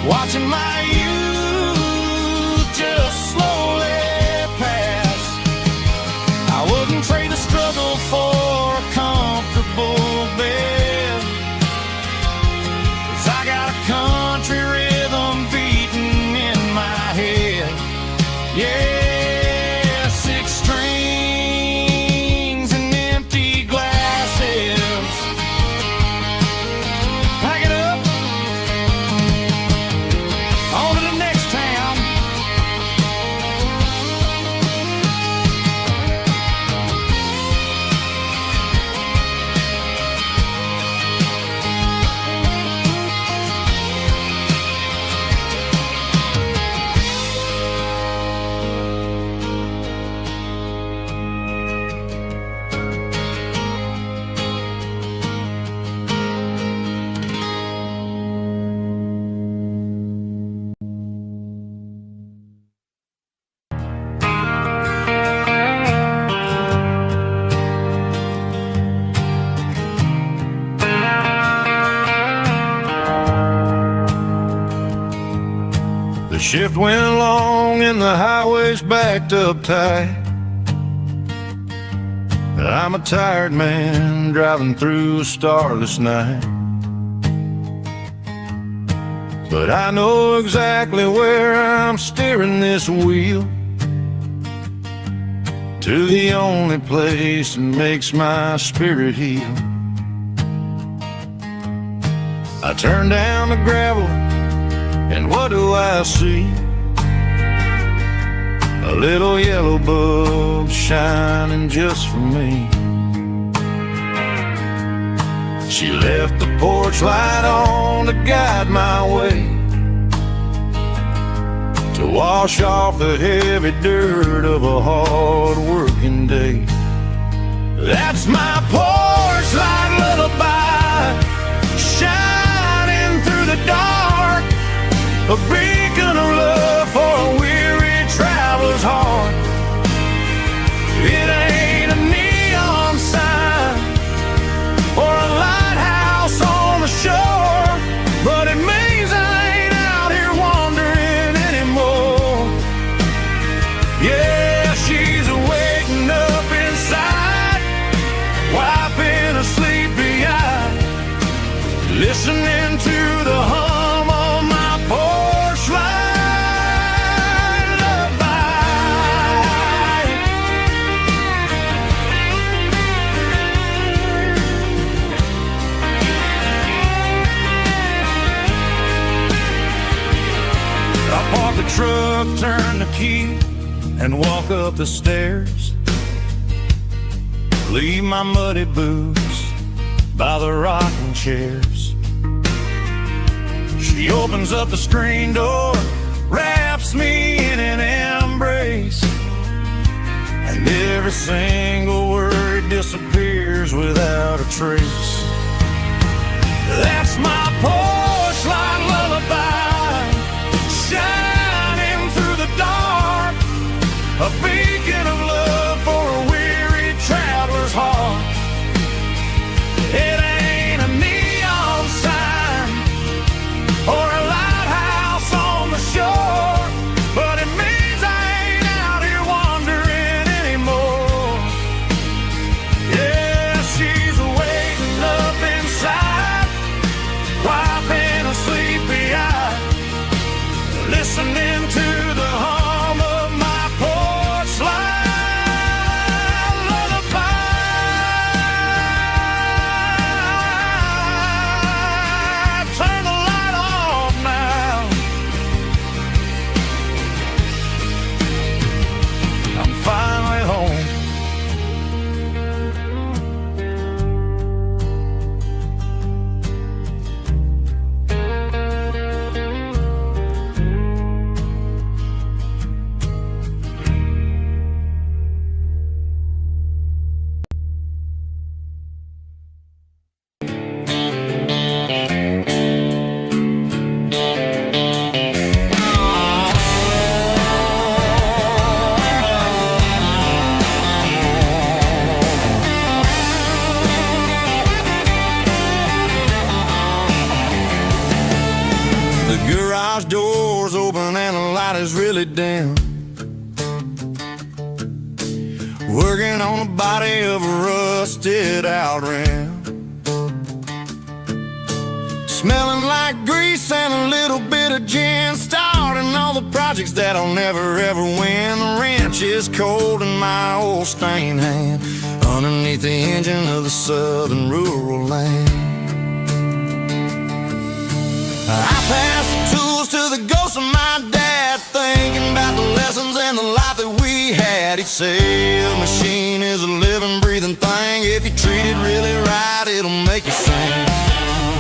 watching my youth just slowly pass. I wouldn't trade the struggle for a comfortable bed, 'cause I got a country rhythm beating in my head. Yeah, 6 strings and empty glasses. Pack it up, on to the next town. The shift went long and the highway's backed up tight. I'm a tired man driving through a starless night, but I know exactly where I'm steering this wheel, to the only place that makes my spirit heal. I turn down the gravel, and what do I see? A little yellow bulb shining just for me. She left the porch light on to guide my way, to wash off the heavy dirt of a hard working day. That's my porch light lullaby, shining through the dark, a beacon of love for a weary traveler's heart. It ain't a neon sign or a lighthouse on the shore, but it means I ain't out here wandering anymore. Yeah, she's waking up inside, wiping a sleepy eye, listening to the hum of my porch light lullaby. I park the truck, turn the key, and walk up the stairs. Leave my muddy boots by the rocking chairs. She opens up the screen door, wraps me in an embrace, and every single word disappears without a trace. That's my porch light lullaby, shining through the dark, a beacon of love for a weary traveler's heart. It ain't a neon sign or a lighthouse on the shore, but it means I ain't out here wandering anymore. Yeah, she's waiting up inside, wiping The garage door's open and the light is really dim. Working on the body of a rusted out rim. Smelling like grease and a little bit of gin. Starting all the projects that I'll never ever win. The wrench is cold in my old stained hand underneath the engine of the southern rural land. I pass the tools to the ghost of my dad, thinking about the lessons and the life that we had. He'd say a machine is a living, breathing thing. If you treat it really right, it'll make you sing.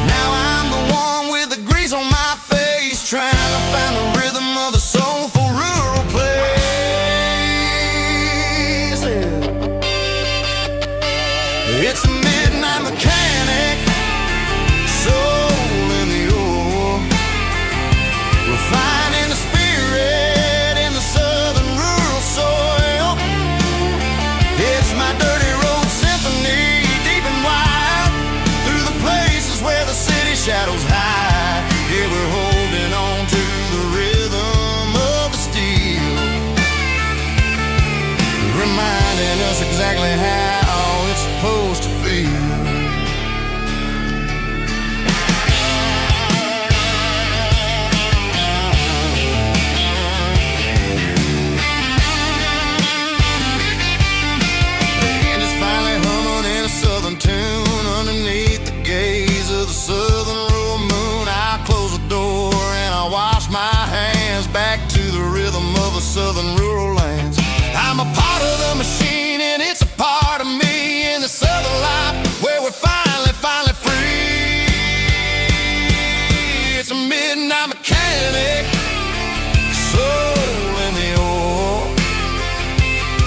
Now I'm the one with the grease on my face, trying to find the rhythm of the soulful rural place. It's a midnight mechanic, soul in the ore, refining the spirit in the southern rural soil. It's my dirty road symphony, deep and wide, through the places where the city shadows hide. Yeah, we're holding on to the rhythm of the steel, reminding us exactly how it's supposed to feel. Tune underneath the gaze of the southern rural moon. I close the door and I wash my hands back to the rhythm of the southern rural lands. I'm a part of the machine and it's a part of me in the southern life where we're finally free. It's a midnight mechanic, soul in the ore,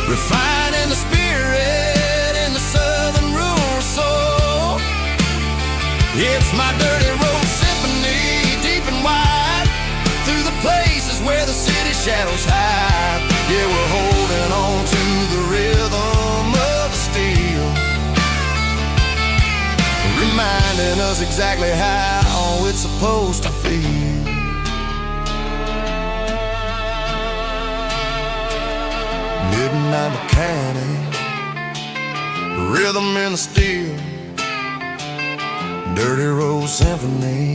refining the spirit in the southern rural soul. It's my dirty road symphony, deep and wide, through the places where the city shadows hide. Yeah, we're holding on to the rhythm of the steel, reminding us exactly how it's supposed to feel. Midnight mechanic, rhythm in the steel, dirty road symphony.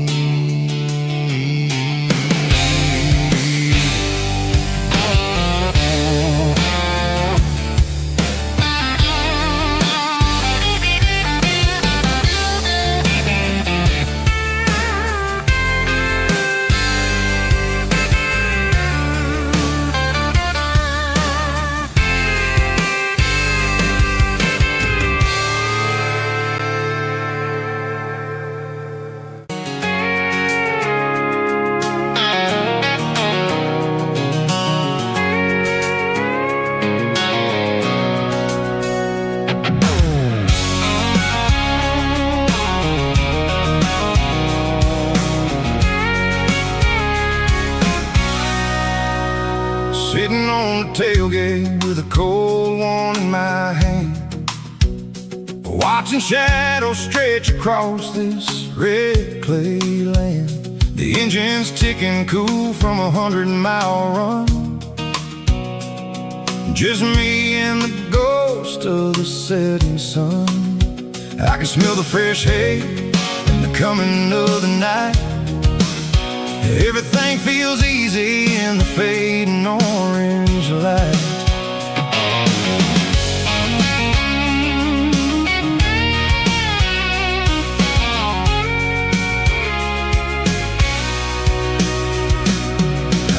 Sitting on the tailgate with a cold one in my hand, watching shadows stretch across this red clay land. The engine's ticking cool from a 100-mile run. Just me and the ghost of the setting sun. I can smell the fresh hay and the coming of the night. Everything feels easy in the fading orange light.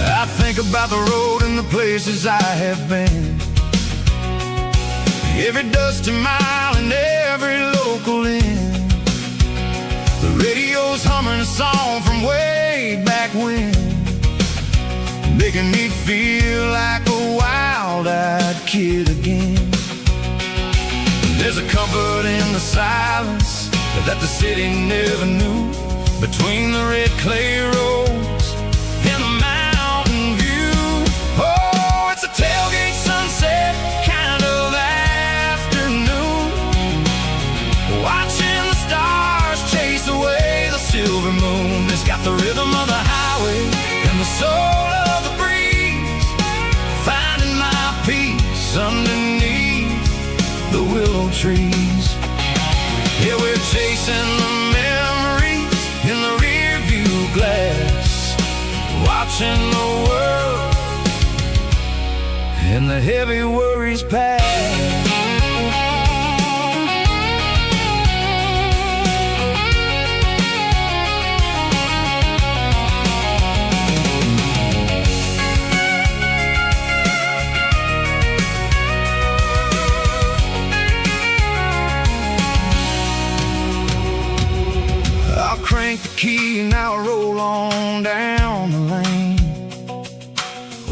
I think about the road and the places I have been, every dusty mile and every local inn. The radio's humming a song from way back when, making me feel like a wild-eyed kid again. There's a comfort in the silence that the city never knew, between the red clay roads and the mountain view. Oh, it's a tailgate sunset kind of afternoon, watching the stars chase away the silver moon. It's got the rhythm of the highway watching the world and the heavy worries pass. Crank the key and I'll roll on down the lane,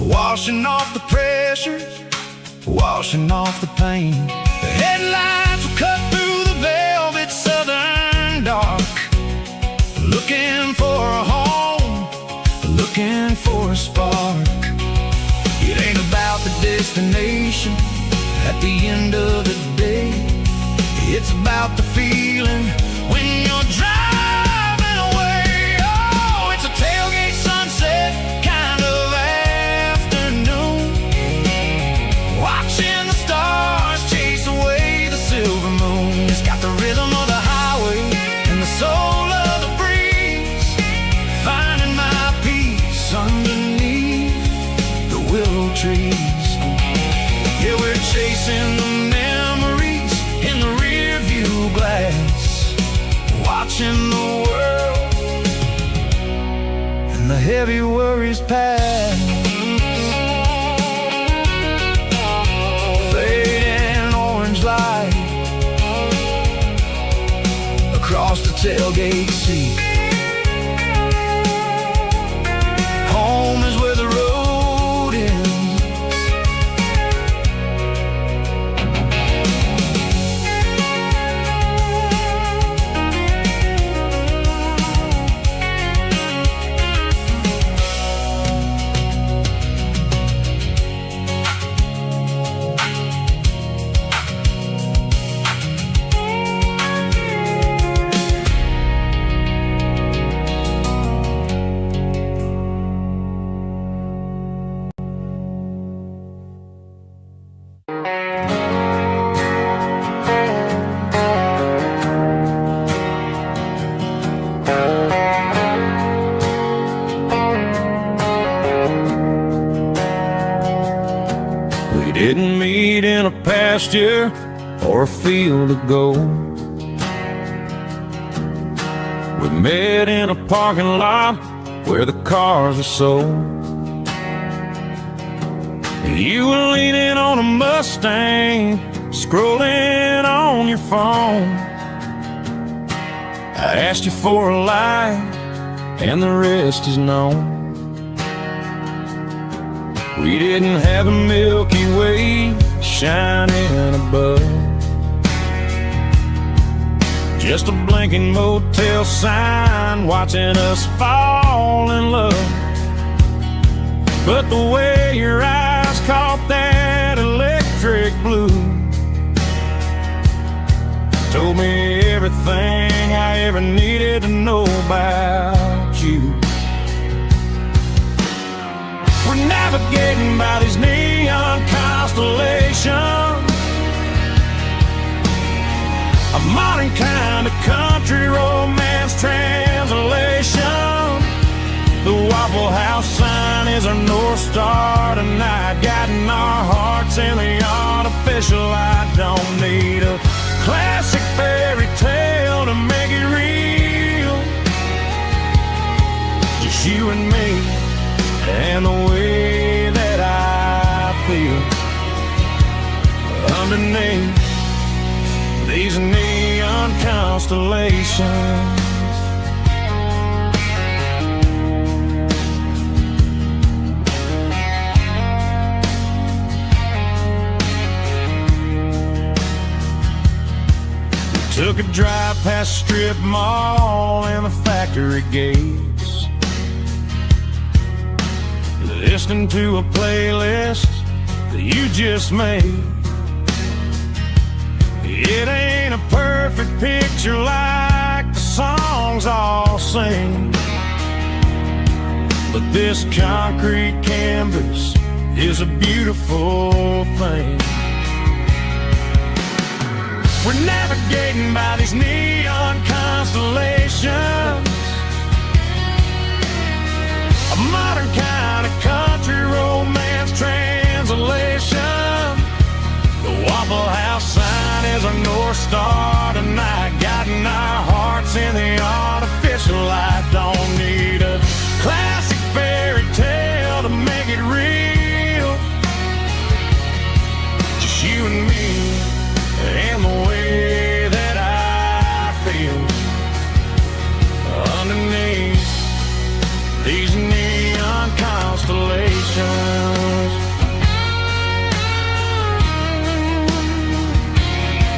washing off the pressure, washing off the pain. The headlights will cut through the velvet southern dark, looking for a home, looking for a spark. It ain't about the destination at the end of the day, it's about the feeling when you're driving. Tailgate sunset kind of afternoon, watching the stars chase away the silver moon. It's got the rhythm of the highway and the soul of the breeze, finding my peace underneath the willow trees. Yeah, we're chasing the memories in the rear view glass, watching the world and the heavy worries pass. Fading orange light across the tailgate seat. Home is where the road ends. Didn't meet in a pasture or a field of gold. We met in a parking lot where the cars are sold. You were leaning on a Mustang, scrolling on your phone. I asked you for a light, and the rest is known. We didn't have a Milky Way shining above, just a blinking motel sign watching us fall in love. But the way your eyes caught that electric blue told me everything I ever needed to know about you. We're navigating by these neon constellations, a modern kind of country romance translation. The Waffle House sign is our North Star tonight, guiding our hearts in the artificial. I don't need a classic fairy tale to make it real, just you and me and the way that I feel underneath these neon constellations. We took a drive past strip mall and the factory gates, listening to a playlist that you just made. It ain't a perfect picture like the songs all sing, but this concrete canvas is a beautiful thing. We're navigating by these neon constellations, a modern kind is our North Star tonight, guiding our hearts in the artificial light. Don't need a classic fairy tale to make it real. Just you and me and the way that I feel underneath these neon constellations.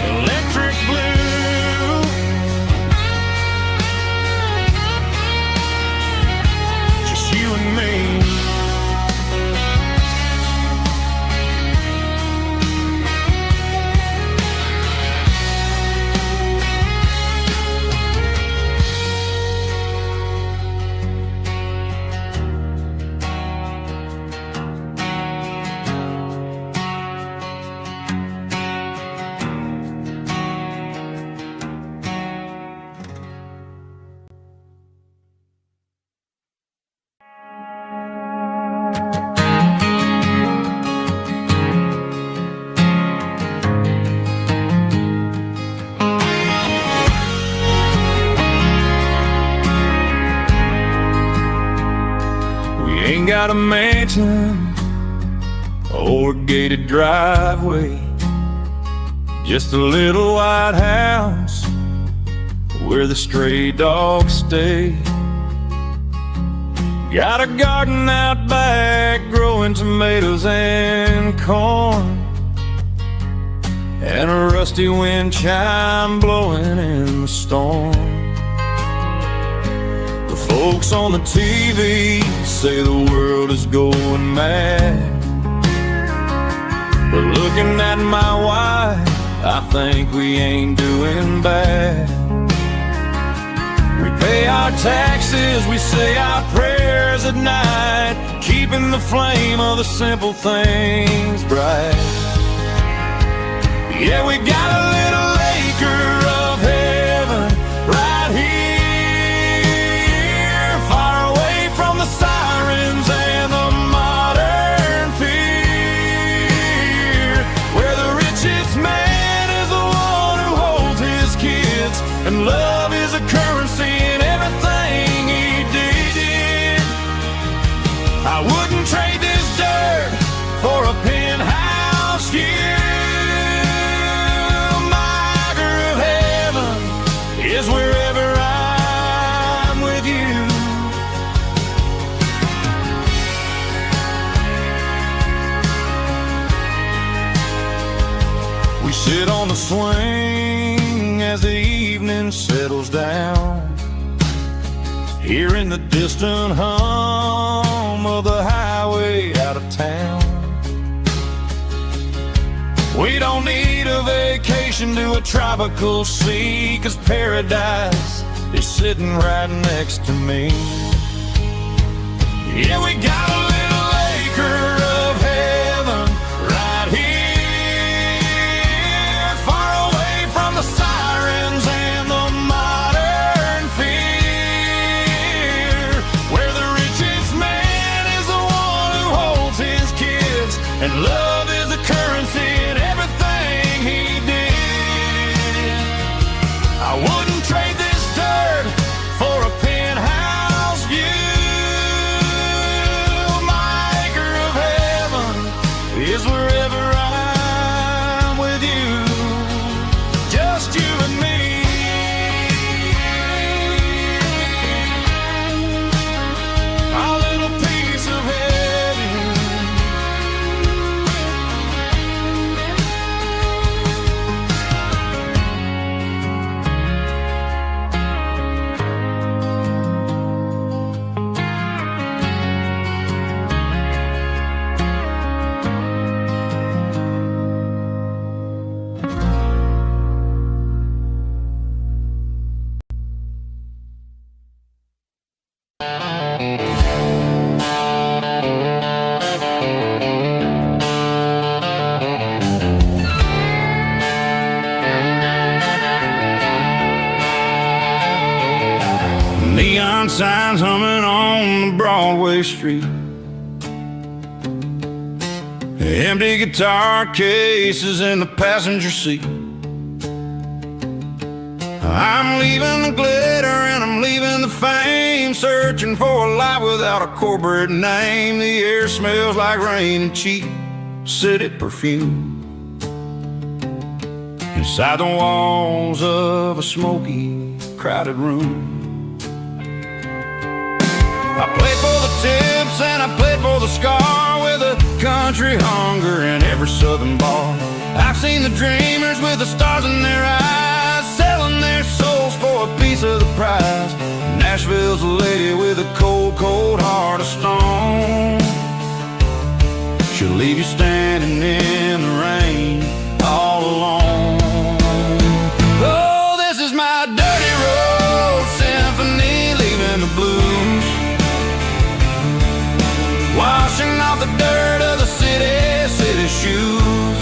Electric blue, just you and me. Got a mansion or a gated driveway, just a little white house where the stray dogs stay. Got a garden out back growing tomatoes and corn, and a rusty wind chime blowing in the storm. Folks on the TV say the world is going mad, but looking at my wife, I think we ain't doing bad. We pay our taxes, we say our prayers at night, keeping the flame of the simple things bright. Yeah, we got a little acre of heaven right here, sirens and the modern fear, where the richest man is the one who holds his kids, and love is a currency in everything he did. I wouldn't trade this dirt for a penthouse view. My acre of heaven is wherever I'm with you. Sit on the swing as the evening settles down, hearing the distant hum of the highway out of town. We don't need a vacation to a tropical sea, 'cause paradise is sitting right next to me. Yeah, we got a little acre of heaven right here, the sirens and the modern fear, where the richest man is the one who holds his kids, and love is the currency in everything he did. I wouldn't trade this dirt for a penthouse view. My acre of heaven is wherever I'm with you. Just you and me. Our little piece of heaven. Neon signs humming on the Broadway street, empty guitar cases in the passenger seat. I'm leaving the glitter and I'm leaving the fame, searching for a life without a corporate name. The air smells like rain and cheap city perfume inside the walls of a smoky, crowded room. I played for the tips and I played for the scar, with a country hunger in every southern bar. I've seen the dreamers with the stars in their eyes, selling their souls for a piece of the prize. Nashville's a lady with a cold, cold heart of stone. She'll leave you standing in the rain all alone. Oh, this is my dirty road symphony, leaving the blues, washing off the dirt of the city shoes.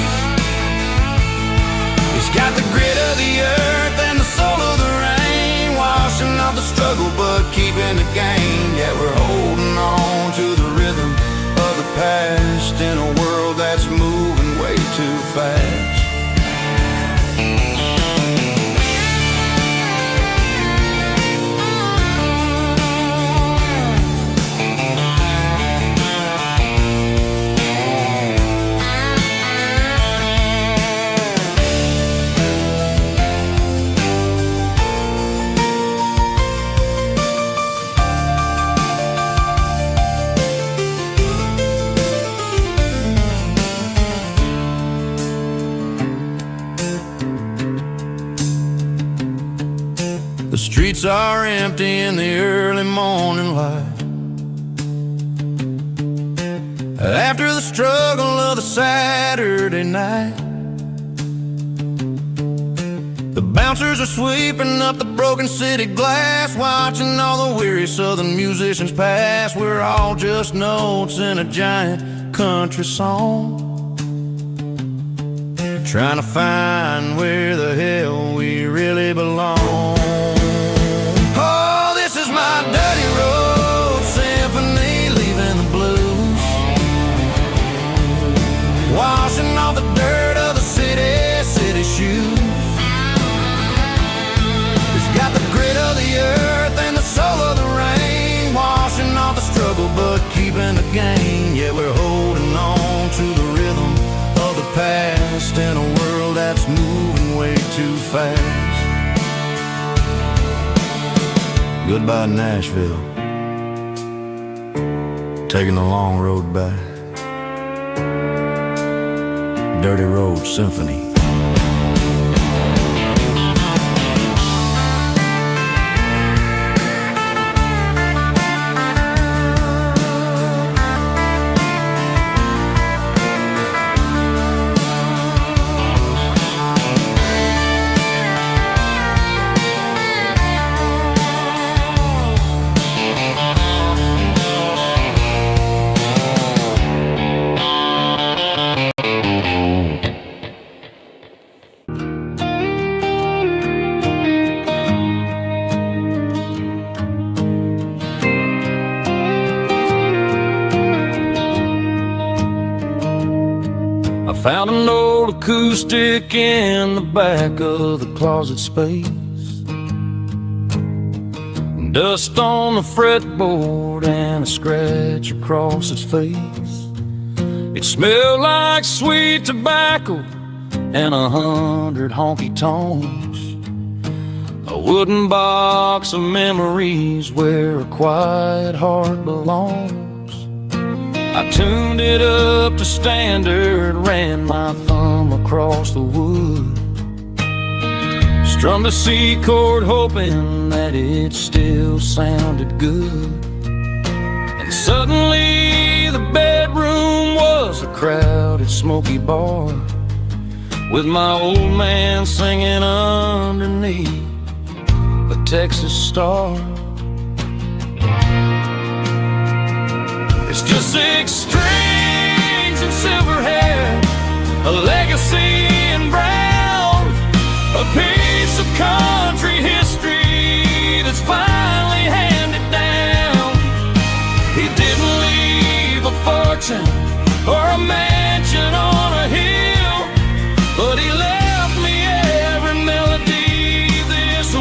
It's got the grit of the earth and the soul of the rain, washing off the struggle but keeping the gain. Yeah, we're holding on to the rhythm of the past in a world that's moving way too fast. The streets are empty in the early morning light, after the struggle of the Saturday night. The bouncers are sweeping up the broken city glass, watching all the weary southern musicians pass. We're all just notes in a giant country song, trying to find where the hell we really belong. My dirty road symphony, leaving the blues, washing off the dirt of the city shoes. It's got the grit of the earth and the soul of the rain, washing off the struggle but keeping the gain. Yeah, we're holding on to the rhythm of the past in a world that's moving way too fast. Goodbye, Nashville, taking the long road back. Dirty Road Symphony. Found an old acoustic in the back of the closet space, dust on the fretboard and a scratch across its face. It smelled like sweet tobacco and 100 honky-tonks, a wooden box of memories where a quiet heart belongs. I tuned it up to standard, ran my thumb across the wood, strummed a C chord hoping that it still sounded good. And suddenly the bedroom was a crowded smoky bar, with my old man singing underneath the Texas star. It's just 6 strings and silver hair, a legacy in brown, a piece of country history that's finally handed down. He didn't leave a fortune or a mansion on a hill, but he left me every melody this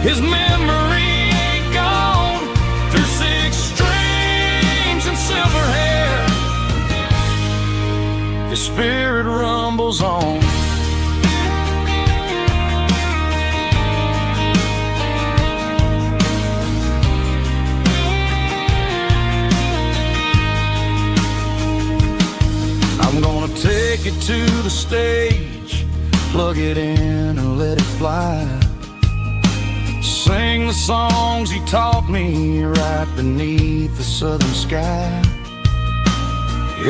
His memory ain't gone through 6 strings and silver hair. His spirit rumbles on. I'm gonna take it to the stage, plug it in and let it fly. Sing the songs he taught me right beneath the southern sky.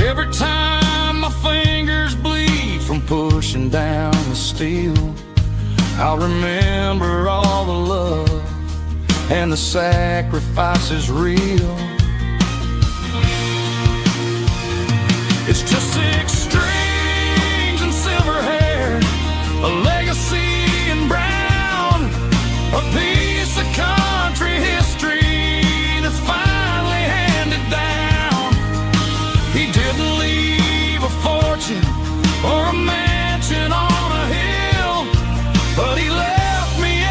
Every time my fingers bleed from pushing down the steel, I'll remember all the love and the sacrifices real. It's just 6 strings and silver hair, a legacy in brown, a piece of country history that's finally handed down. He didn't leave a fortune or a mansion on a hill, but he left me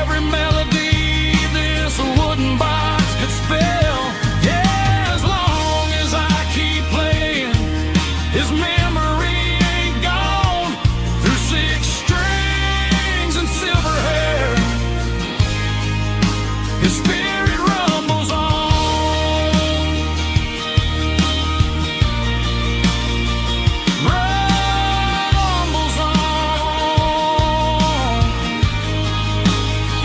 every melody this wooden box could spell. Yeah, as long as I keep playing, his memory ain't gone through 6 strings and silver hair. His spirit rumbles on, rumbles on.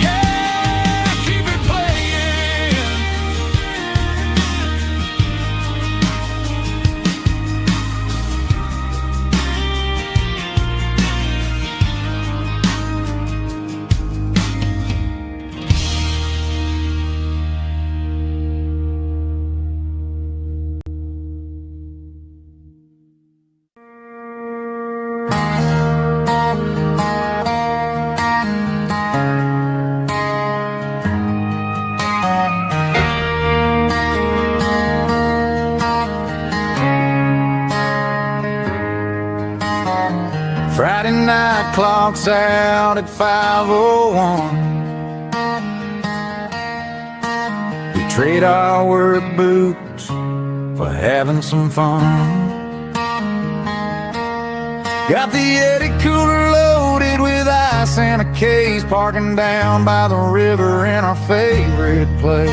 Yeah, keep it playing. Friday night clocks out at 5:01. We trade our work boots for having some fun. Got the Yeti cooler loaded with ice and a case, parking down by the river in our favorite place.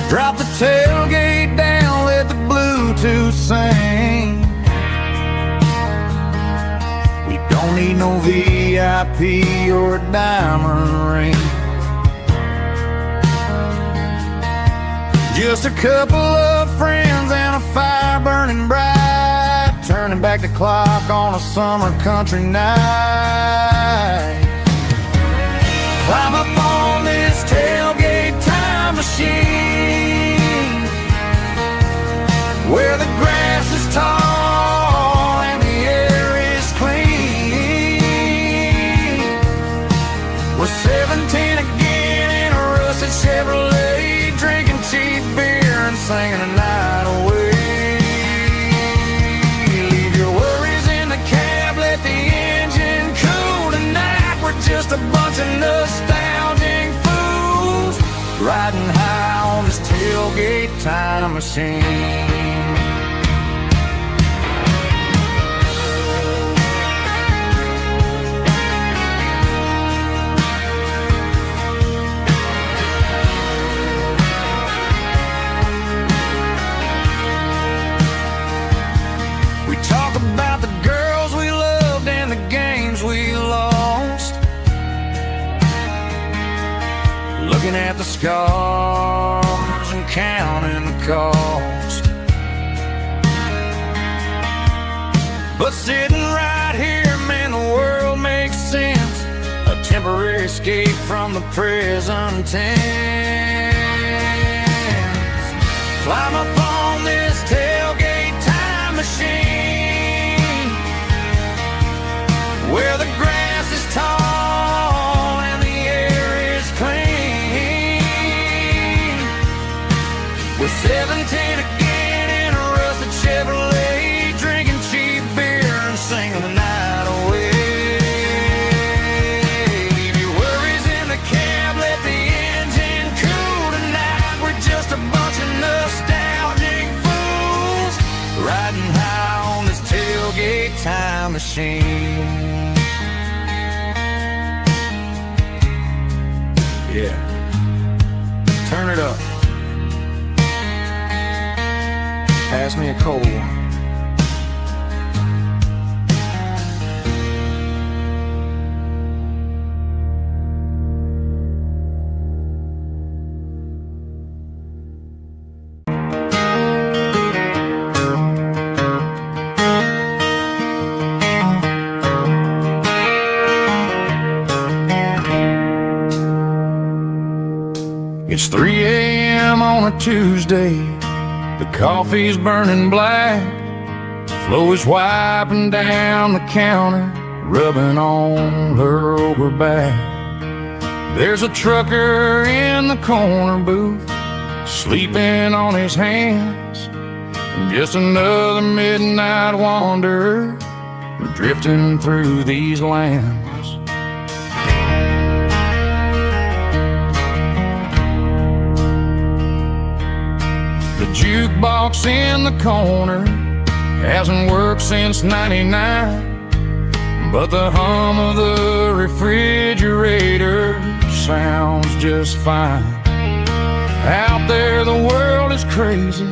Drop the tailgate down, let the Bluetooth sing. We don't need no VIP or a diamond ring. Just a couple of friends and a fire burning bright, turning back the clock on a summer country night. Climb up on this tailgate time machine, where the grass is tall and the air is clean. We're 17 again in a rusted Chevrolet, drinking cheap beer and singing the night away. Leave your worries in the cab, let the engine cool tonight. We're just a bunch of nostalgic fools riding high on this tailgate time machine. We talk about the girls we loved and the games we lost, looking at the scars and counting the cost. But sitting right here, man, the world makes sense. A temporary escape from the present tense. Climb up on this tailgate time machine, where the grass is tall and the air is clean. We're 17 again in a rusted Chevy, riding high on this tailgate time machine. Yeah, turn it up. Pass me a cold one. It's 3 a.m. on a Tuesday. The coffee's burning black. Flo is wiping down the counter, rubbing on her over back. There's a trucker in the corner booth, sleeping on his hands. Just another midnight wanderer, drifting through these lands. The jukebox in the corner hasn't worked since '99, but the hum of the refrigerator sounds just fine. Out there the world is crazy,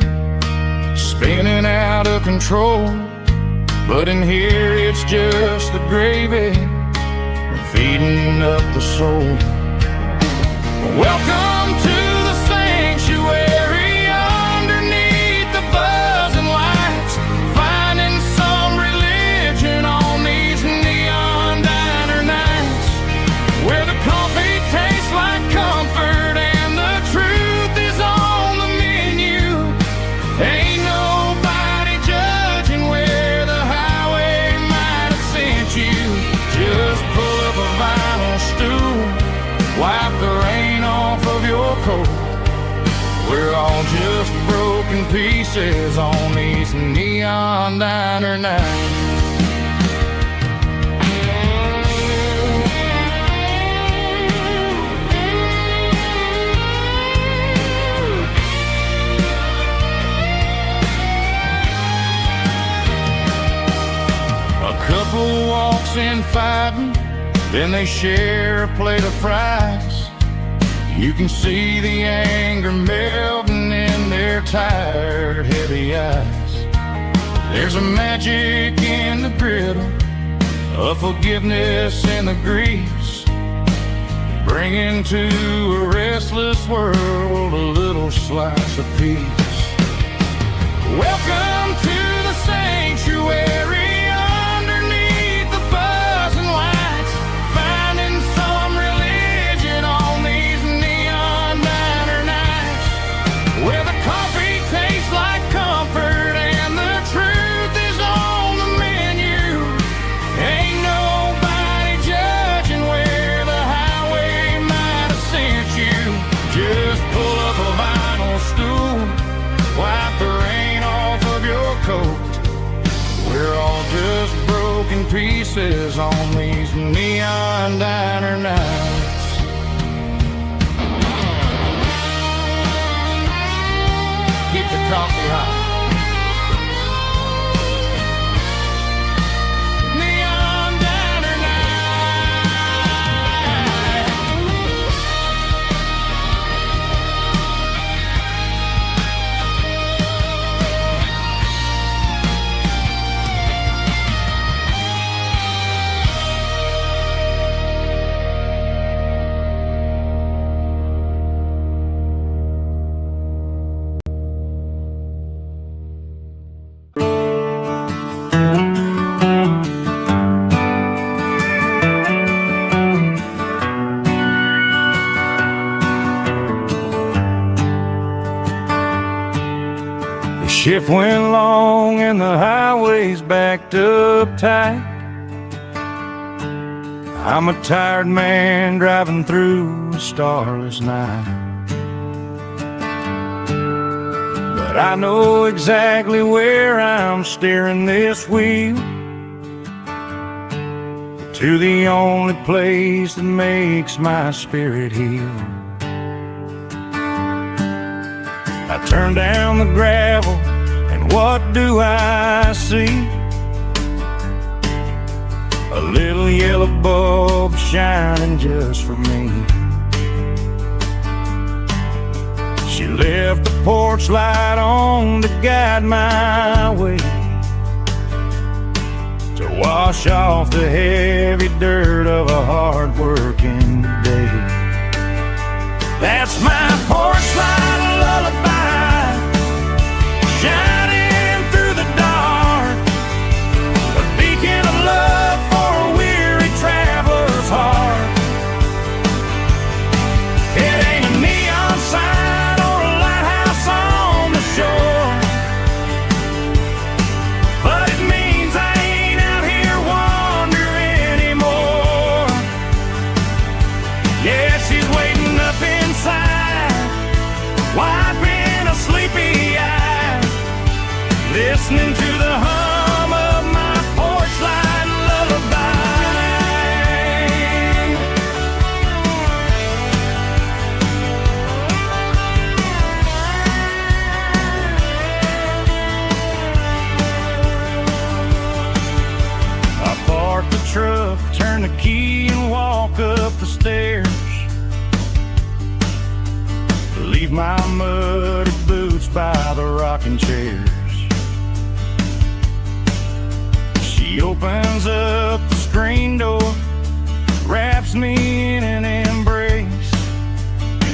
spinning out of control, but in here it's just the gravy feeding up the soul. Welcome to the sanctuary. Wipe the rain off of your coat. We're all just broken pieces on these neon diner nights. A couple walks in fighting, then they share a plate of fries. You can see the anger melting in their tired, heavy eyes. There's a magic in the griddle, a forgiveness in the grease, bringing to a restless world a little slice of peace. Welcome to the sanctuary. Pieces on these neon diner nights. Keep the coffee hot. Neon diner shift went long and the highway's backed up tight. I'm a tired man driving through a starless night, but I know exactly where I'm steering this wheel, to the only place that makes my spirit heal. I turn down the gravel and what do I see? A little yellow bulb shining just for me. She left the porch light on to guide my way, to wash off the heavy dirt of a hard-working day. That's my porch light lullaby, shining through the dark, a beacon of love for a weary traveler's heart. It ain't a neon sign or a lighthouse on the shore, but it means I ain't out here wandering anymore. Yeah, she's waiting up inside, wiping a sleepy eye, listening to the hum of my porch light lullaby. I park the truck, turn the key and walk up the stairs, leave my muddy boots by the rocking chairs. She opens up the screen door, wraps me in an embrace,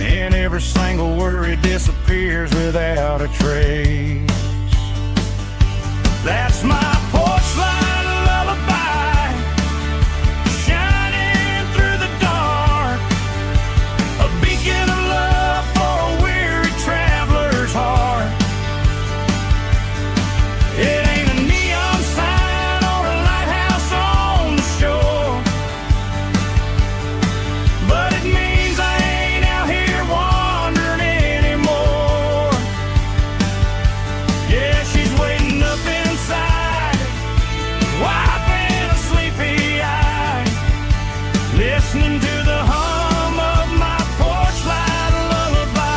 and every single worry disappears without a trace. That's my porch light lullaby, shining through the dark, a beacon of love for a weary traveler's heart. It ain't a neon sign or a lighthouse on the shore, but it means I ain't out here wandering anymore. Yeah, she's waiting up inside, wiping a sleepy eye, listening to the hum of my porch light lullaby.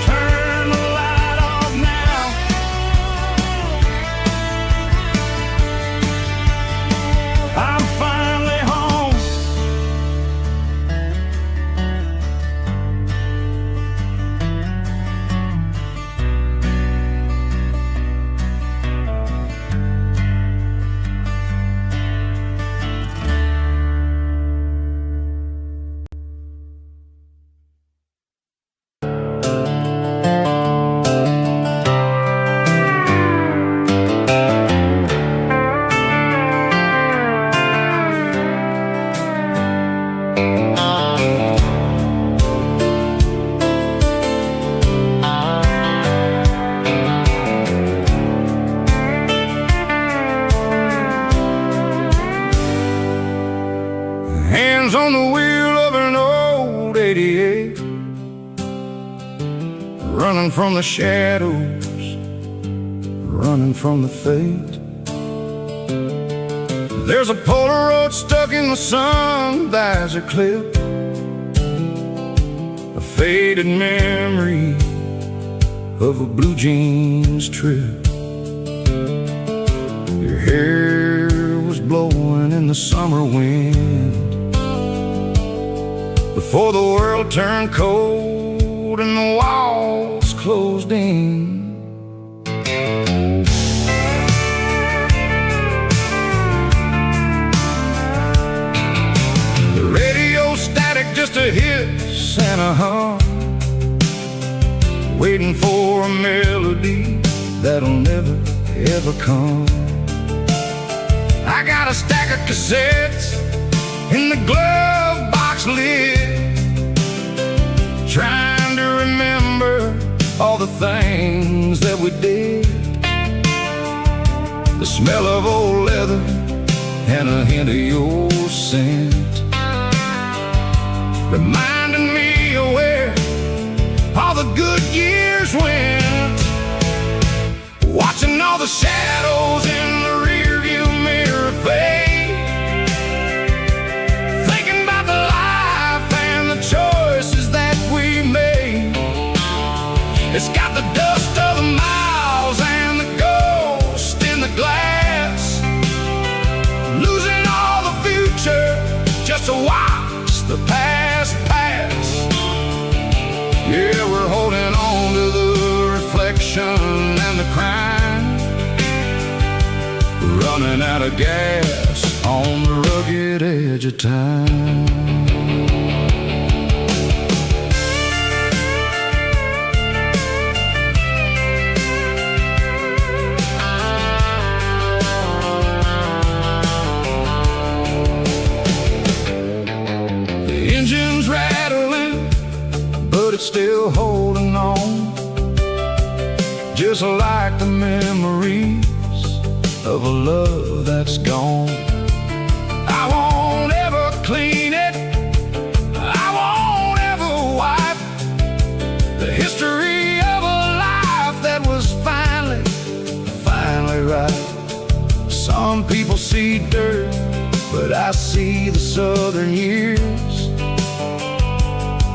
Turn the light off now, I'm finally home. Hands on the wheel of an old 88, running from the shadows, running from the fate. There's a Polaroid stuck in the sun visor clip, a faded memory of a blue jeans trip. Your hair was blowing in the summer wind before the world turned cold and the walls closed in. The radio static just a hiss and a hum, waiting for a melody that'll never ever come. I got a stack of cassettes in the glove box lid, trying to remember all the things that we did. The smell of old leather and a hint of your scent, reminding me of where all the good years went. Watching all the shadows in the rearview mirror fade, thinking about the life and the choices that we made. It's got the dust of the miles and the ghost in the glass, losing all the future just to watch the past pass. Yeah, we're holding on to the reflection and the crime, running out of gas on the rugged edge of time. The engine's rattling, but it's still holding on, just like the memories of a love that's gone. I won't ever clean it, I won't ever wipe the history of a life that was finally right. Some people see dirt, but I see the southern years,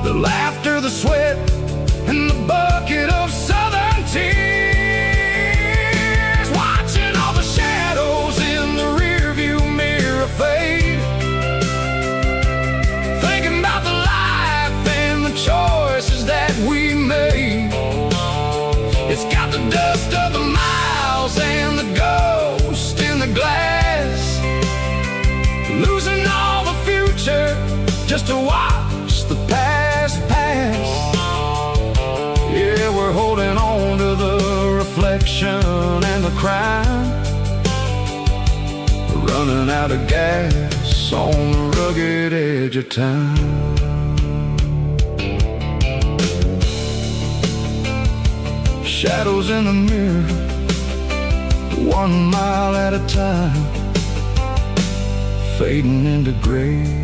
the laughter, the sweat, and the bucket of southern tears, watching all the shadows in the rearview mirror fade, thinking about the life and the choices that we made. It's got the dust of the miles and the ghost in the glass, losing all the future just to watch the past pass. Yeah, we're holding on to the reflection and the crime, running out of gas on the rugged edge of time. Shadows in the mirror, 1 mile at a time, fading into gray.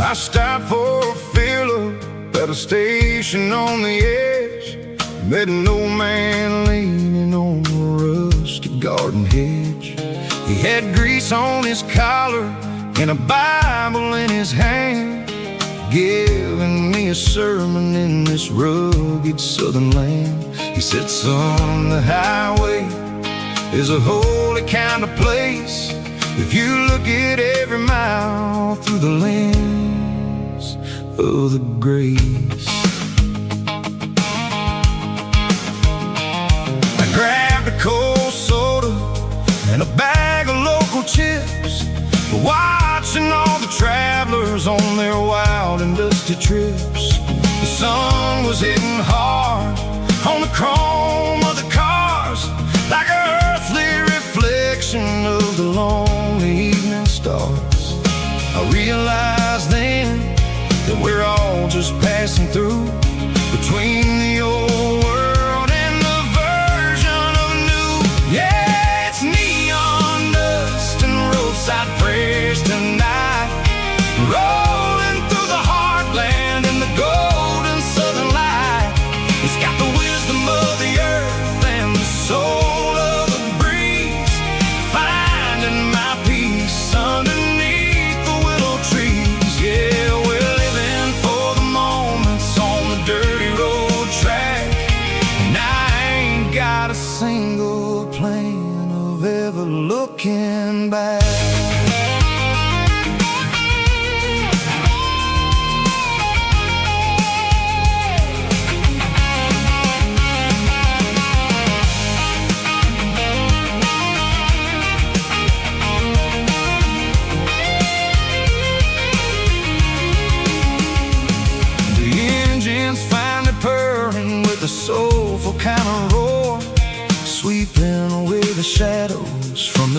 I stopped for a fill-up at a station on the edge, met an old man leaning on a rusty garden hedge. He had grease on his collar and a Bible in his hand, giving me a sermon in this rugged southern land. He said, son, the highway is a holy kind of place if you look at every mile through the lens of the grace. I grabbed a cold soda and a bag of local chips, watching all the travelers on their wild and dusty trips. The sun was hitting hard on the chrome of the cars, like an earthly reflection of the lonely evening stars. I realized then that we're all just passing through, between the old world and the version of new. Yeah, it's neon dust and roadside prayers tonight, rolling through the heartland in the golden southern light. It's got the wisdom of the earth and the soul of the breeze, finding my peace underneath the willow trees. Yeah, we're living for the moments on the dirty road track,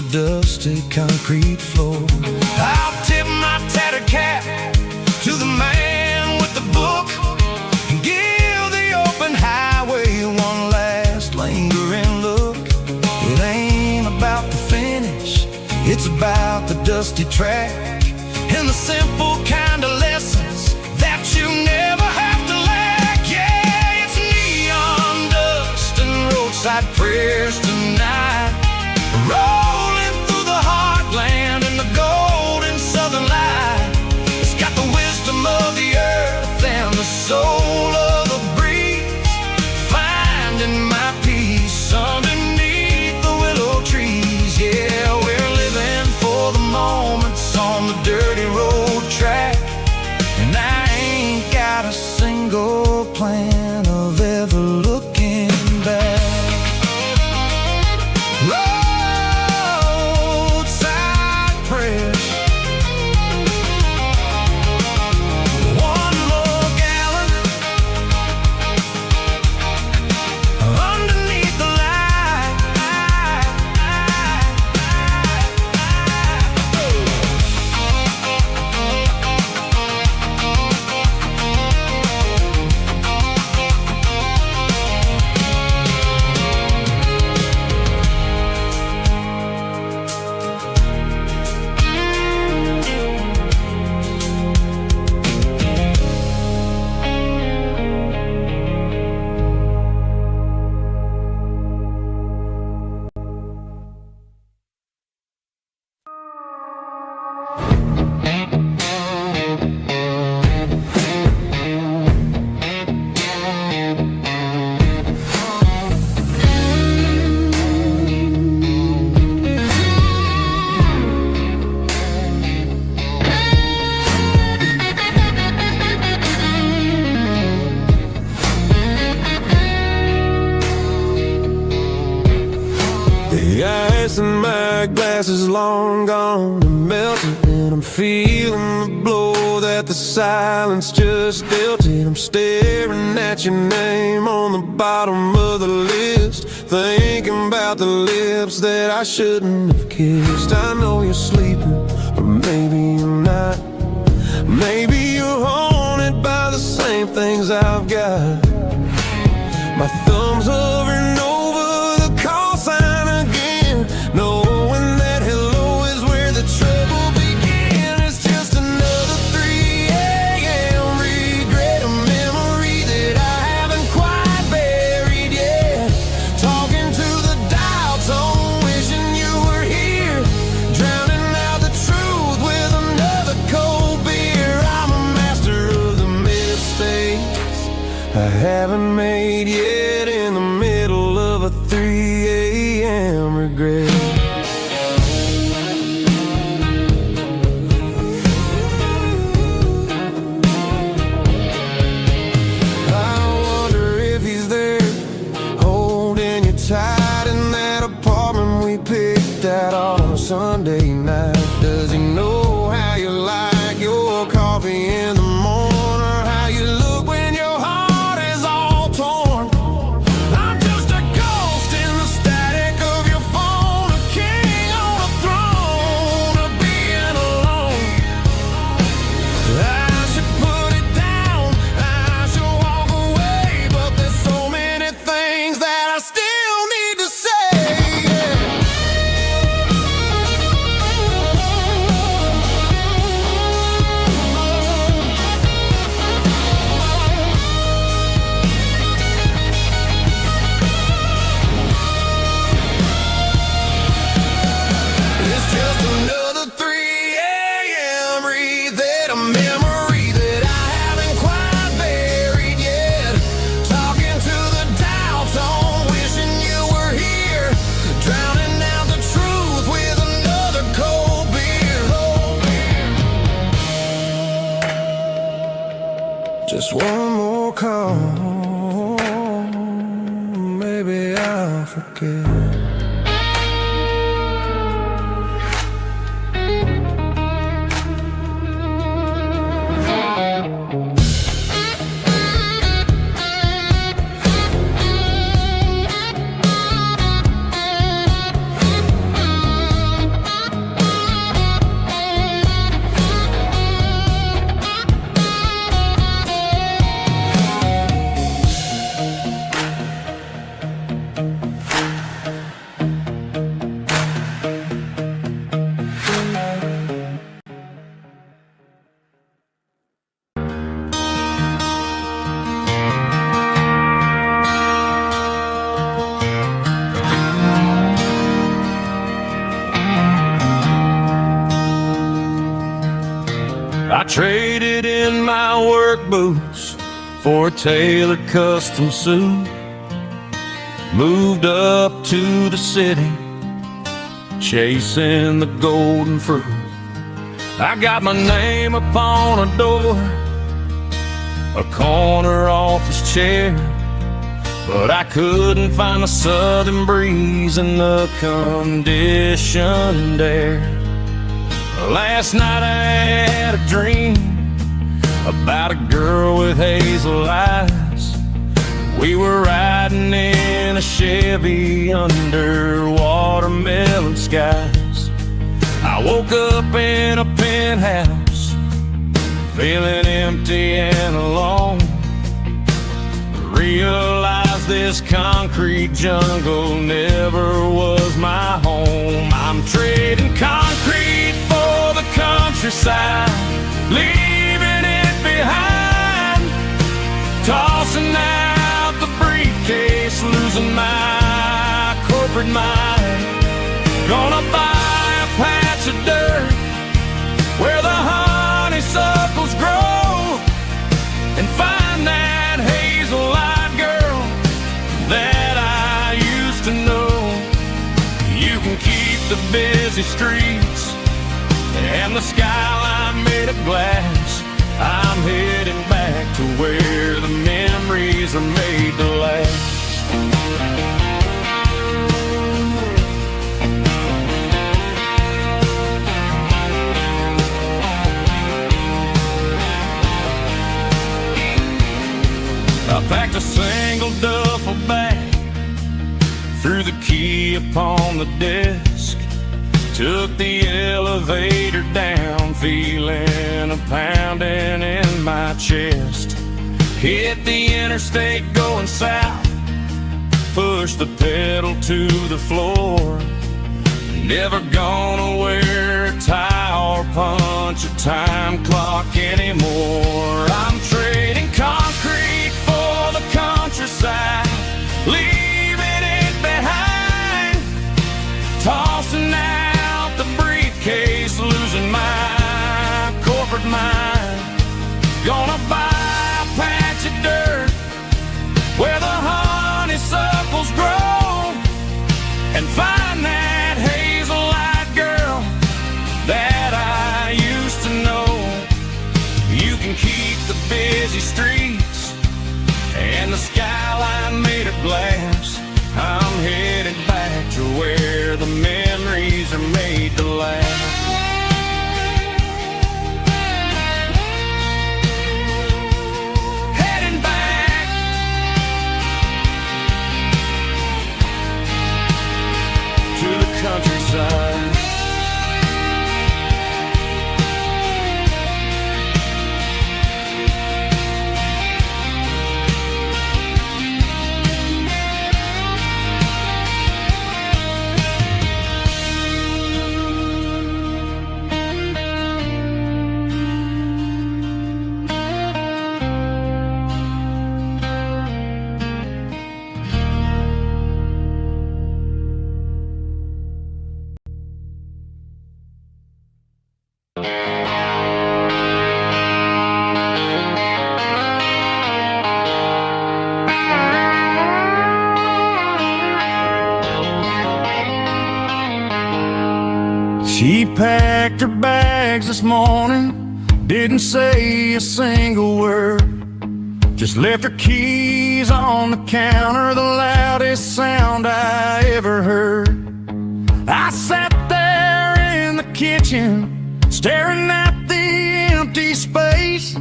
the dusty concrete floor. I'll tip my tattered cap to the man with the book and give the open highway one last lingering look. It ain't about the finish, it's about the dusty track and the simple kind of lessons that you never have to lack. Yeah, it's neon dust and roadside prayers tonight, rolling through the heartland in the golden southern light. It's got the wisdom of the earth and the soul of the breeze, finding my peace underneath the willow trees. Yeah, we're living for the moments on the dirty road track, and I ain't got a single plan of ever looking back. Roadside prayers, one more gallon underneath the light. The ice in my glass is long gone and melted, and I'm feeling the blow that the silence just dealt it. I'm staring at your name on the bottom of the list, thinking about the lips that I shouldn't have kissed. I know you're sleeping, but maybe you're not. Maybe you're haunted by the same things I've got. My thumb's hovering over the call sign again, knowing that hello is where the trouble began. It's just another 3 a.m. regret, a memory that I haven't quite buried yet. Talking to the dial tone, wishing you were here, drowning out the truth with another cold beer. I'm a master of the mistakes I haven't made yet, in the middle of a 3 a.m. regret. I wonder if he's there, holding you tight in that apartment we picked out on a Sunday night. Does he know how you like your coffee in the morning, or how you look when your heart is all torn? I'm just a ghost in the static of your phone, a king on a throne of being alone. I should put it down, I should walk away, but there's so many things that I still need to say. It's just another 3 a.m. read, a memory that I haven't quite buried yet. Talking to the dial tone, wishing you were here, drowning out the truth with another cold beer. Just one more call, maybe I'll forget. boots for a tailored custom suit. Moved up to the city, chasing the golden fruit. I got my name upon a door, a corner office chair, but I couldn't find the southern breeze in the conditioned air. Last night I had a dream about a girl with hazel eyes. We were riding in a Chevy under watermelon skies. I woke up in a penthouse, feeling empty and alone. Realized this concrete jungle never was my home. I'm trading concrete for the countryside, leaving it behind, tossing out the briefcase, losing my corporate mind. Gonna buy a patch of dirt where the honeysuckles grow and find that hazel-eyed girl that I used to know. You can keep the busy streets and the skyline made of glass. I'm heading back to where the memories are made to last. I packed a single duffel bag, threw the key upon the desk, took the elevator down, feeling a pounding in my chest. Hit the interstate going south, pushed the pedal to the floor. Never gonna wear a tie or punch a time clock anymore. I'm trading concrete for the countryside, leaving it behind, tossing out the briefcase, losing my corporate mind. Gonna buy a patch of dirt where the honeysuckles grow and find that hazel-eyed girl that I used to know. You can keep the busy streets and the skyline made of glass. I'm headed back to where the memories are made to last. Heading back to the countryside. She packed her bags this morning, didn't say a single word, just left her keys on the counter, the loudest sound I ever heard. I sat there in the kitchen, staring at the empty space,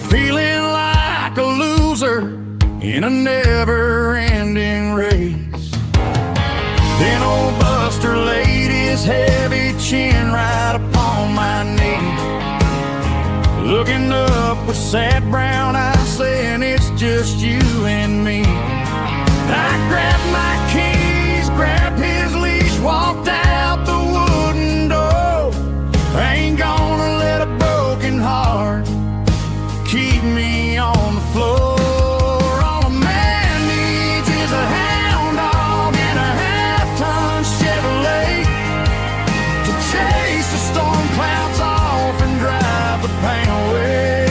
feeling like a loser in a never-ending race. Then old Buster laid his heavy chin right upon my knee, looking up with sad brown eyes, saying it's just you and me. I grabbed my keys, grabbed his leash, walked out the wooden door. I ain't gonna let a broken heart keep me on the floor. All a man needs is a hound dog and a half-ton Chevrolet to chase the storm clouds off and drive the pain away.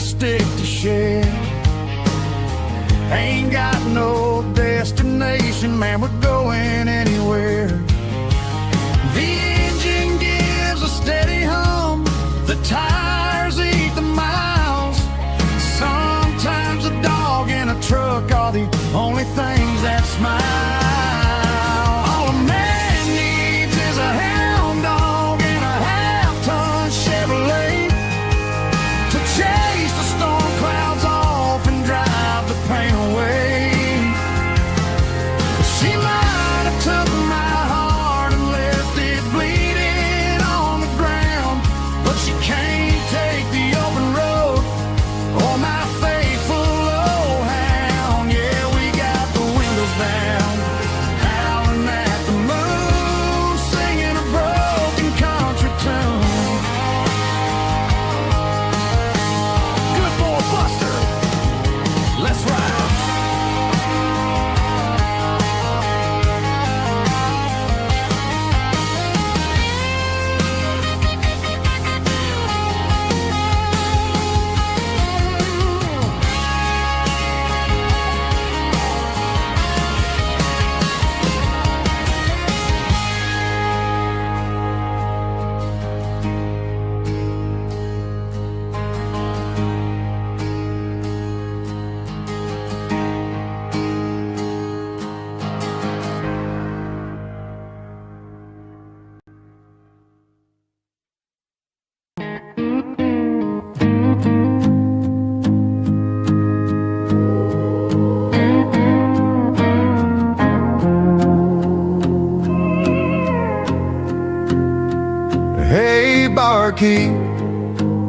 stick to share. Ain't got no destination, man, we're going anywhere. The engine gives a steady hum, the tires eat the miles. Sometimes a dog and a truck are the only things that smile. All a man needs is a hound dog and a half-ton Chevrolet to chase the storm clouds off and drive the pain away. She might have took my heart and left it bleeding on the ground, but she can't take the open road or my faithful old hound. Yeah, we got the windows down, howling at the moon, singing a broken country tune. Good boy Buster, let's ride. Hey, barkeep,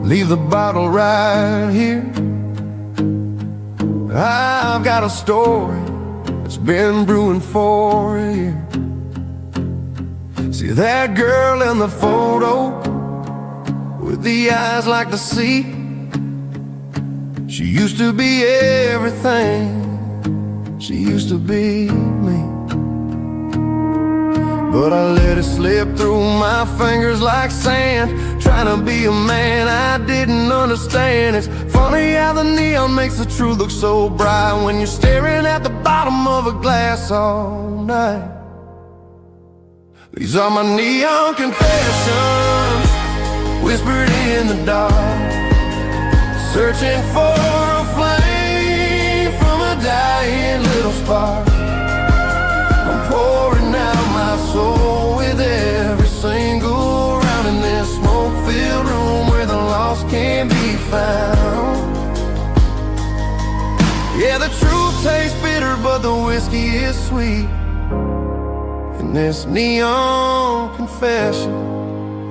leave the bottle right here. I've got a story that's been brewing for a year. See that girl in the photo with the eyes like the sea? She used to be everything, she used to be me. But I let it slip through my fingers like sand, trying to be a man I didn't understand. It's funny how the neon makes the truth look so bright when you're staring at the bottom of a glass all night. These are my neon confessions, whispered in the dark, searching for a flame from a dying little spark. I'm pouring out my soul with every single round in this smoke-filled room where the lost can be found. Yeah, the truth tastes bitter, but the whiskey is sweet. In this neon confession,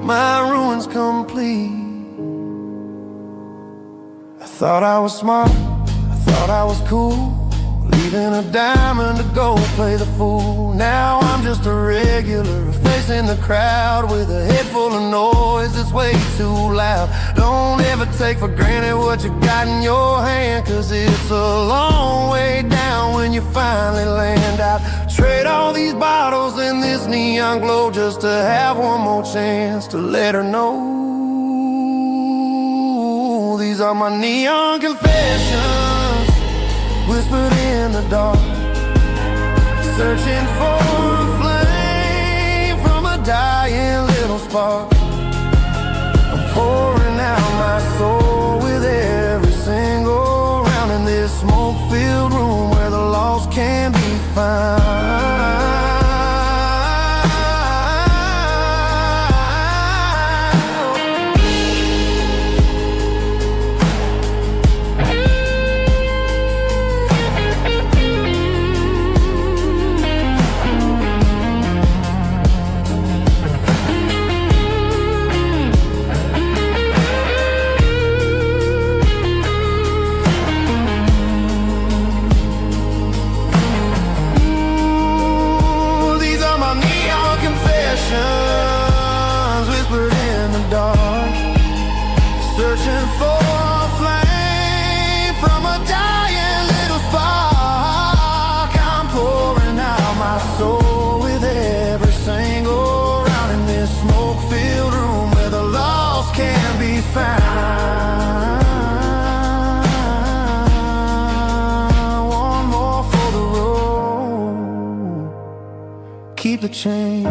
my ruin's complete. I thought I was smart, I thought I was cool, leaving a diamond to go play the fool. Now I'm just a regular, facing the crowd with a head full of noise that's way too loud. Don't ever take for granted what you got in your hand, cause it's a long way down when you finally land out. Trade all these bottles and this neon glow just to have one more chance to let her know. These are my neon confessions, whispered in the dark, searching for a flame from a dying little spark. I'm pouring out my soul with every single round in this smoke-filled room where the lost can be found. the change.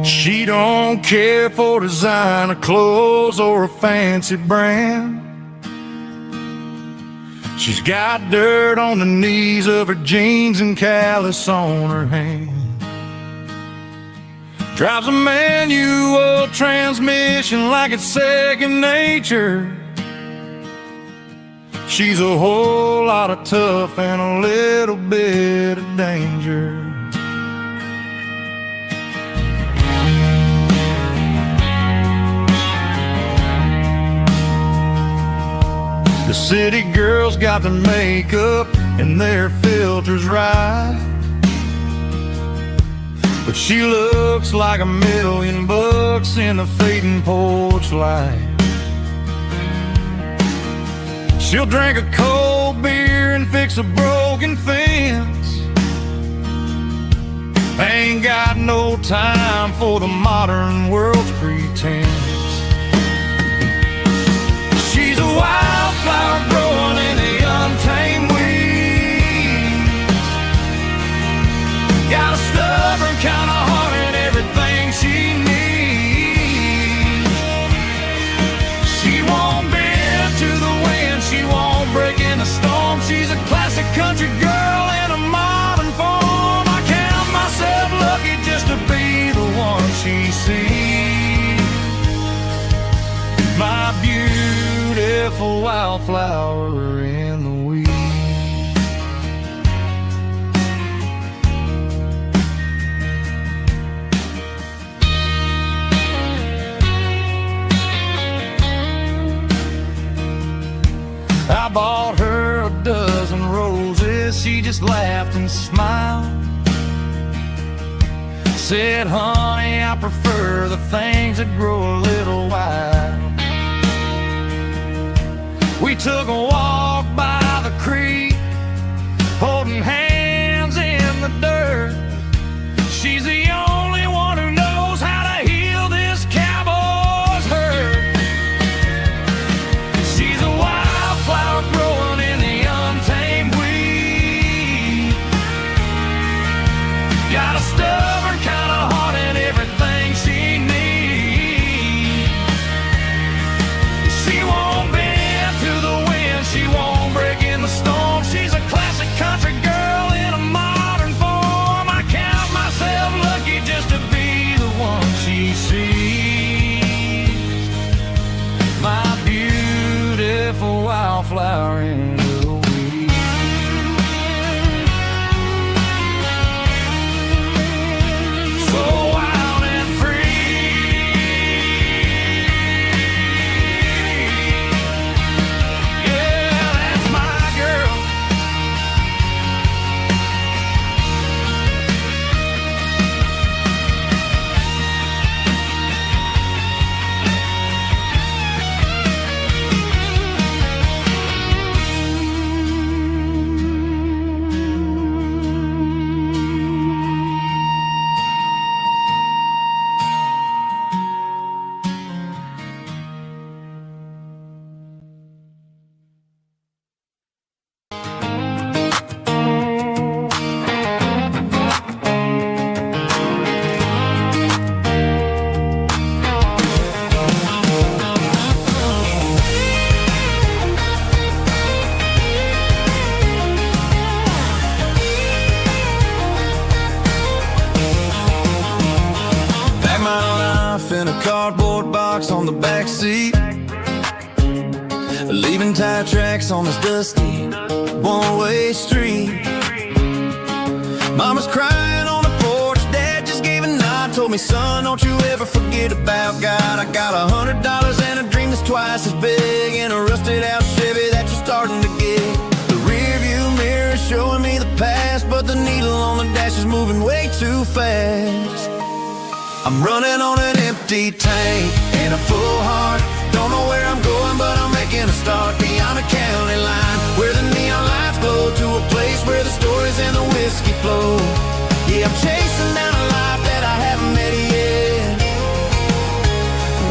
She don't care for designer clothes or a fancy brand. She's got dirt on the knees of her jeans and callus on her hand. Drives a manual transmission like it's second nature. She's a whole lot of tough and a little bit of danger. The city girls got their makeup and their filters right, but she looks like $1,000,000 in the fading porch light. She'll drink a cold beer and fix a broken fence. Ain't got no time for the modern world's pretense. She's a wildflower growing in the untamed weeds. Got a stubborn kind of heart and everything she needs. She won't bend to the wind, she won't break in the storm. She's a classic country girl in a modern form. I count myself lucky just to be the one she sees. My beautiful wildflower in the weeds. I bought her a dozen roses, she just laughed and smiled. Said, honey, I prefer the things that grow a little wild. We took a walk by the creek, holding hands in the dirt. She's the only one who knows how to heal this cowboy's hurt. She's a wildflower growing in the untamed weed. Got a stubborn kind of heart and everything she needs. She won't bend to the wind, she won't break in the storm. She's a classic country girl in a modern form. I count myself lucky just to be the one she sees. My beautiful wildflower in the weeds. So wild and free. Yeah, that's my girl. Pack my life in a cardboard box on the back seat, leaving tire tracks on this dusty one-way street. Mama's crying on the porch, Dad just gave a nod, told me me, son, don't you ever forget about God. I got $100 and a dream that's twice as big, and a rusted out Chevy that you're starting to get. The rear view mirror is showing me the past, but the needle on the dash is moving way too fast. I'm running on an empty tank and a full heart. Don't know where I'm going, but I'm making a start beyond a county line, where the neon lights glow, to a place where the stories and the whiskey flow. Yeah, I'm chasing down a life that I haven't met yet,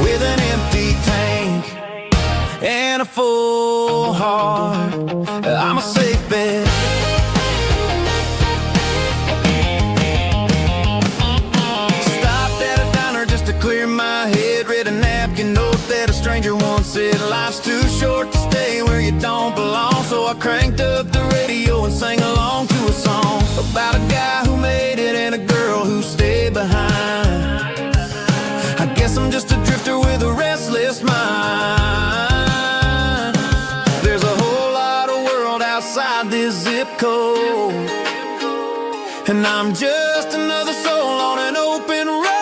with an empty tank and a full heart. I'm a safe bet. Stopped at a diner just to clear my head, read a napkin note that a stranger once said, life's too short to stay where you don't belong. So I cranked up the radio and sang along to a song about a guy who made it and a girl who stayed behind. I guess I'm just a drifter with a restless mind. There's a whole lot of world outside this zip code, and I'm just another soul on an open road.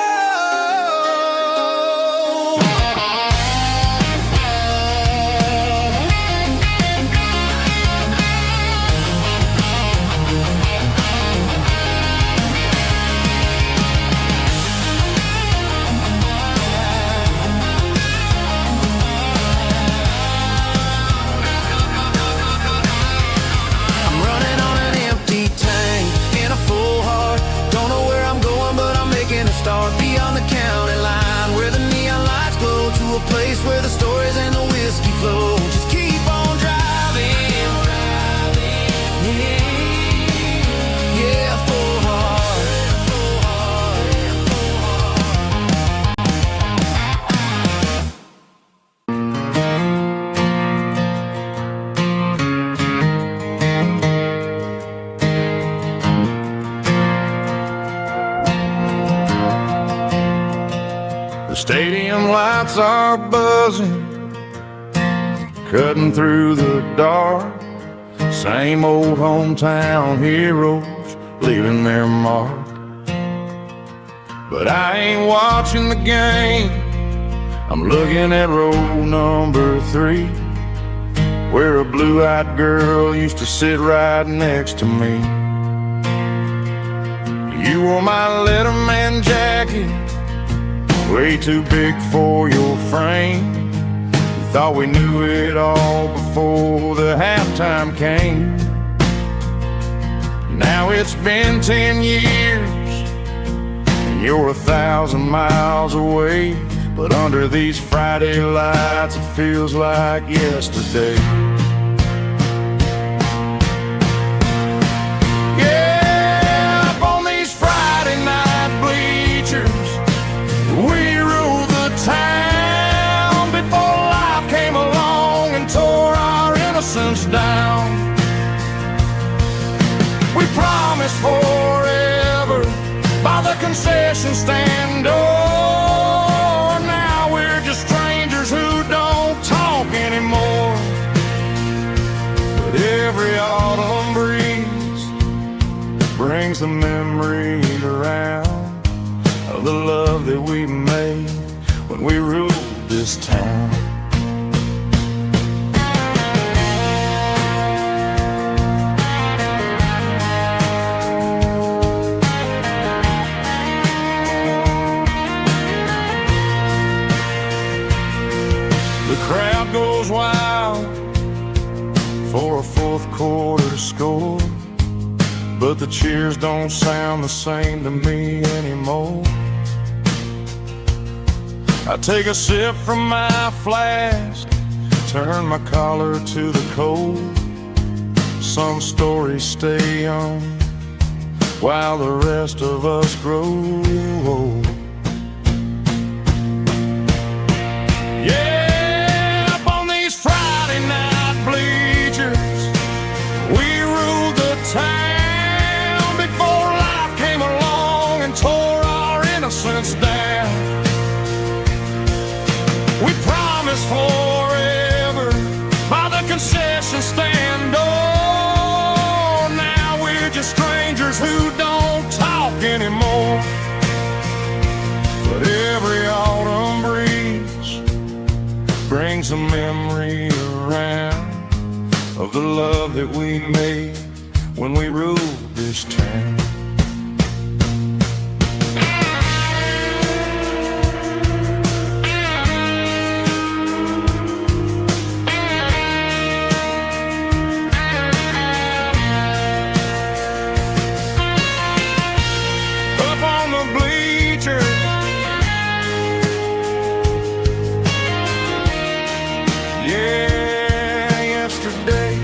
Start beyond the county line, where the neon lights glow, to a place where the stories and the whiskey flow. Just keep on driving, yeah, full heart. The stadium lights are buzzing, cutting through the dark. Same old hometown heroes leaving their mark. But I ain't watching the game, I'm looking at row number 3, where a blue-eyed girl used to sit right next to me. You wore my Letterman jacket, way too big for your frame. We thought we knew it all before the halftime came. Now it's been 10 years and you're 1,000 miles away, but under these Friday lights it feels like yesterday. Yeah, up on these Friday night bleachers, we ruled the town before life came along and tore our innocence down. We promised forever by the concession stand door. Now we're just strangers who don't talk anymore. But every autumn breeze brings the memories around of the love that we made when we ruled this town. The crowd goes wild for a fourth quarter score, but the cheers don't sound the same to me anymore. I take a sip from my flask, turn my collar to the cold. Some stories stay young while the rest of us grow old. Yeah, up on these Friday night bleachers, we ruled the town before life came along and tore our innocence down. We promised forever by the concession stand door. Now we're just strangers who don't talk anymore. brings a memory around of the love that we made when we ruled this town. Up on the bleachers, yeah, yesterday.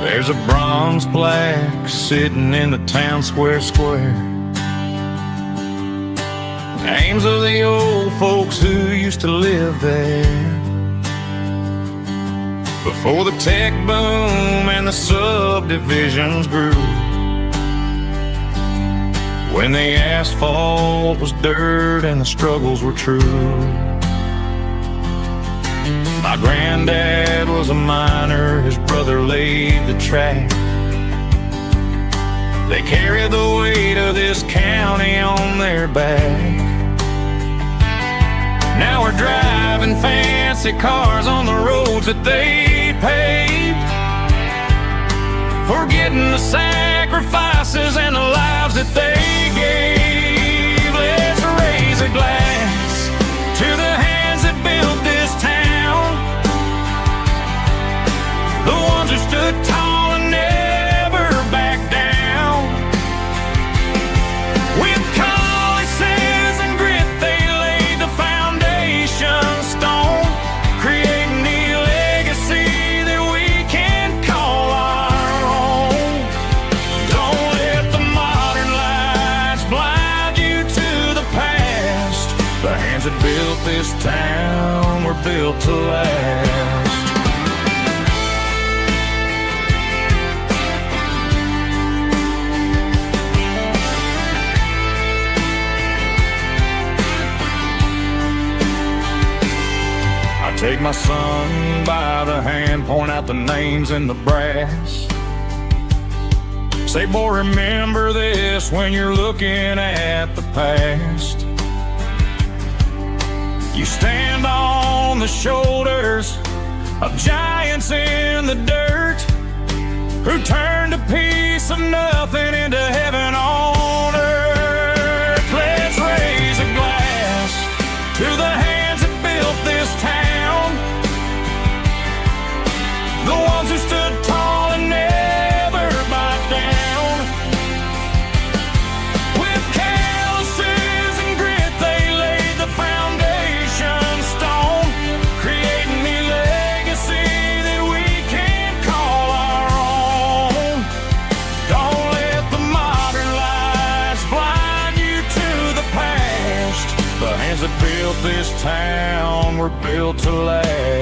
There's a bronze plaque sitting in the town square. Names of the old folks who used to live there before the tech boom and the subdivisions grew, when the asphalt was dirt and the struggles were true. My granddad was a miner, his brother laid the track. They carried the weight of this county on their back. Now we're driving fancy cars on the roads that they paved, forgetting the sacrifices and the lives that they gave. Let's raise a glass to the hands that built this town, the ones who stood tall and never backed down. With calluses and grit they laid the foundation stone, creating the legacy that we can call our own. Don't let the modern lights blind you to the past. The hands that built this town were built to last. Take my son by the hand, point out the names in the brass. Say, boy, remember this when you're looking at the past. You stand on the shoulders of giants in the dirt, who turned a piece of nothing into heaven on earth. Let's raise a glass to the hands that built this town, the ones who stood tall and never backed down. With calluses and grit they laid the foundation stone, creating the legacy that we can call our own. Don't let the modern lights blind you to the past. The hands that built this town were built to last.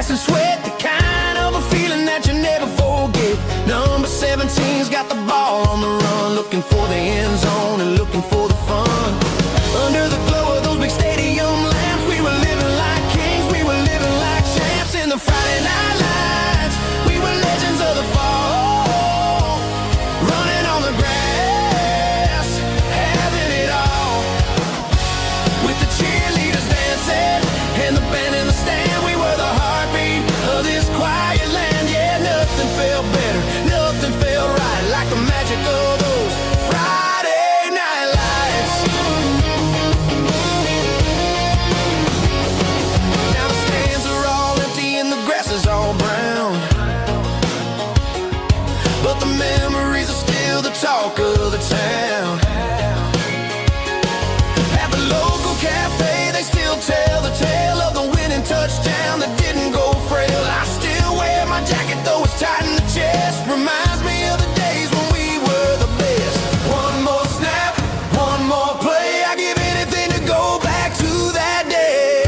and sweat, the kind of a feeling that you never forget. Number 17's got the ball on the run, looking for the end zone and looking for the fun. Under the glow of those big stadium lamps, we were living like kings, we were living like champs. In the Friday night lights, we were legends of the fall, running on the grass, having it all. With the cheerleaders dancing and the band in the stand, we were the heartbeat of this quiet land. Yeah, nothing felt better, nothing felt right like the magic of those Friday night lights. Now the stands are all empty and the grass is all brown, but the memories are still the talk of the town. At the local cafe, they still tell the tale of the winning touchdown that didn't go frail. I still wear my jacket though it's tight in the chest. Reminds me of the days when we were the best. One more snap, one more play, I give anything to go back to that day.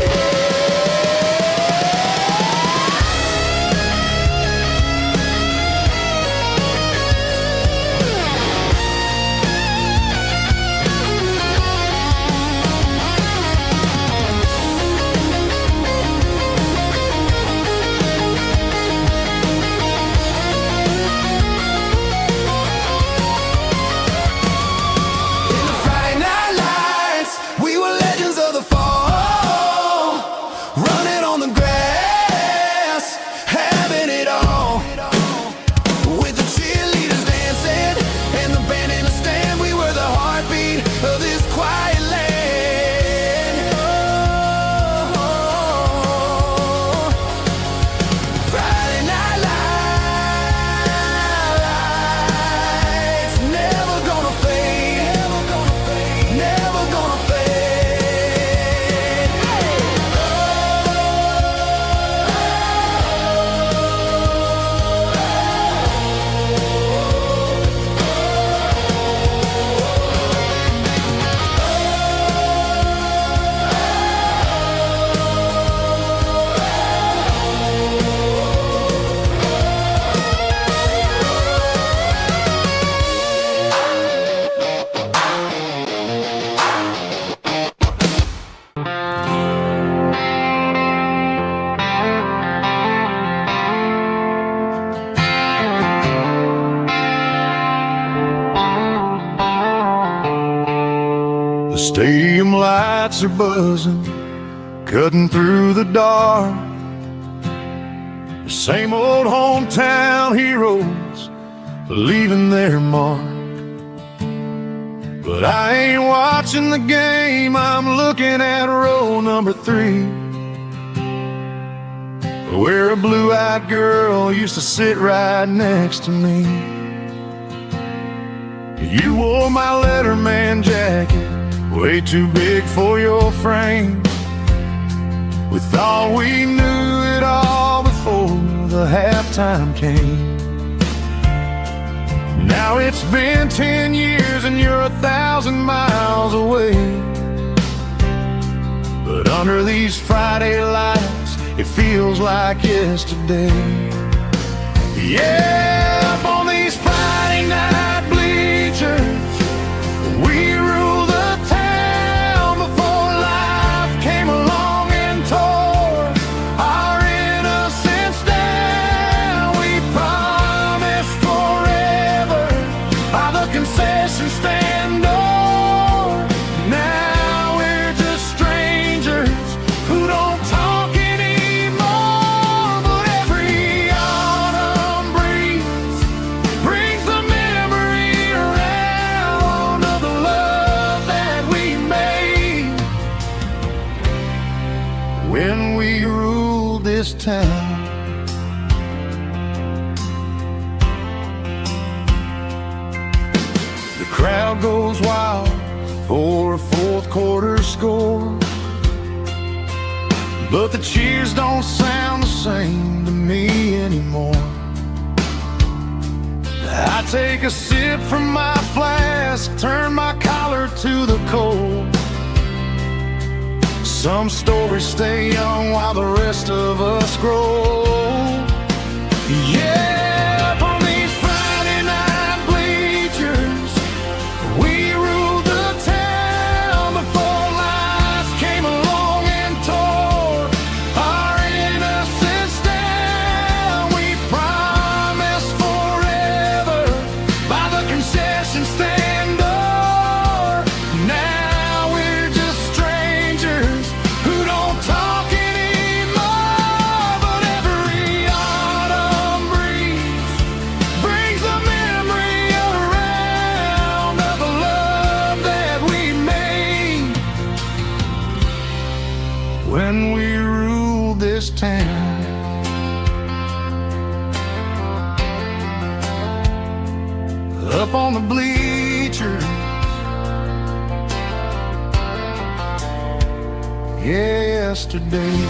In the Friday night lights, we were legends of the fall, running on the grass, having it all. With the cheerleaders dancing and the band in the stand, we were the heartbeat of this quiet land. Oh, Friday night lights, never gonna fade, never gonna fade, never gonna fade. The stadium lights are buzzing, cutting through the dark. The same old hometown heroes leaving their mark. But I ain't watching the game, I'm looking at row number 3, where a blue-eyed girl used to sit right next to me. You wore my Letterman jacket, way too big for your frame. We thought we knew it all before the halftime came. Now it's been 10 years and you're 1,000 miles away. But under these Friday lights, it feels like yesterday. Yeah, up on these Friday night bleachers, we rule the town before life came along and tore our innocence down. We promised forever by the concession stand door. Now we're just strangers who don't talk anymore. But every autumn breeze brings the memory around of the love that we made when we ruled this town. The crowd goes wild for a fourth quarter score, but the cheers don't sound the same to me anymore. I take a sip from my flask, turn my collar to the cold, Some stories stay young while the rest of us grow. Yeah, up on these Friday night bleachers, we ruled the town before life came along and tore our innocence down. We promised forever by the concession stand door. Now we're just strangers who don't talk anymore. But every autumn breeze brings the memory around of the love that we made when we ruled this town. Up on the bleachers, yesterday.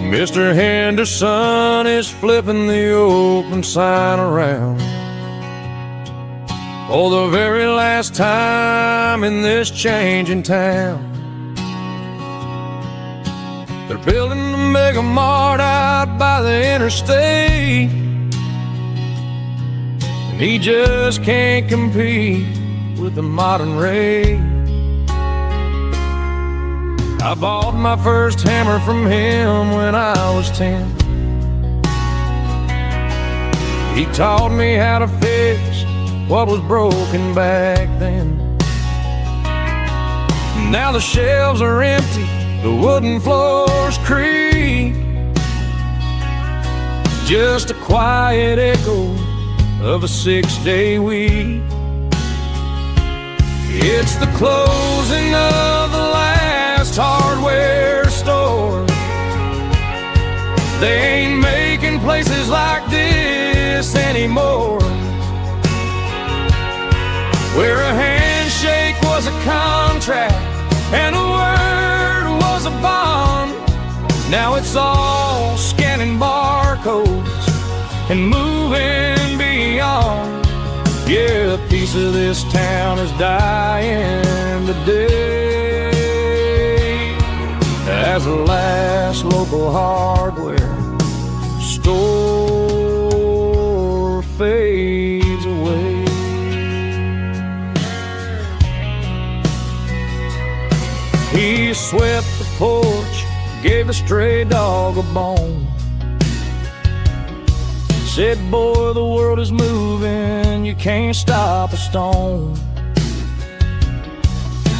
Mr. Henderson is flipping the open sign around for the very last time in this changing town. They're building the mega mart out by the interstate, and he just can't compete with the modern rate. I bought my first hammer from him when I was 10. He taught me how to fix what was broken back then. Now the shelves are empty, the wooden floors creak, just a quiet echo of a 6-day week. It's the closing of the last hardware store. They ain't making places like this anymore, where a handshake was a contract and a word was a bond. Now it's all scanning barcodes and moving beyond. Yeah, a piece of this town is dying today as the last local hardware store fades away. He swept the porch, gave a stray dog a bone, said, boy, the world is moving, you can't stop a stone.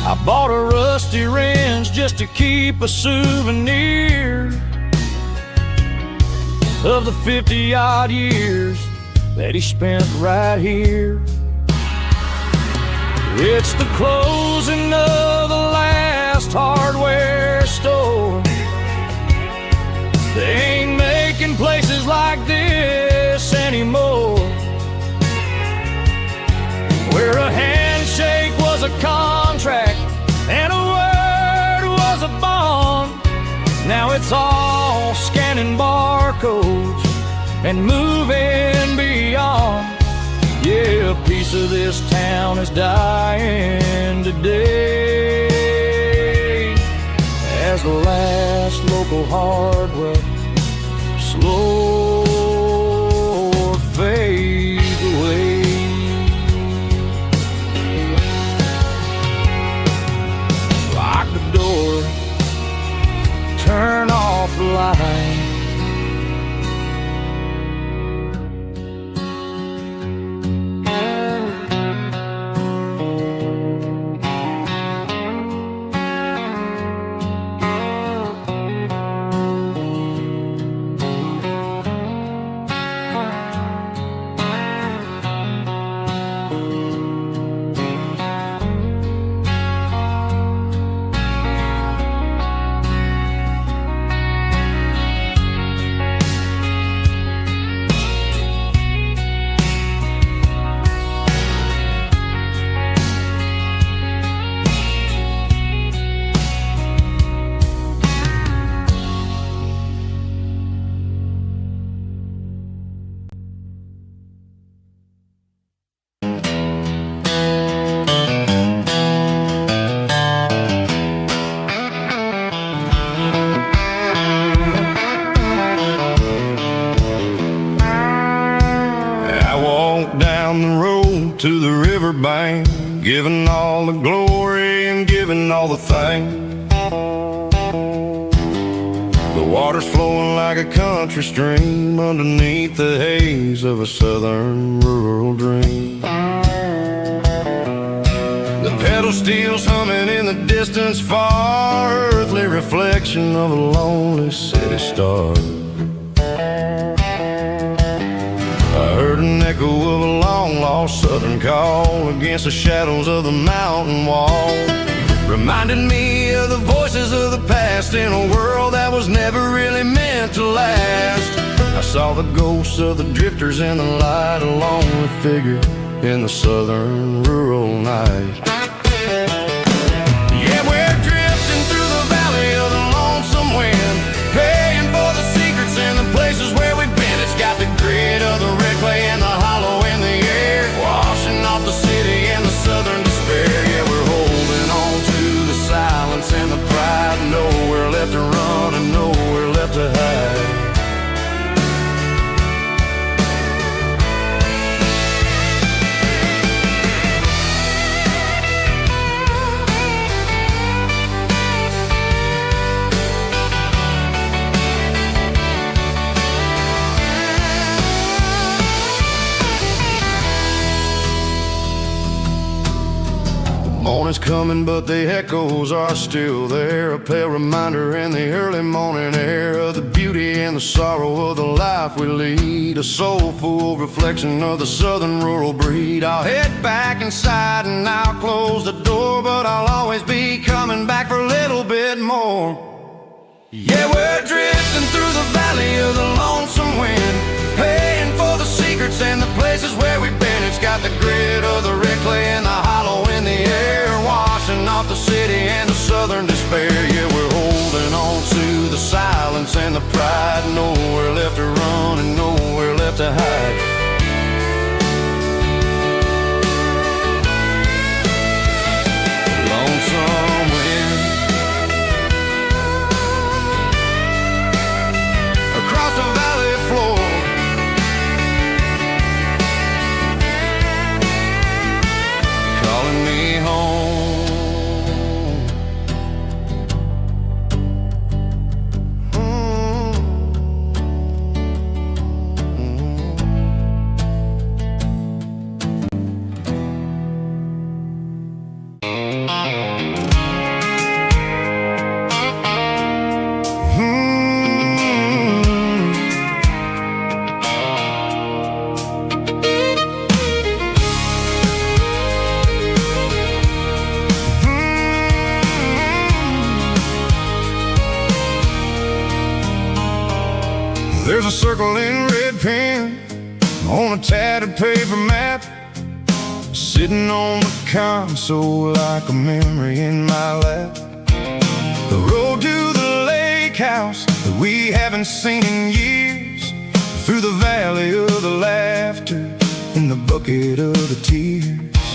I bought a rusty wrench just to keep a souvenir of the 50-odd years that he spent right here. It's the closing of the last hardware store. They ain't making places like this anymore, where a handshake was a contract and a word was a bond. Now it's all scanning barcodes and moving beyond. Yeah, a piece of this town is dying today as the last local hardware slow fades away. Lock the door, turn off the light. walked down the road to the riverbank, giving all the glory and giving all the thanks. The water's flowing like a country stream underneath the haze of a southern rural dream. The pedal steel's humming in the distance far, earthly reflection of a lonely city star. I heard an echo of a long-lost southern call against the shadows of the mountain wall. Reminded me of the voices of the past in a world that was never really meant to last. I saw the ghosts of the drifters in the light, a lonely figure in the southern rural night. Yeah, we're drifting through the valley of the lonesome wind, paying for the secrets and the places where we've been. It's got the grit of the red clay and the hollow in the air, washing off the city and the southern despair. Yeah, we're holding on to the silence and the pride, nowhere left to run and nowhere left to hide. Morning's coming, but the echoes are still there, a pale reminder in the early morning air of the beauty and the sorrow of the life we lead, a soulful reflection of the southern rural breed. I'll head back inside and I'll close the door, but I'll always be coming back for a little bit more. Yeah, we're drifting through the valley of the lonesome wind, paying for the secrets and the places where we've been. It's got the grit of the red clay and the hollow in the air, washing off the city and the southern despair. Yeah, we're holding on to the silence and the pride, nowhere left to run and nowhere left to hide. Lonesome wind across the valley floor, calling me home. There's a circle in red pen on a tattered paper map, sitting on the console like a memory in my lap. The road to the lake house that we haven't seen in years, through the valley of the laughter in the bucket of the tears.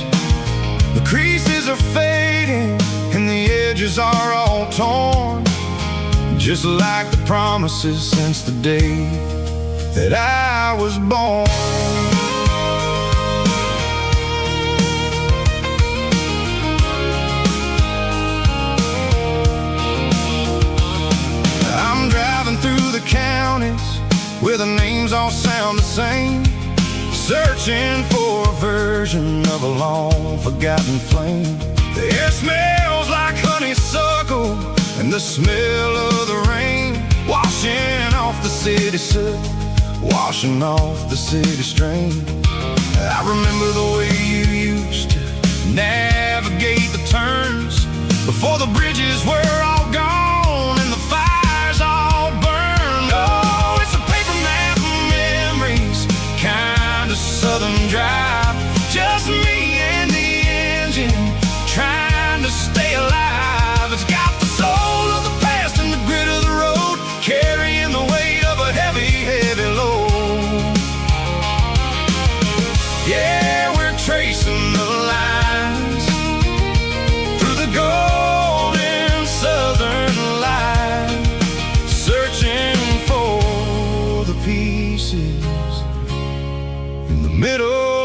The creases are fading and the edges are all torn, just like the promises since the day that I was born. I'm driving through the counties where the names all sound the same, searching for a version of a long forgotten flame. The air smells like honeysuckle and the smell of the rain, washing off the city soot, washing off the city strain. I remember the way you used to navigate the turns before the bridges were all gone and the fires all burned. Oh, it's a paper map of memories, kind of southern drive, just me and the engine trying to stay alive. It's got the soul of the past and the grit of the road, carrying the weight of a heavy, heavy load. Yeah, we're tracing the lines through the golden southern light, searching for the pieces in the middle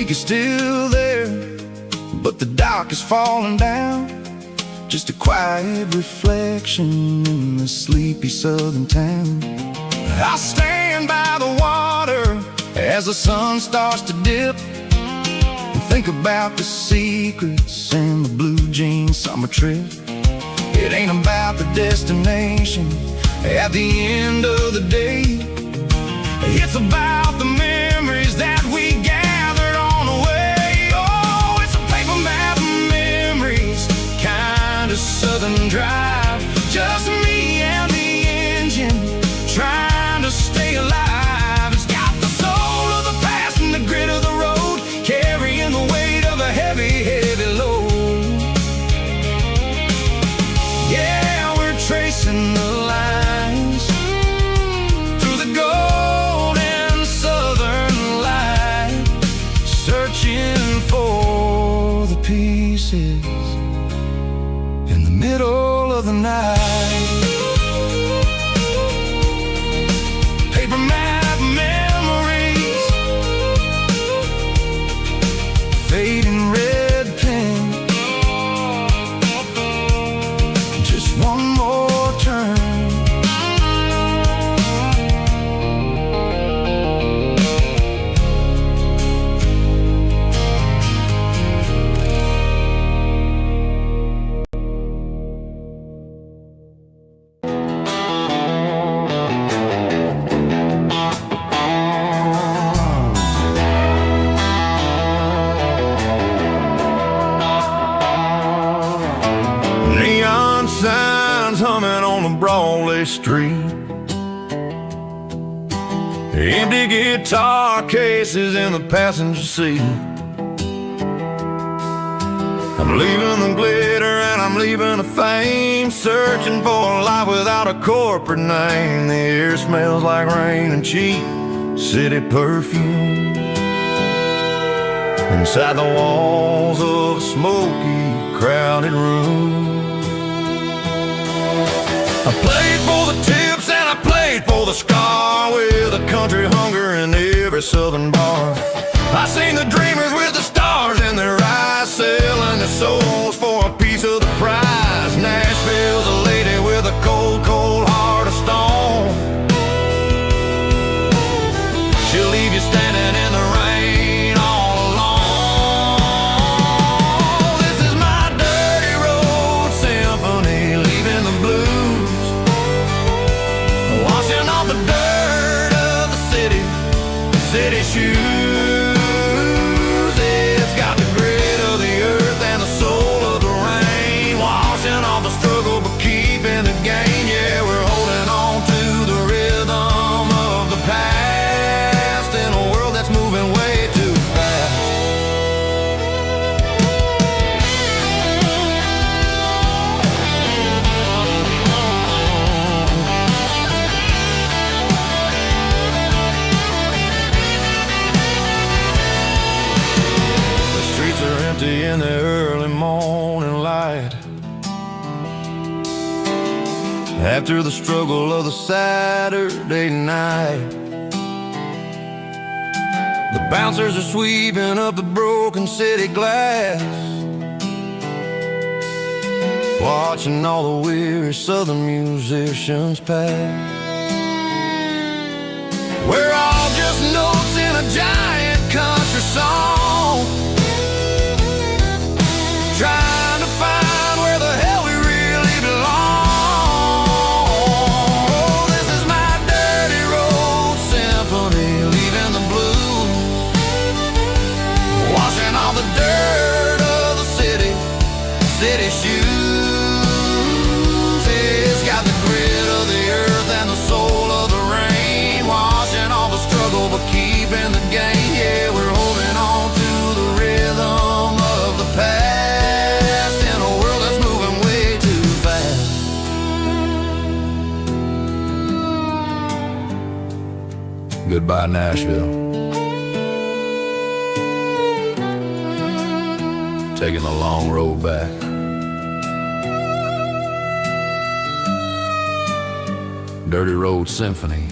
peak is still there, but the dock is falling down. Just a quiet reflection in the sleepy southern town. I stand by the water as the sun starts to dip, and think about the secrets and the blue jean summer trip. It ain't about the destination at the end of the day. It's about the memories that we gathered on the way. Oh, it's a paper map of memories, kind of southern drive. Just me and the engine, trying to stay alive. It's got the soul of the past and the grit of the road, carrying the weight of a heavy, heavy load. Yeah, we're tracing the lines through the golden southern light, searching for the pieces in the middle of the night. Paper map memories, fading red pen, just one more turn. Neon signs humming on the Broadway street, empty guitar cases in the passenger seat. I'm leaving the glitter and I'm leaving the fame, searching for a life without a corporate name. The air smells like rain and cheap city perfume inside the walls of a smoky, crowded room. I played for the tips and I played for the scar, with a country hunger in every southern bar. I seen the dreamers with the stars in their eyes, selling their souls for a piece of the prize. Nashville's a lady with a cold, cold heart of stone. She'll leave you standing in the rain all alone. This is my dirty road symphony, leaving the blues, washing off the dirt of the city shoes. It's got the grit of the earth and the soul of the rain, washing off the struggle but keeping the gain. Yeah, we're holding on to the rhythm of the past in a world that's moving way too fast. In the early morning light, after the struggle of the Saturday night, the bouncers are sweeping up the broken city glass, watching all the weary southern musicians pass. We're all just notes in a giant country song, trying to find where the hell we really belong. Oh, this is my dirty road symphony, leaving the blues, washing all the dirt of the city shoes. It's got the grit of the earth and the soul of the rain, washing all the struggle but keeping the gain. Yeah, we're holding on to the rhythm of the past. Goodbye, Nashville. Taking the long road back. Dirty Road Symphony.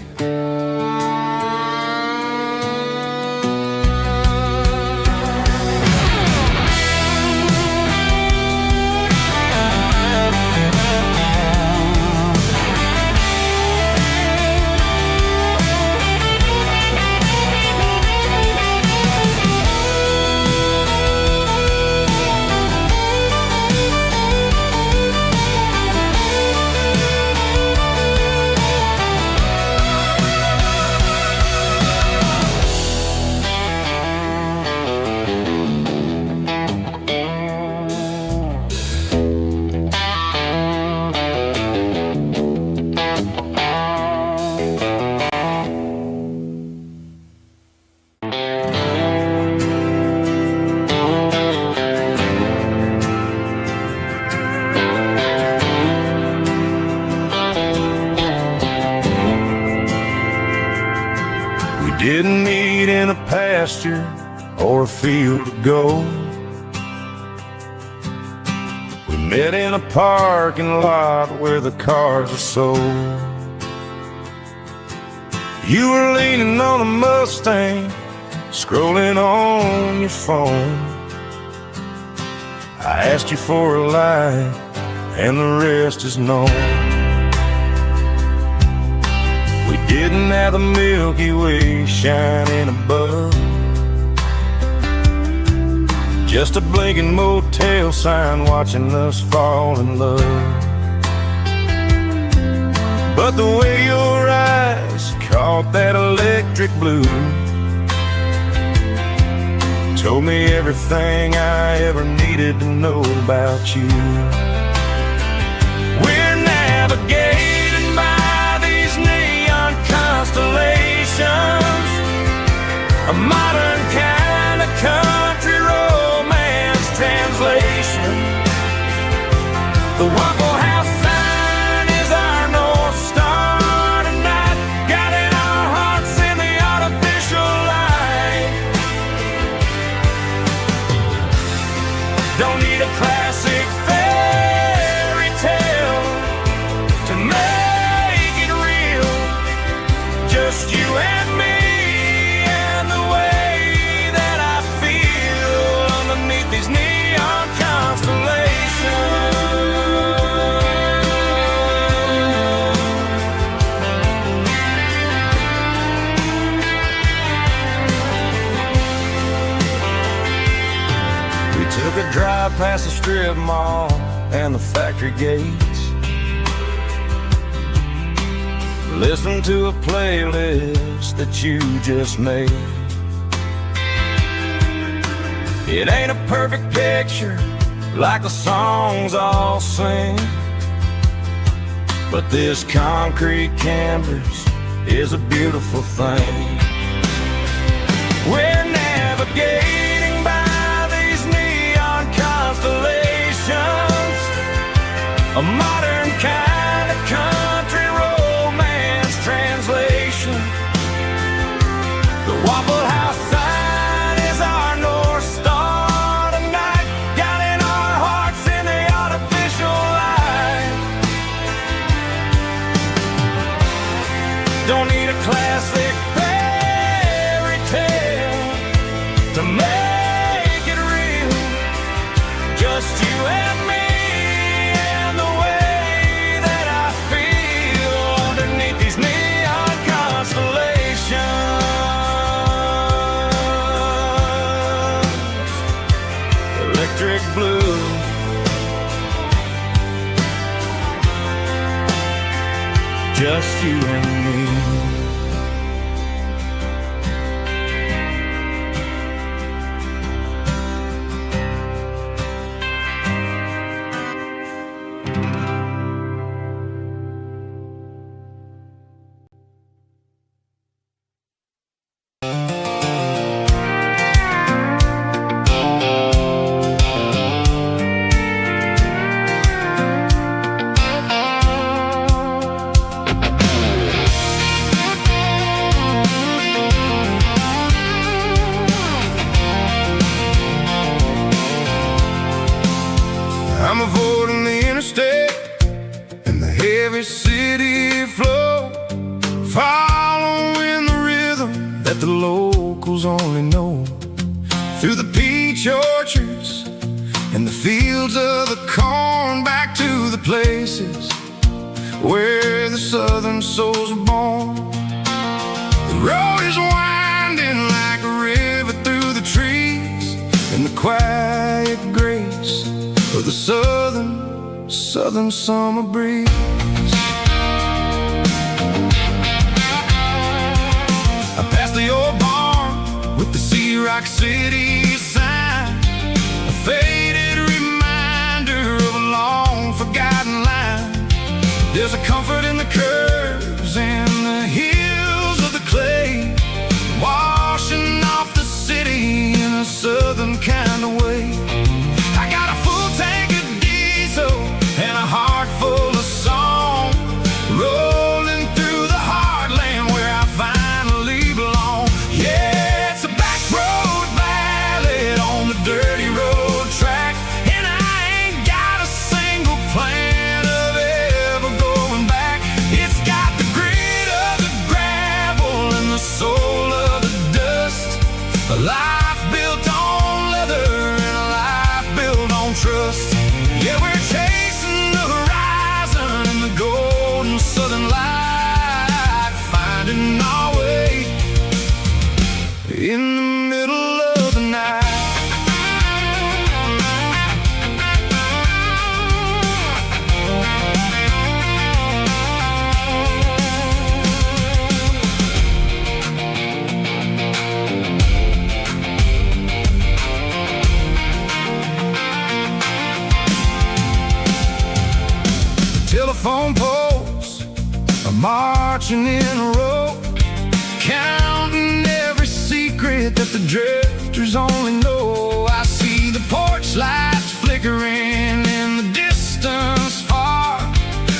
didn't meet in a pasture or a field of gold. We met in a parking lot where the cars are sold. You were leaning on a Mustang, scrolling on your phone. I asked you for a light, and the rest is known. We didn't have the Milky Way shining above, just a blinking motel sign watching us fall in love. But the way your eyes caught that electric blue told me everything I ever needed to know about you. We're navigated by these neon constellations, a modern kind of country romance translation. The Waffle House sign is our North Star tonight, guiding our hearts in the artificial light. Don't need a classic fairy tale to make it real, just you and me and the way that I feel underneath these neon constellations. We took a drive past the strip mall and the factory gates, listened to a playlist that you just made. It ain't a perfect picture like the songs all sing, but this concrete canvas is a beautiful thing. We're navigating by these neon constellations, a modern kind of country romance translation. The Waffle House sign is our North Star tonight, guiding our hearts in the artificial light. Don't need a classic fairy tale to make it real, just you and me and the way that I feel underneath these neon constellations. Electric blue, just you and me. I'm avoiding the interstate and the heavy city flow, following the rhythm that the locals only know. Through the peach orchards and the fields of the corn, back to the places where the southern souls are born. The road is winding like a river through the trees, in the quiet grace of the southern summer breeze. I passed the old barn with the Sea Rock City sign, a faded reminder of a long forgotten line. There's a comfort in the curves and the hills of the clay, washing off the city in a southern kind of way. I got a full tank of diesel and a heart full of song. marching in a row, counting every secret that the drifters only know. I see the porch lights flickering in the distance far,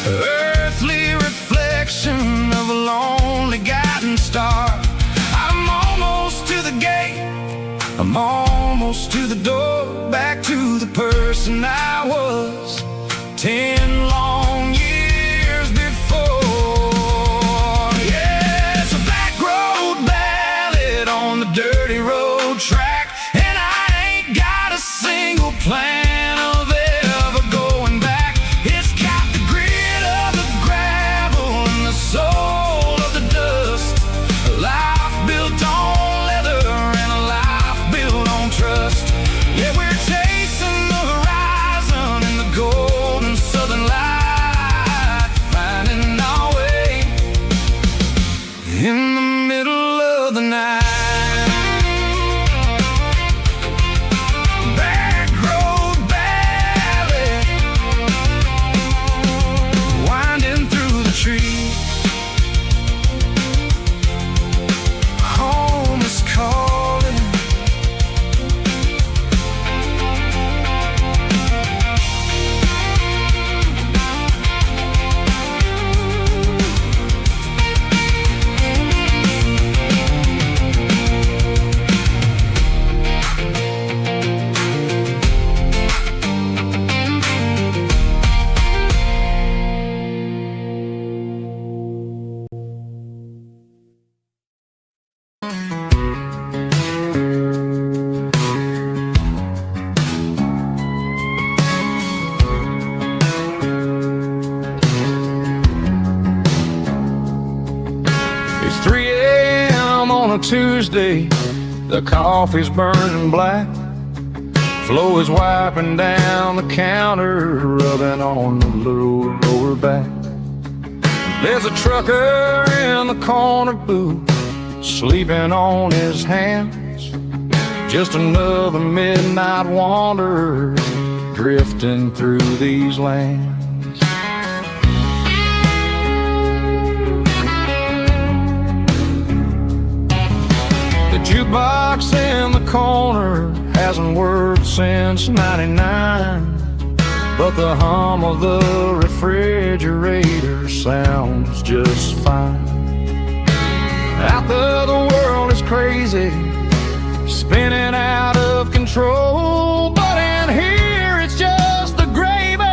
earthly reflection of a lonely guiding star. I'm almost to the gate, I'm almost to the door, back to the person I was 10 long years before. Yeah, it's a backroad ballad on the dirty road track, and I ain't got a single plan of ever going back. It's got the grit of the gravel and the soul of the dust, a life built on leather and a life built on trust. Yeah, we're chasing the horizon in the golden southern light, finding our way in the middle of the night. Backroad ballad, winding through the trees. Home is calling. It's 3 a.m. on a Tuesday, the coffee's burning black. Flo is wiping down the counter, rubbing on the lower back. There's a trucker in the corner booth, sleeping on his hands. Just another midnight wanderer, drifting through these lands. The jukebox in the corner hasn't worked since '99, but the hum of the refrigerator sounds just fine. Out there the world is crazy, spinning out of control, but in here it's just the gravy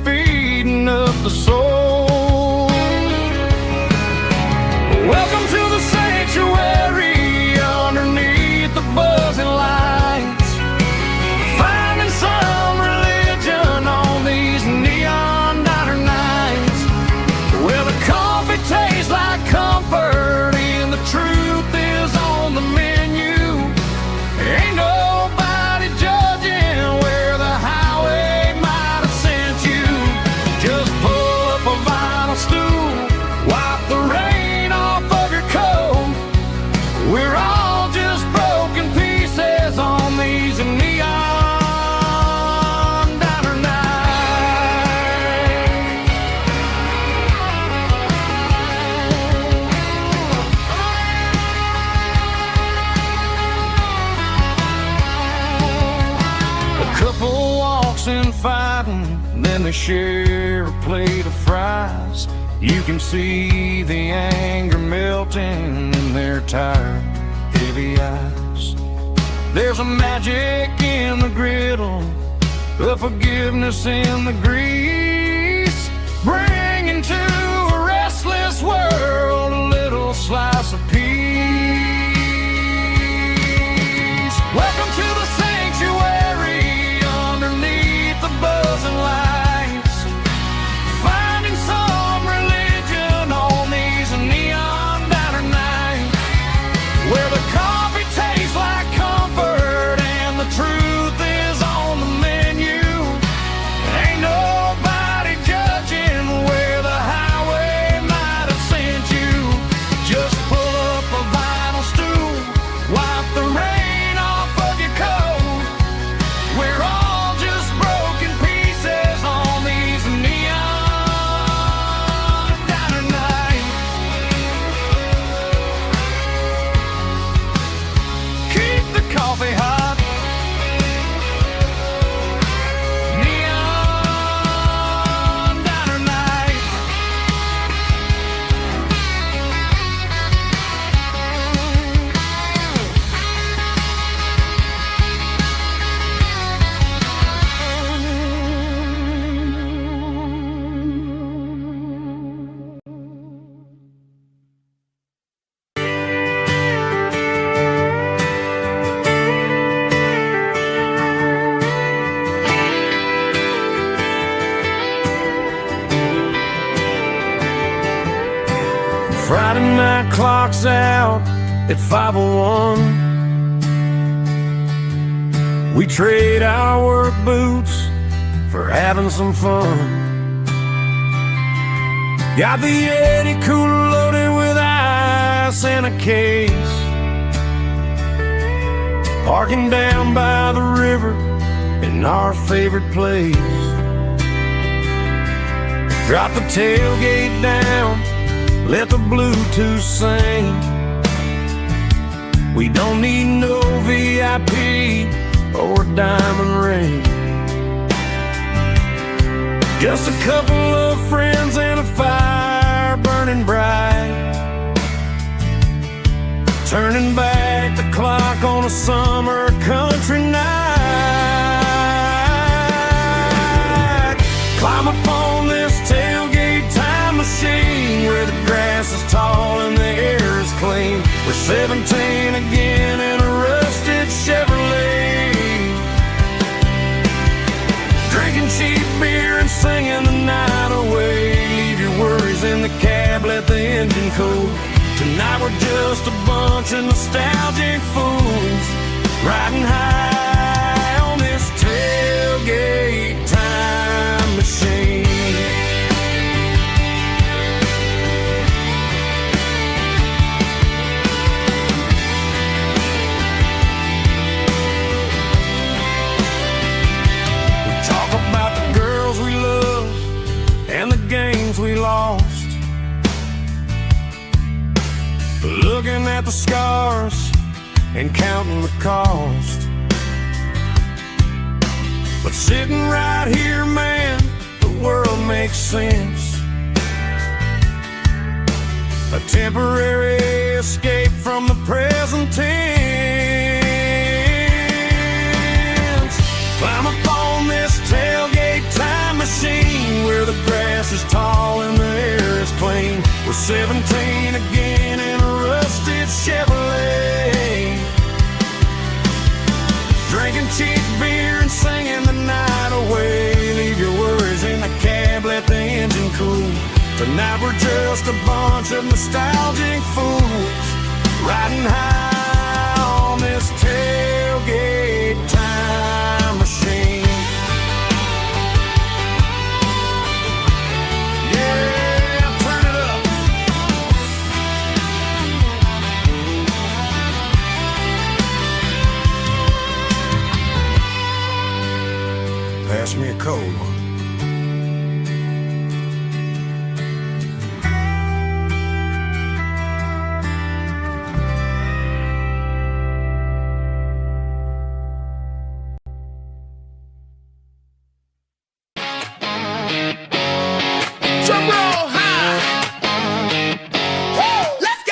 feeding up the soul. Welcome to the sanctuary underneath the buzzing lights, finding some religion on these neon diner nights, where the coffee tastes like comfort and the truth is on the menu. Ain't nobody judging where the highway might have sent you. Just pull up a vinyl stool, wipe the rain off of your coat. We're all just broken pieces on these neon diner nights. A couple walks in fighting, then they share a plate of fries. You can see the anger melting in their tired, heavy eyes. There's a magic in the griddle, a forgiveness in the grease, bringing to a restless world a little slice of peace. Welcome to the sanctuary underneath the buzzing lights, finding some religion on these neon diner nights, where the coffee tastes like comfort and the truth is on the menu. Ain't nobody judging where the highway Friday night clock's out at 5:01. We trade our work boots for having some fun. Got the Yeti cooler loaded with ice and a case, parking down by the river in our favorite place. Drop the tailgate down, let the Bluetooth sing. We don't need no VIP or diamond ring. Just a couple of friends and a fire burning bright, turning back the clock on a summer country night. Climb up on this tailgate time machine where the grass is tall and the air is clean. We're 17 again in a rusted Chevrolet, drinking cheap beer and singing the night away. Leave your worries in the cab, let the engine cool. Tonight we're just a bunch of nostalgic fools, riding high on this tailgate time machine. We talk about the girls we love and the games we lost, looking at the scars and counting the cost. But sitting right here, man, the world makes sense. A temporary escape from the present tense. Climb up on this tailgate time machine where the grass is tall and the air is clean. We're 17 again in a rusted Chevrolet, drinking cheap beer and singing the night away. Leave your worries in the cab, let the engine cool. Tonight we're just a bunch of nostalgic fools, riding high on this tailgate time machine. Pass me a cold one. Drum roll high. Woo, let's go.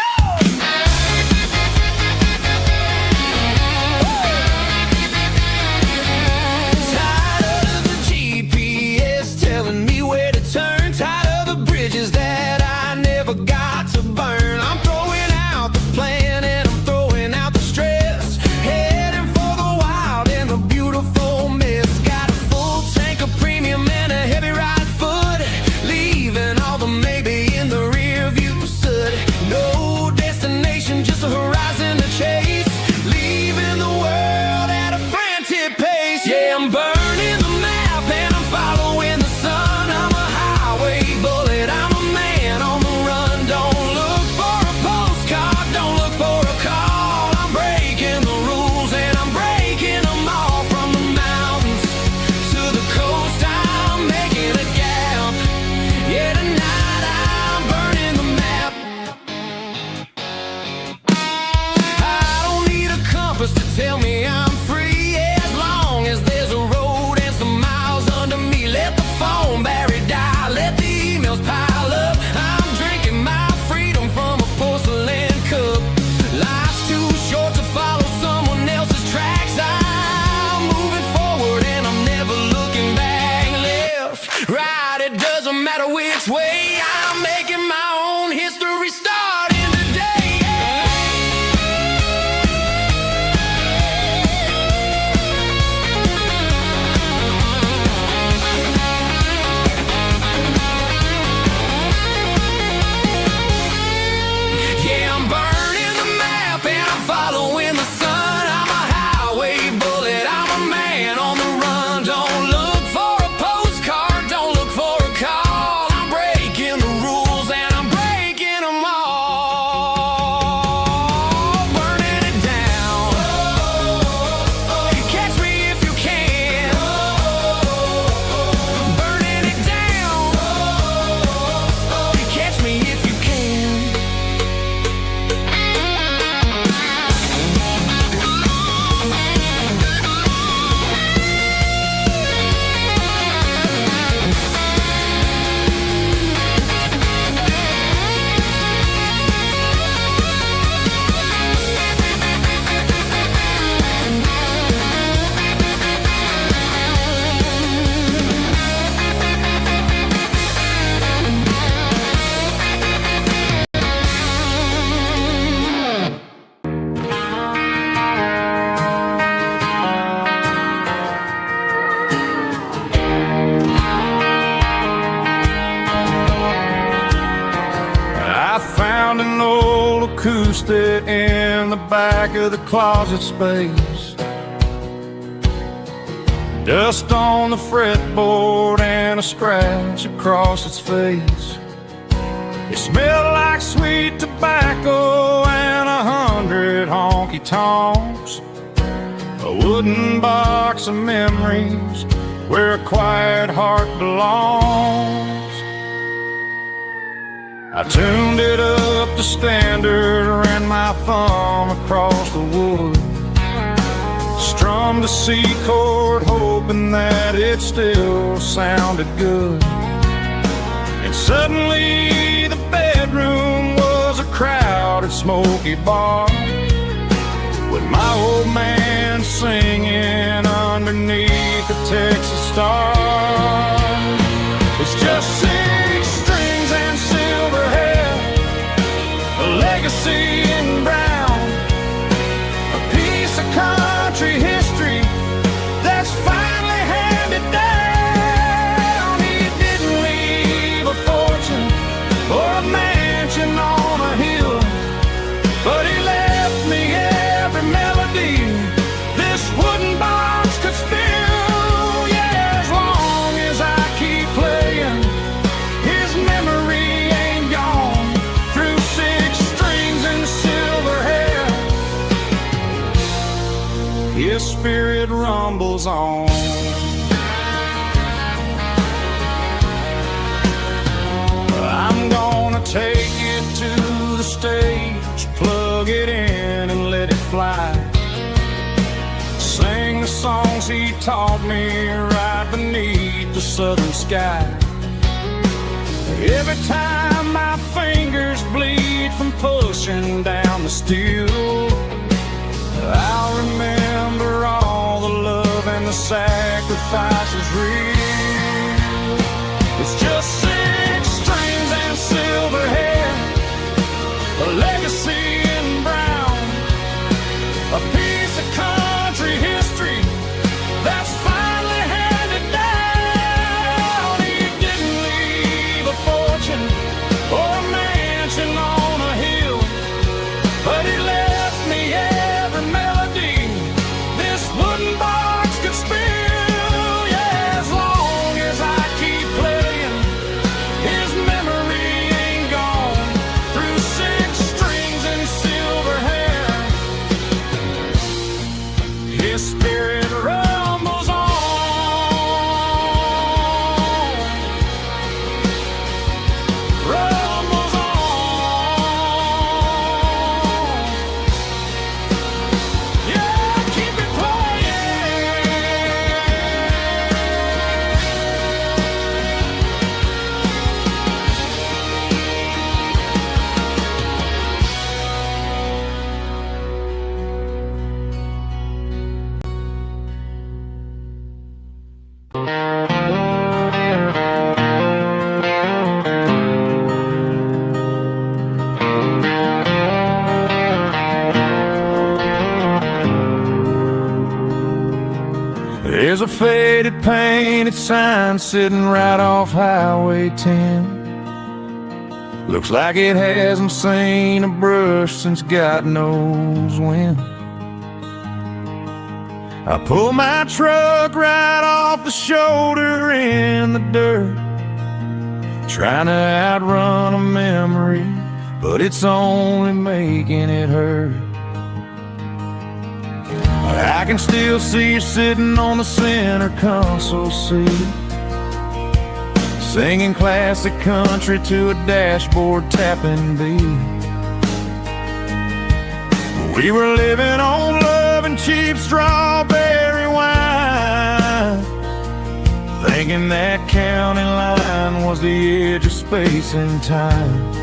found an old acoustic in the back of the closet space. Dust on the fretboard and a scratch across its face. It smelled like sweet tobacco and 100 honky-tonks. A wooden box of memories where a quiet heart belongs. I tuned it up to standard, ran my thumb across the wood, strummed a C chord hoping that it still sounded good. And suddenly the bedroom was a crowded smoky bar, with my old man singing underneath the Texas stars. It's just 6 strings and silver hair, a legacy in brown, a piece of country history that's finally handed down. He didn't leave a fortune or a mansion on a hill, but he left me every melody this wooden box could spill. Yeah, as long as I keep playing, his memory ain't gone. Through 6 strings and silver hair, his spirit rumbles on. I'm gonna take it to the stage, plug it in and let it fly. Sing the songs he taught me right beneath the southern sky. Every time my fingers bleed from pushing down the steel, I'll remember all the love and the sacrifices real. It's just 6 strings and silver hair, a legacy in brown, a piece of country history that's finally handed down. He didn't leave a fortune or a mansion on a hill, but he left me every melody this wooden box could spill. Yeah, as long as I keep playing, his memory ain't gone. Through 6 strings and silver hair, his spirit rumbles on. Rumbles on. Yeah, keep it playing. There's a faded painted sign sitting right off Highway 10. Looks like it hasn't seen a brush since God knows when. I pull my truck right off the shoulder in the dirt, trying to outrun a memory, but it's only making it hurt. I can still see you sitting on the center console seat, singing classic country to a dashboard tapping beat. We were living on love and cheap strawberry wine, thinking that county line was the edge of space and time.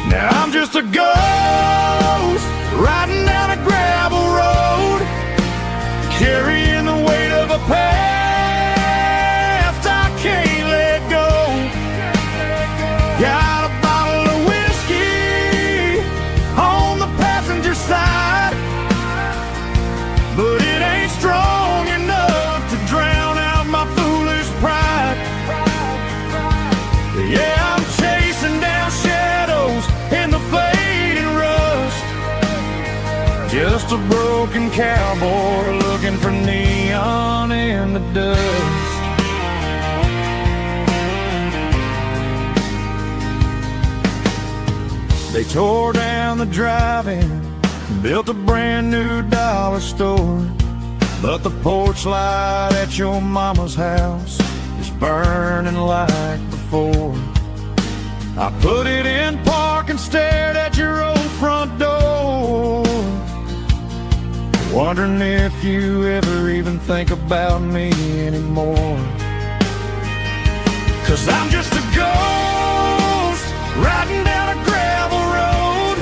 Now I'm just a ghost riding down a gravel road, carrying the weight of a past I can't let go. Got a bottle of whiskey on the passenger side, but it ain't strong enough to drown out my foolish pride. Yeah, I'm chasing down shadows a broken cowboy looking for neon in the dust. They tore down the drive-in, built a brand new dollar store, but the porch light at your mama's house is burning like before. I put it in park and stared at your old front door, wondering if you ever even think about me anymore. 'Cause I'm just a ghost riding down a gravel road,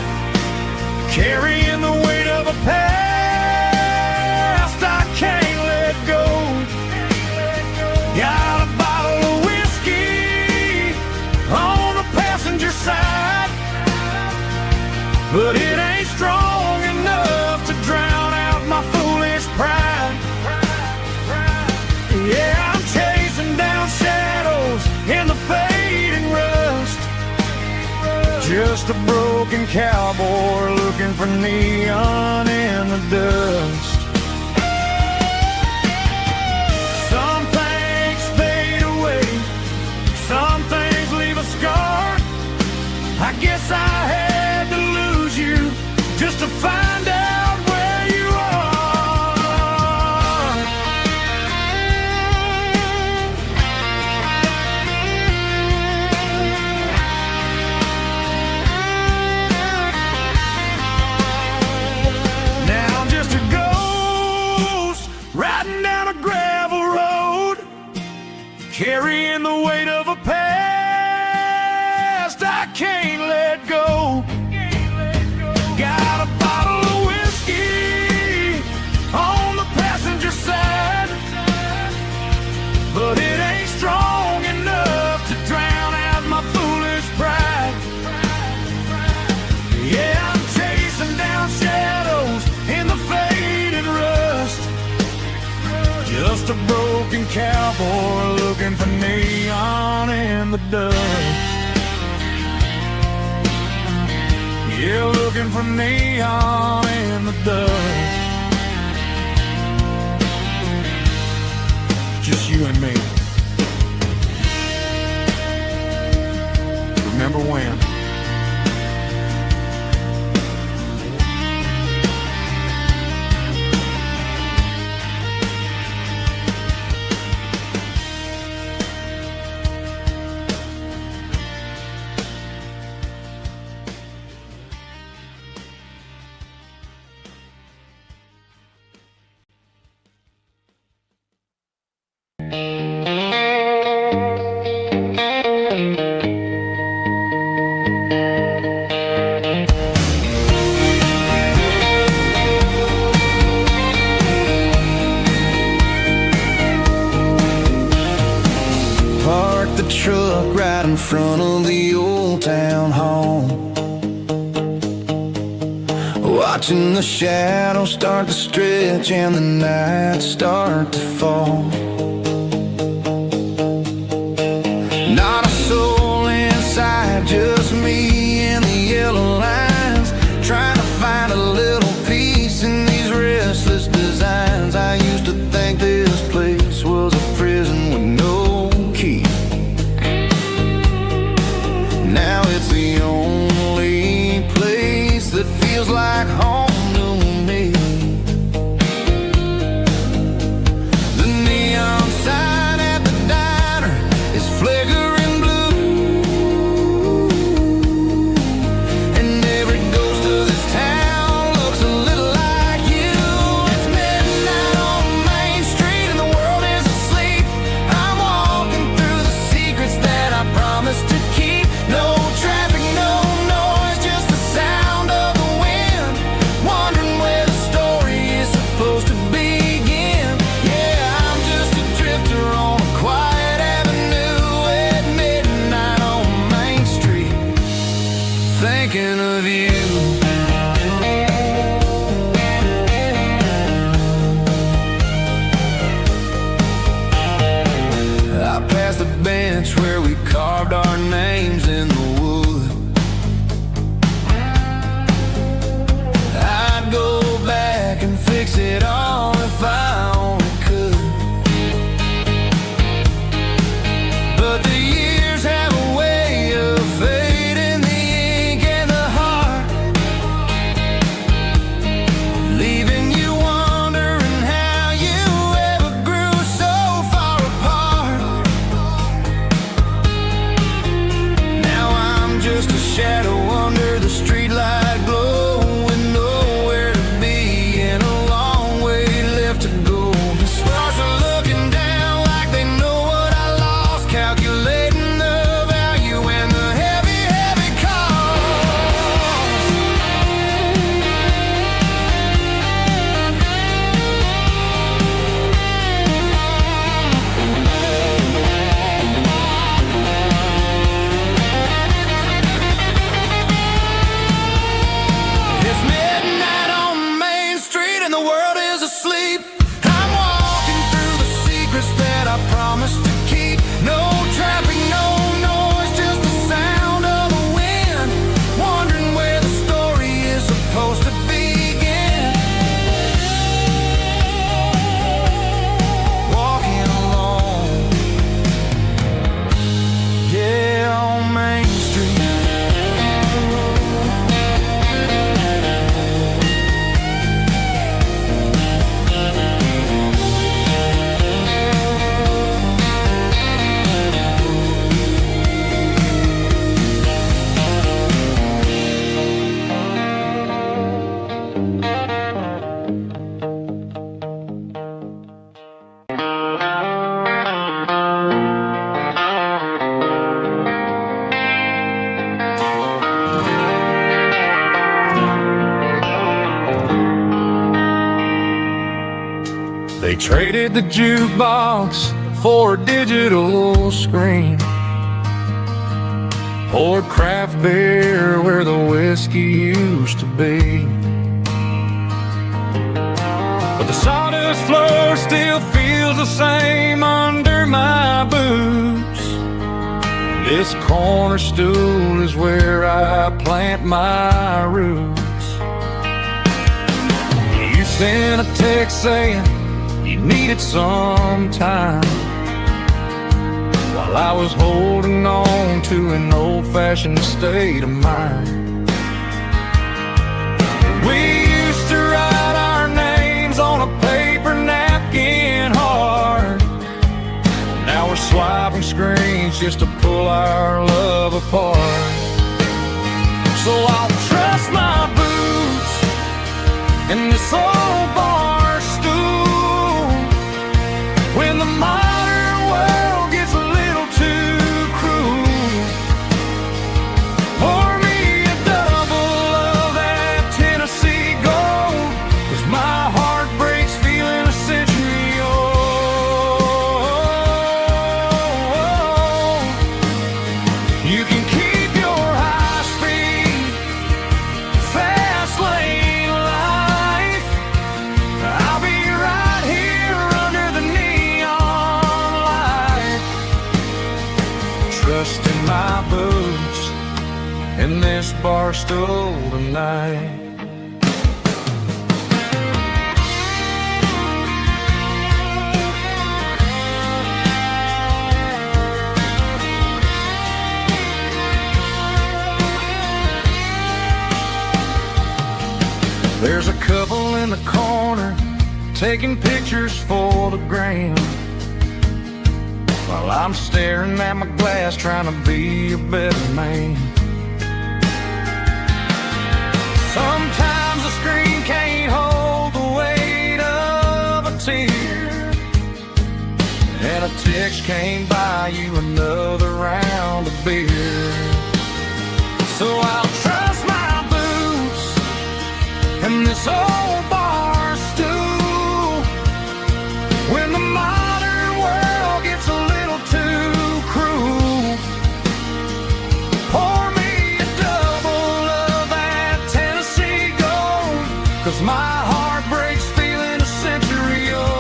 carrying the weight of a past I can't let go. Got a bottle of whiskey on the passenger side, but it ain't strong enough to drown out my foolish pride. Yeah, I'm chasing down shadows in the fading rust, just a broken cowboy looking for neon in the dust. Some things fade away, some things leave a scar. I guess I had to lose you just to find out where you are. Now I'm just a ghost riding down a gravel road, carrying the weight of a past I can't let go. Got a bottle of whiskey on the passenger side, but it ain't strong enough to drown out my foolish pride. Yeah, I'm chasing down shadows in the fading rust, just a broken cowboy looking for neon in the dust. Yeah, looking for neon in the dust. Just you and me. Remember when? The truck right in front of the old town hall, watching the shadows start to stretch and the nights start to fall. Not a soul inside, just me and the yellow lines, trying to find a little peace in these restless designs. I used to think this place was a prison with no key. Now it's the only place that feels like home to me. The neon sign at the diner is flickering blue, and every ghost of this town looks a little like you. It's midnight on Main Street and the world is asleep. I'm walking through the secrets that I promised to keep. No traffic, no noise, just the sound of the wind, wondering where the story is supposed to begin. Yeah, I'm just a drifter on a quiet avenue at midnight on Main Street, thinking of you. I passed the bench where we carved our names in the wood. I'd go back shadow under the streetlight glow, with nowhere to be and a long way left to go. The stars are looking down like they know what I lost, calculating the value and the heavy, heavy cost. It's midnight on Main Street and the world is asleep. I'm walking through the secrets that I promised to keep. No traffic, no noise, just the sound of the wind. Wondering where the story is supposed to begin. Walking alone, yeah, on Main Street. They traded the jukebox for a digital screen, poured craft beer where the whiskey used to be. But the sawdust floor still feels the same under my boots. This corner stool is where I plant my roots. You sent a text saying you needed some time, while I was holding on to an old-fashioned state of mind. We used to write our names on a paper napkin hard. Now we're swiping screens just to pull our love apart. So I'll trust my boots in this old bar stool when the modern world gets a little too cruel. Pour me a double of that Tennessee Gold, 'cause my heart breaks feeling a century old. You can keep your high-speed, fast lane life. I'll be right here under the neon light, trusting my boots in this bar stool tonight. There's a couple in the corner taking pictures for the gram, while I'm staring at my glass trying to be a better man. Sometimes the screen can't hold the weight of a tear, and a text can't buy you another round of beer. So I'll trust my boots and this old bar stool when the modern world gets a little too cruel. Pour me a double of that Tennessee Gold, 'cause my heart breaks feeling a century old.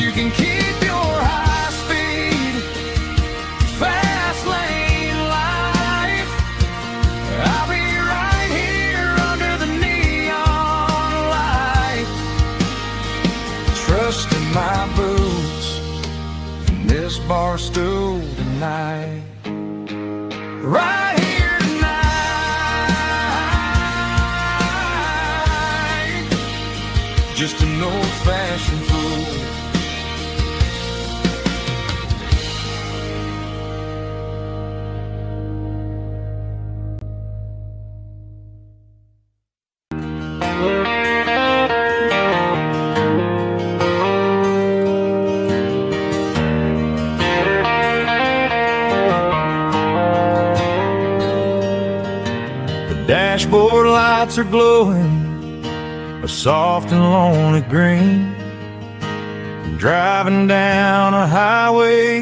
You can keep your high-speed, fast lane life. I'll be right here under the neon light, trusting my boots in this bar stool tonight. Right here tonight, just an old-fashioned fool. Dashboard lights are glowing a soft and lonely green. Driving down a highway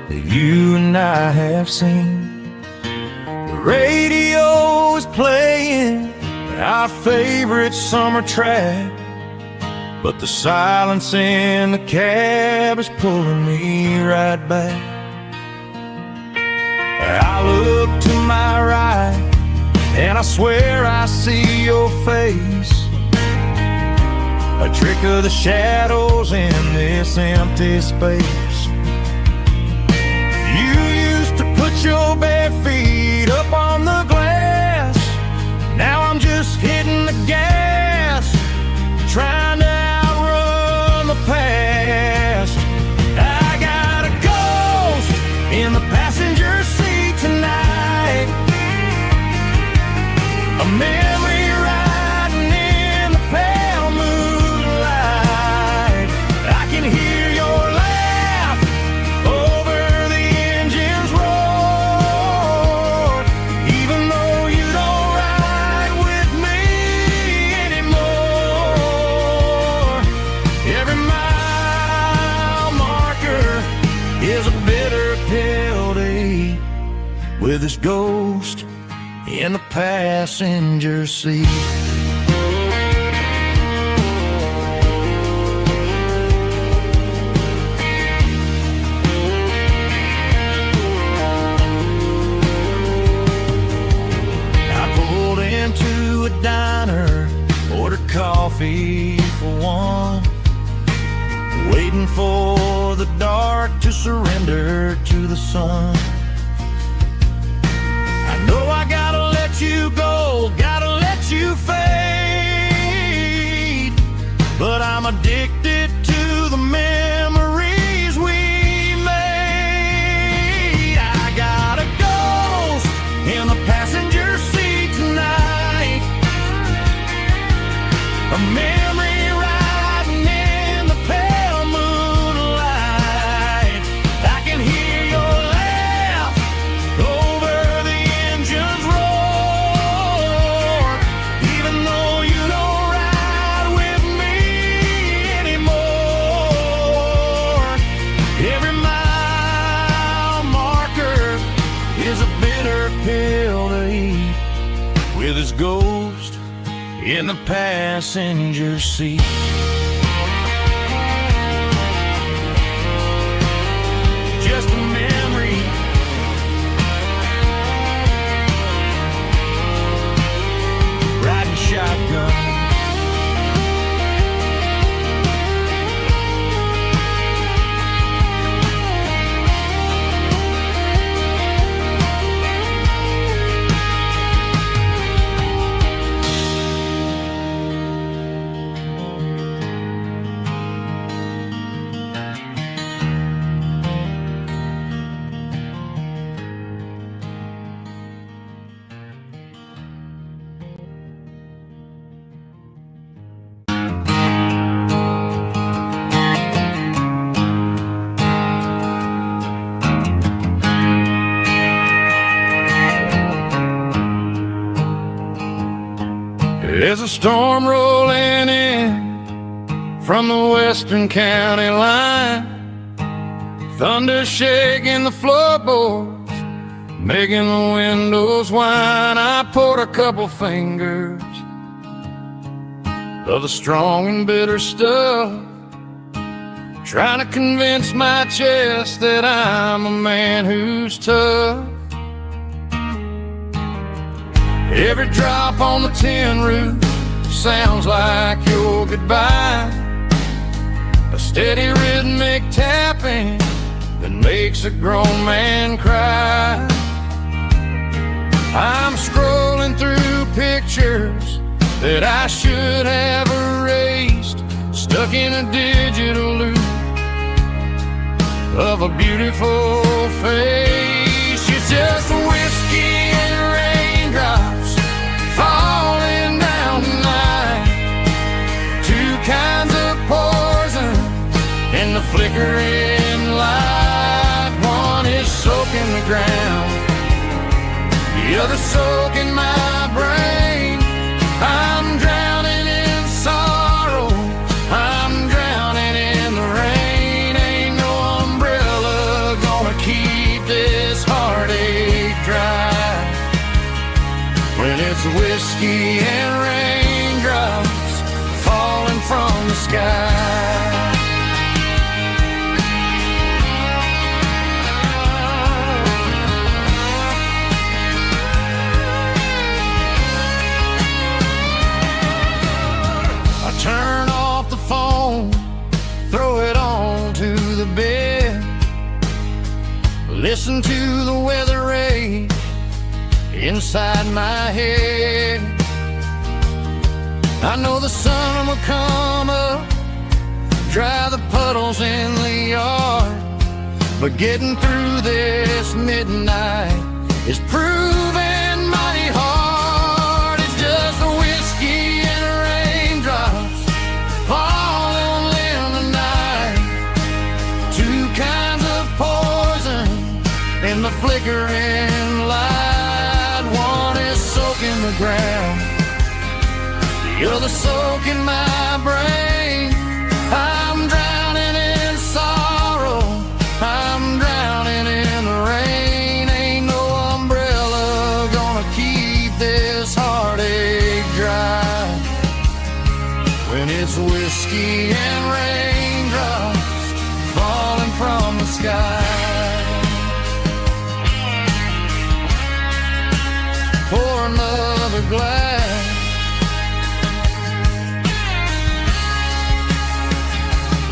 that you and I have seen. The radio is playing our favorite summer track, but the silence in the cab is pulling me right back. I look to my right and I swear I see your face, a trick of the shadows in this empty space. You used to put your bare feet up on the glass. Now I'm just hitting the gas, trying to outrun the past. I got a ghost in the passenger seat tonight, a memory riding in the pale moonlight. I can hear your laugh over the engine's roar, even though you don't ride with me anymore. Every mile marker is a bitter pill to eat, with this ghost in the passenger seat. I pulled into a diner, ordered coffee for one, waiting for the dark to surrender to the sun. I know I gotta let you go, gotta let you fade, but I'm addicted to the memories we made. I got a ghost in the passenger seat tonight, a memory riding in the pale moonlight. I can hear your laugh over the engine's roar, even though you don't ride with me anymore. Every mile marker is a bitter pill to eat, with his ghost in the passenger seat. Just a memory, riding shotgun. There's a storm rolling in from the western county line, thunder shaking the floorboards, making the windows whine. I poured a couple fingers of the strong and bitter stuff, trying to convince my chest that I'm a man who's tough. Every drop on the tin roof sounds like your goodbye, a steady rhythmic tapping that makes a grown man cry. I'm scrolling through pictures that I should have erased, stuck in a digital loop of a beautiful face. It's just whiskey and raindrops falling down tonight, two kinds of poison in the flickering light. One is soaking the ground, the other soaking my brain. when it's whiskey and raindrops falling from the sky. I turn off the phone, throw it on to the bed, listen to the weather rage inside my head. I know the sun will come up, dry the puddles in the yard, but getting through this midnight is proving mighty hard. It's just the whiskey and raindrops falling in the night, two kinds of poison in the flickering light. One is soaking the ground, the other soaking my brain. I'm drowning in sorrow, I'm drowning in the rain. Ain't no umbrella gonna keep this heartache dry when it's whiskey and raindrops falling from the sky. Pour another glass,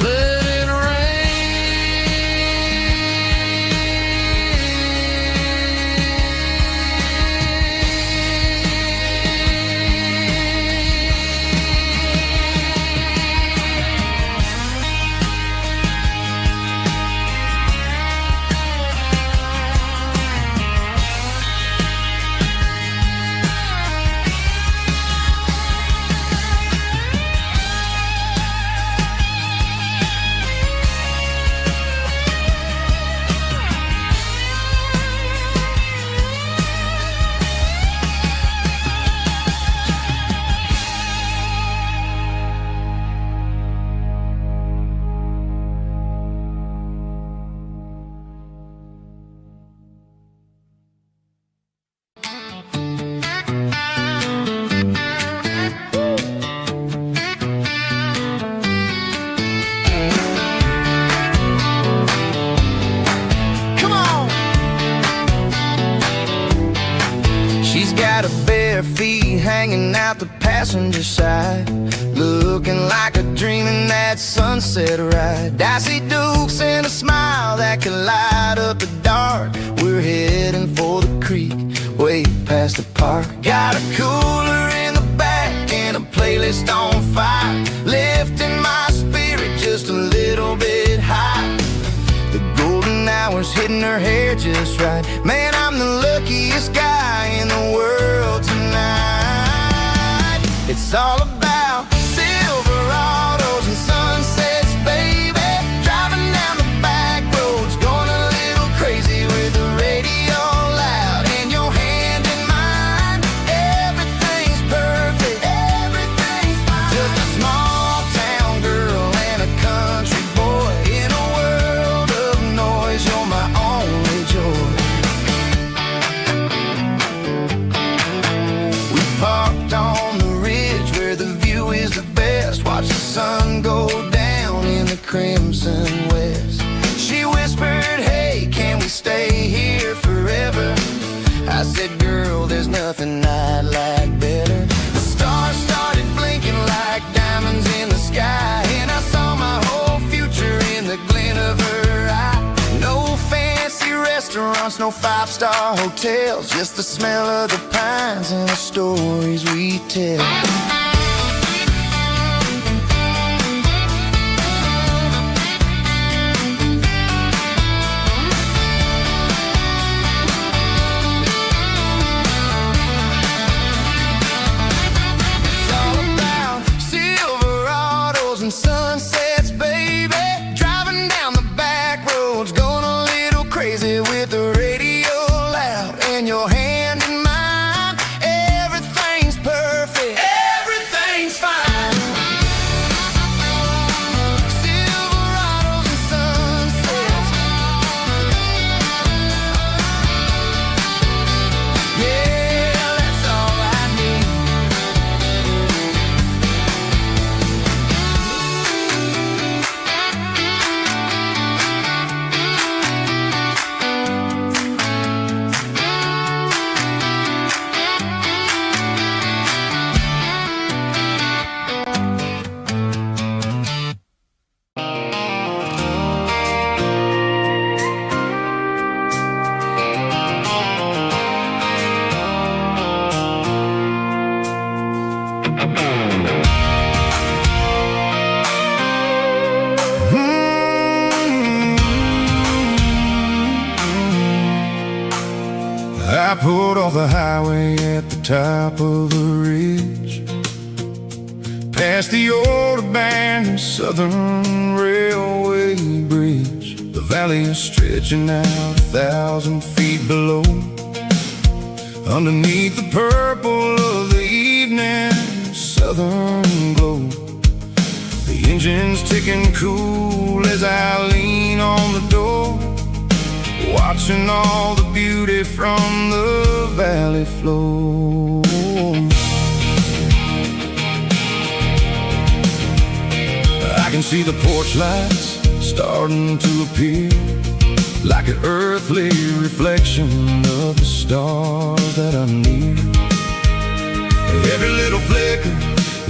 let it hanging out the passenger side, looking like a dream in that sunset ride. Dicey dukes and a smile that can light up the dark. We're heading for the creek, way past the park. Got a cooler in the back and a playlist on fire, lifting my spirit just a little bit high. The golden hour's hitting her hair just right. Man, I'm the luckiest guy in the world tonight. It's all about Silverados and sunsets, baby. Driving down the back roads, going a little crazy with the radio loud and your hand in mine. Everything's perfect, everything's fine. Just a small town girl and a country boy in a world of noise. You're my only joy. We parked on the watch the sun go down in the crimson west. She whispered, hey, can we stay here forever? I said, girl, there's nothing I'd like better. The stars started blinking like diamonds in the sky, and I saw my whole future in the glint of her eye. No fancy restaurants, no five-star hotels, just the smell of the pines and the stories we tell. Sunsets, baby, driving down the back roads, going a little crazy with the radio loud and your hand in mine. Everything's perfect, everything's fine. Silverados and sunsets, yeah, that's all I I pulled off the highway at the top of the ridge, past the old abandoned Southern Railway bridge. The valley is stretching out 1,000 feet below, underneath the purple of the evening southern glow. The engine's ticking cool as I lean on the door, watching all the beauty from the valley flow. I can see the porch lights starting to appear, like an earthly reflection of the stars that are near. Every little flicker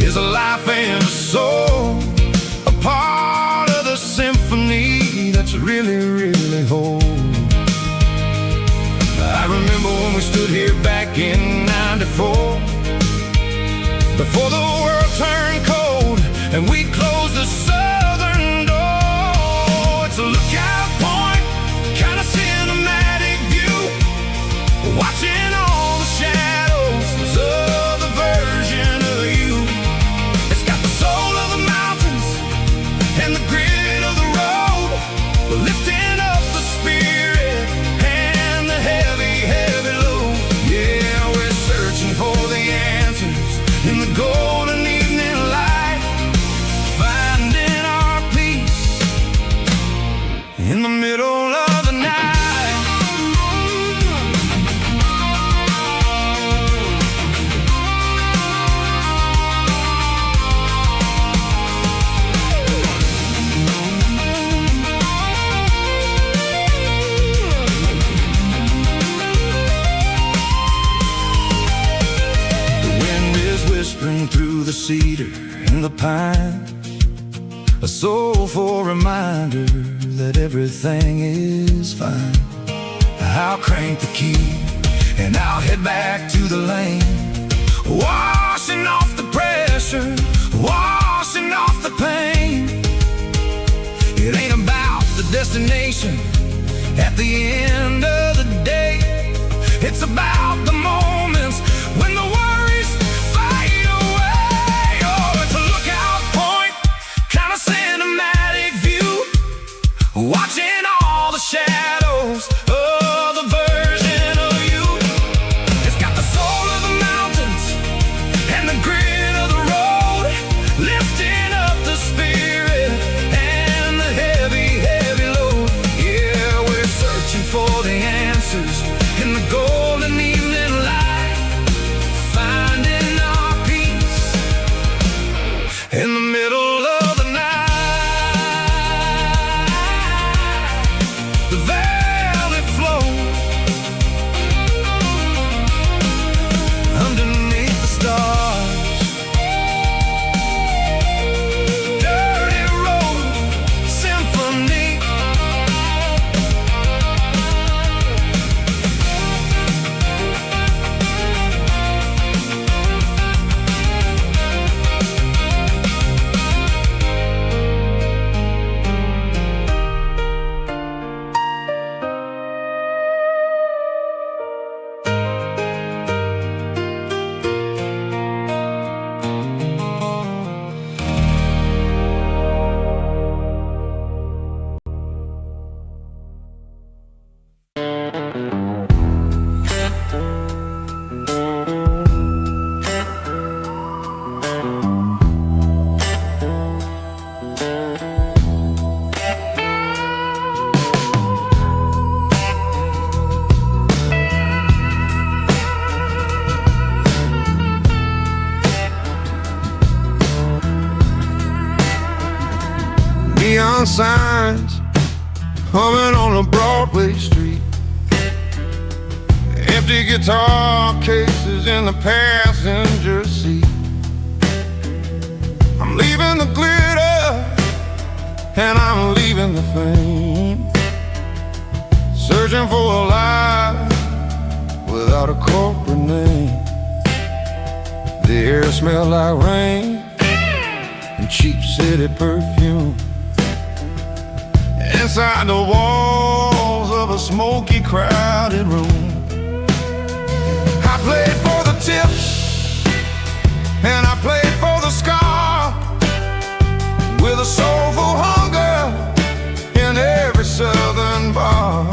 is a life and a soul, a part of the symphony that's really, really whole. I remember when we stood here back in '94, before the world turned cold and we closed the southern door. It's a lookout point, kind of cinematic view, watching all the shadows of the version of you. It's got the soul of the mountains and the grit of the road, lifting up the spirit and the heavy, heavy load. Yeah, we're searching for the answers in the golden evening light, finding our peace in the middle of the night. Whispering through the cedar and the pine, a soulful reminder that everything is fine. I'll crank the key and I'll head back to the lane, washing off the pressure, washing off the pain. It ain't about the destination at the end of the day, it's about the moments when the worries fade away. Oh, it's a lookout point, kind of cinematic view, watching all the shadows of the version of you. It's got the soul of the mountains and the grit of the road, lifting up the spirit and the heavy, heavy load. Yeah, we're searching for the answers in the golden evening light, finding our peace in the middle of the night. The valley flow underneath the stars, dirty road symphony. Neon signs humming on a Broadway street, empty guitar cases in the passenger seat. I'm leaving the glitter and I'm leaving the fame, searching for a life without a corporate name. The air smelled like rain and cheap city perfume. Inside the walls of a smoky, crowded room, I played for the tips, and I played for the scar, with a soulful hunger in every southern bar.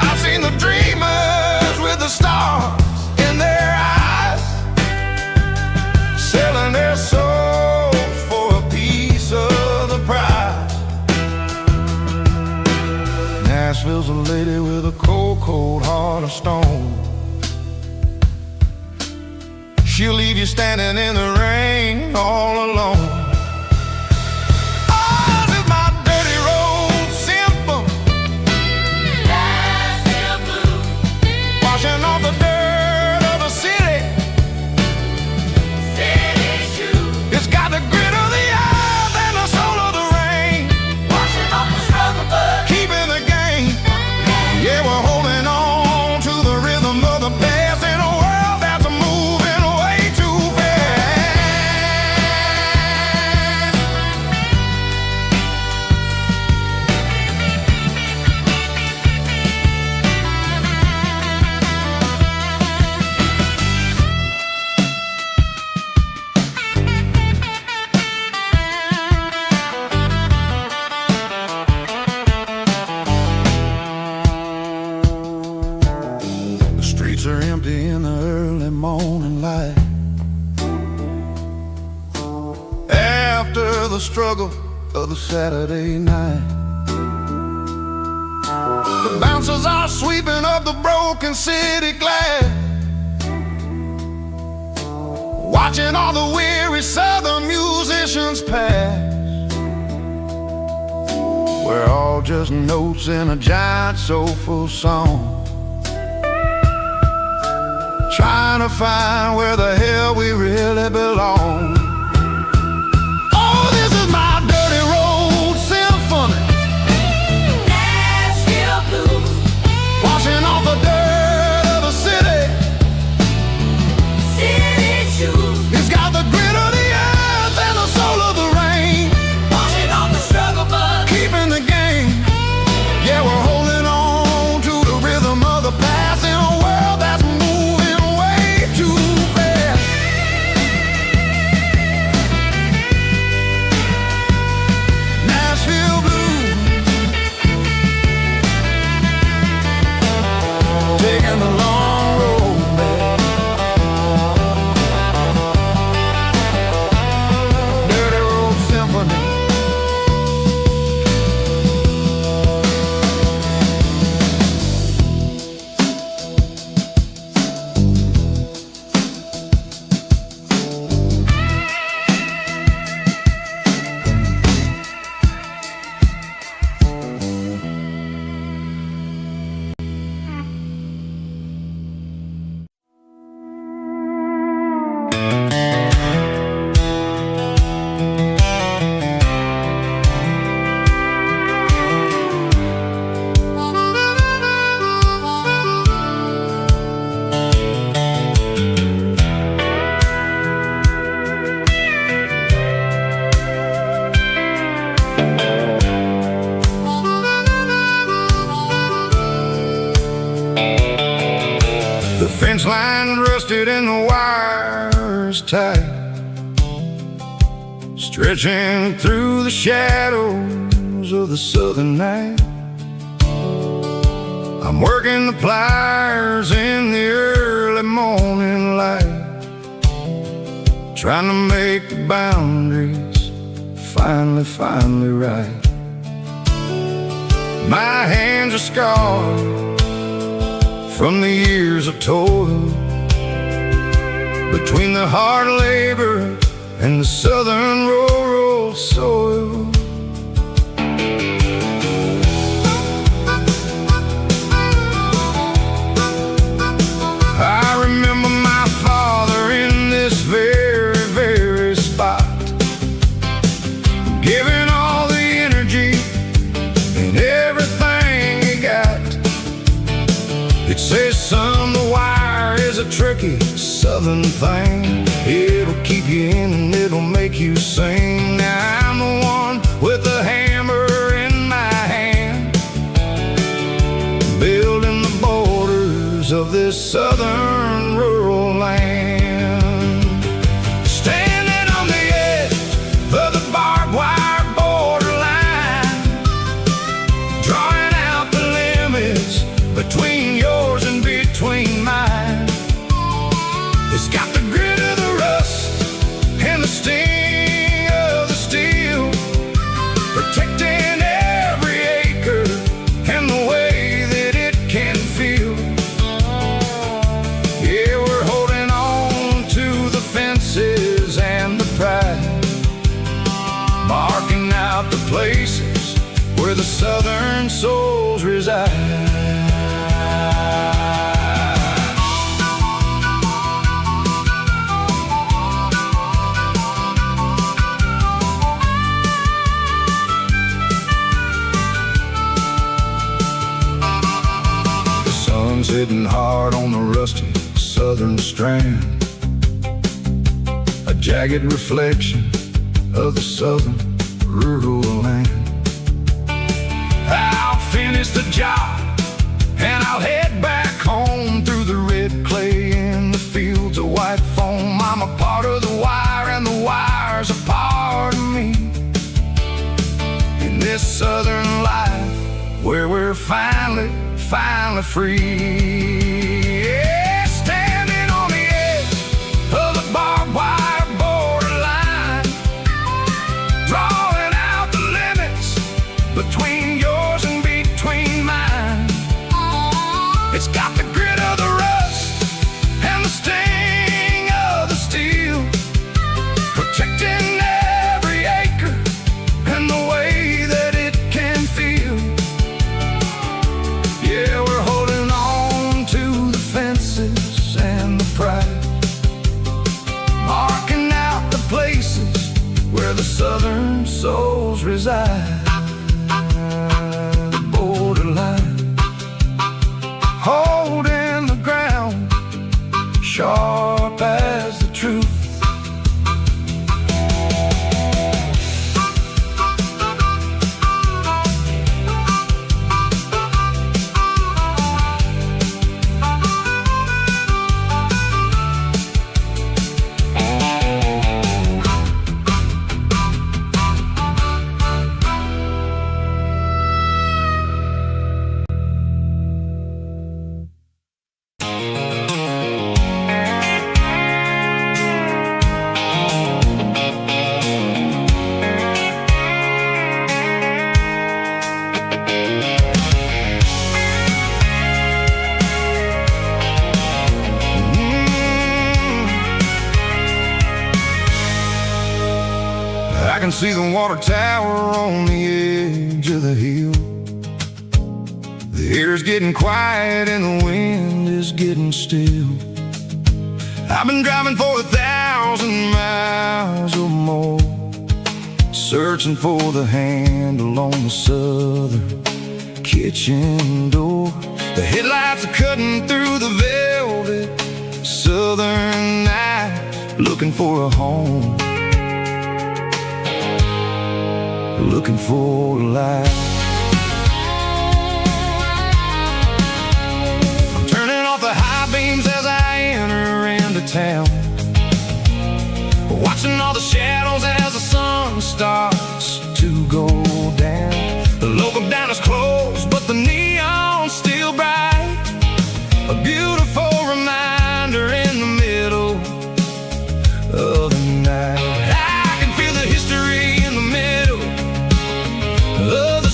I've seen the dreamers with the stars in their eyes, selling their souls for a piece of the prize. Nashville's a lady with a cold, cold heart of stone. She'll leave you standing in the rain all alone. Are empty in the early morning light, after the struggle of the Saturday night. The bouncers are sweeping up the broken city glass, watching all the weary southern musicians pass. We're all just notes in a giant soulful song, trying to find where the hell we really belong. Oh, this is my dirty road symphony, Nashville blues, washing off the dirt of the city, city shoes. It's got the grit of the earth and the soul of the rain, washing off the struggle bug, keeping the game. Yeah, we're holding on to the rhythm of the past in a world that's taking the long road back. Dirty road symphony. The fence line rusted and the wires tight, stretching through the shadows of the southern night. I'm working the pliers in the early morning light, trying to make the boundaries finally right. My hands are scarred from the years of toil, between the hard labor and the southern rural soil. I remember my father in this very spot, giving all the energy and everything he got. It says, son, the wire is a tricky southern thing. It'll keep you in and it'll make you sing. Now I'm the one with the hammer in my hand, building the borders of this southern rural land. Standing on the edge of the barbed wire borderline, drawing out the limits between yours and between mine. It's got the grit of the rust and the sting of the steel, protecting every acre and the way that it can feel. Yeah, we're holding on to the fences and the pride, marking out the places where the southern souls reside. Hitting hard on the rusty southern strand, a jagged reflection of the southern rural land. I'll finish the job and I'll head back home through the red clay in the fields of white foam. I'm a part of the wire and the wire's a part of me, in this southern life where we're finally free. Yeah, standing on the edge of the barbed wire borderline, drawing out the limits between yours and between mine. It's got the grit of the rust and the sting of the steel, protecting every acre and the way that it can feel. Yeah, we're holding on to the fences and the pride, marking out the places where the southern souls reside. The borderline, holding the ground, sharp as the truth. I can see the water tower on the edge of the hill. The air's getting quiet and the wind is getting still. I've been driving for 1,000 miles or more, searching for the handle on the southern kitchen door. The headlights are cutting through the velvet southern night, looking for a home, looking for a life. I'm turning off the high beams as I enter into town, watching all the shadows as the sun starts to go down. The local diner's closed, but the neon's still bright, a beautiful reminder in the middle of the night. I can feel the history in the middle of the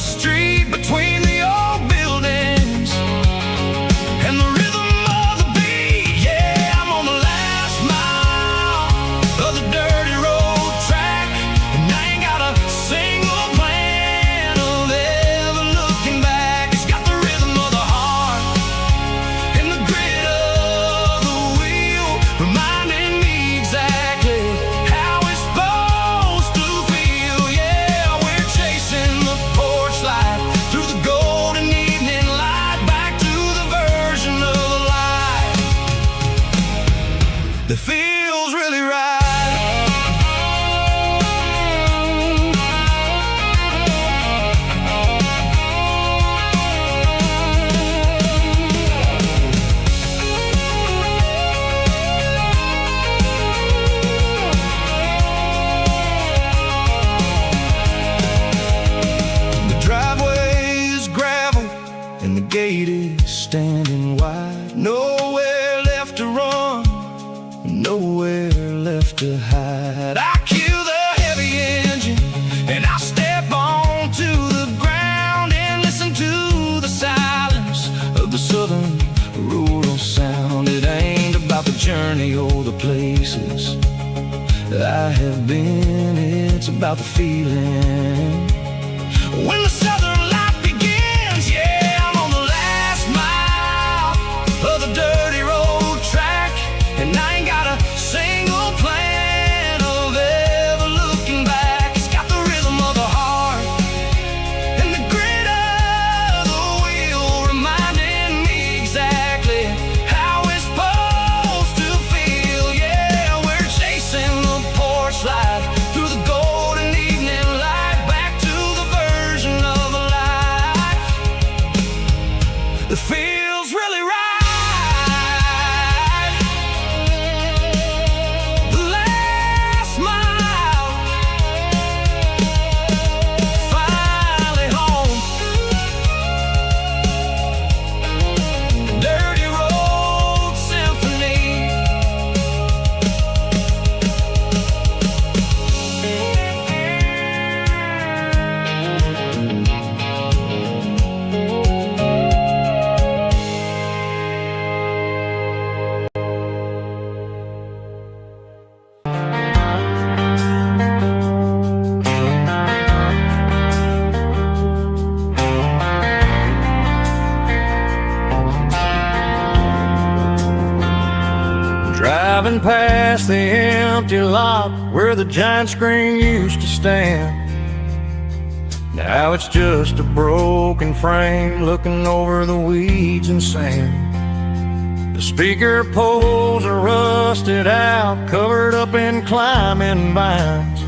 and the gate is standing wide. Nowhere left to run, nowhere left to hide. I kill the heavy engine and I step onto the ground and listen to the silence of the southern rural sound. It ain't about the journey or the places I have been, it's about the feeling when the southern life begins. Yeah, I'm on the last mile of the dirty road track, and I ain't got a single plan of ever looking back. It's got the rhythm of the heart and the grit of the wheel, reminding me exactly how it's supposed to feel. Yeah, we're chasing the porch life through the golden evening light, back to the version of a life that feels really right. The last mile, finally home. Dirty road symphony. Driving past the empty lot where the giant screen used to stand. Now it's just a broken frame looking over the weeds and sand. The speaker poles are rusted out, covered up in climbing vines.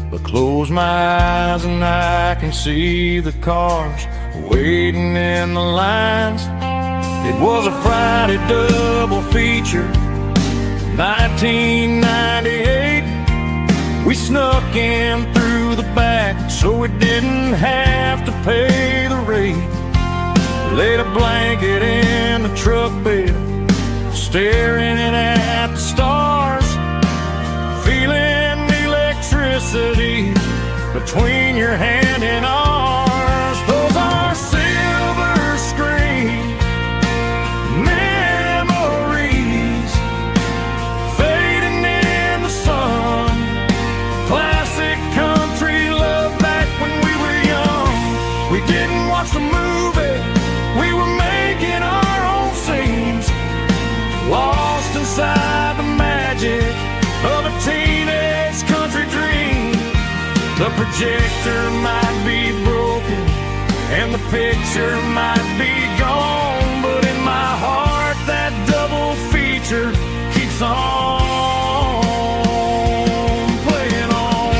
But close my eyes and I can see the cars waiting in the lines. It was a Friday double feature, 1998. We snuck in through the back so we didn't have to pay the rate. Laid a blanket in the truck bed, staring at the stars, feeling the electricity between your hand and ours. Those are silver screen memories fading in the sun. Classic country love back when we were young. We didn't watch the movie, we were making our own scenes, lost inside the magic of a teenage country dream. The projector might be broken and the picture might be gone, but in my heart that double feature keeps on playing on.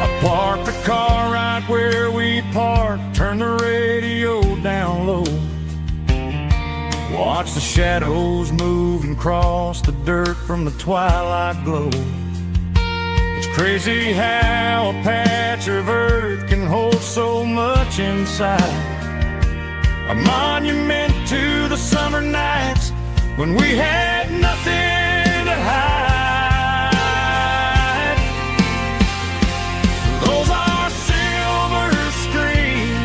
I parked the car right where we parked, turned the radio down low, watch the shadows move and cross the dirt from the twilight glow. It's crazy how a patch of earth can hold so much inside. A monument to the summer nights when we had nothing to hide. Those are silver screen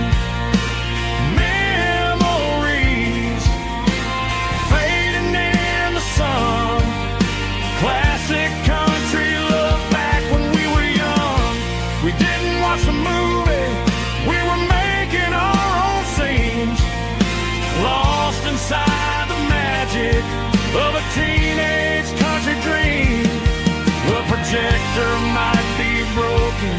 memories fading in the sun. Classic country love back when we were young. We didn't watch the movie, we were making our own scenes, lost inside the magic of a teenage country dream. The projector might be broken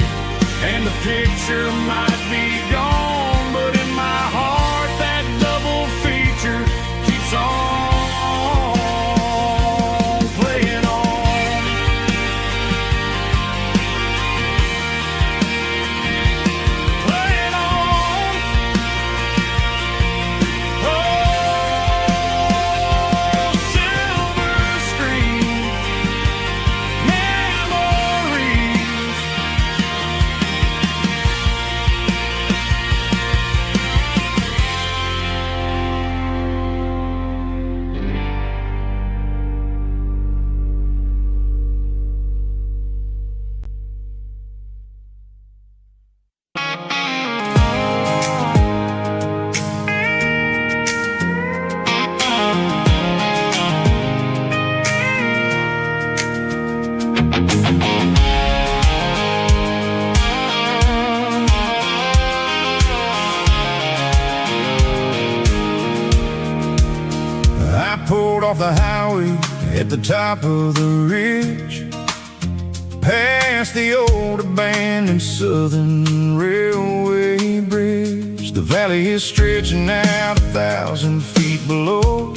and the picture might be gone, but in my heart that double feature keeps on playing on. Playing on. Oh, the highway at the top of the ridge, past the old abandoned Southern Railway bridge. The valley is stretching out 1,000 feet below,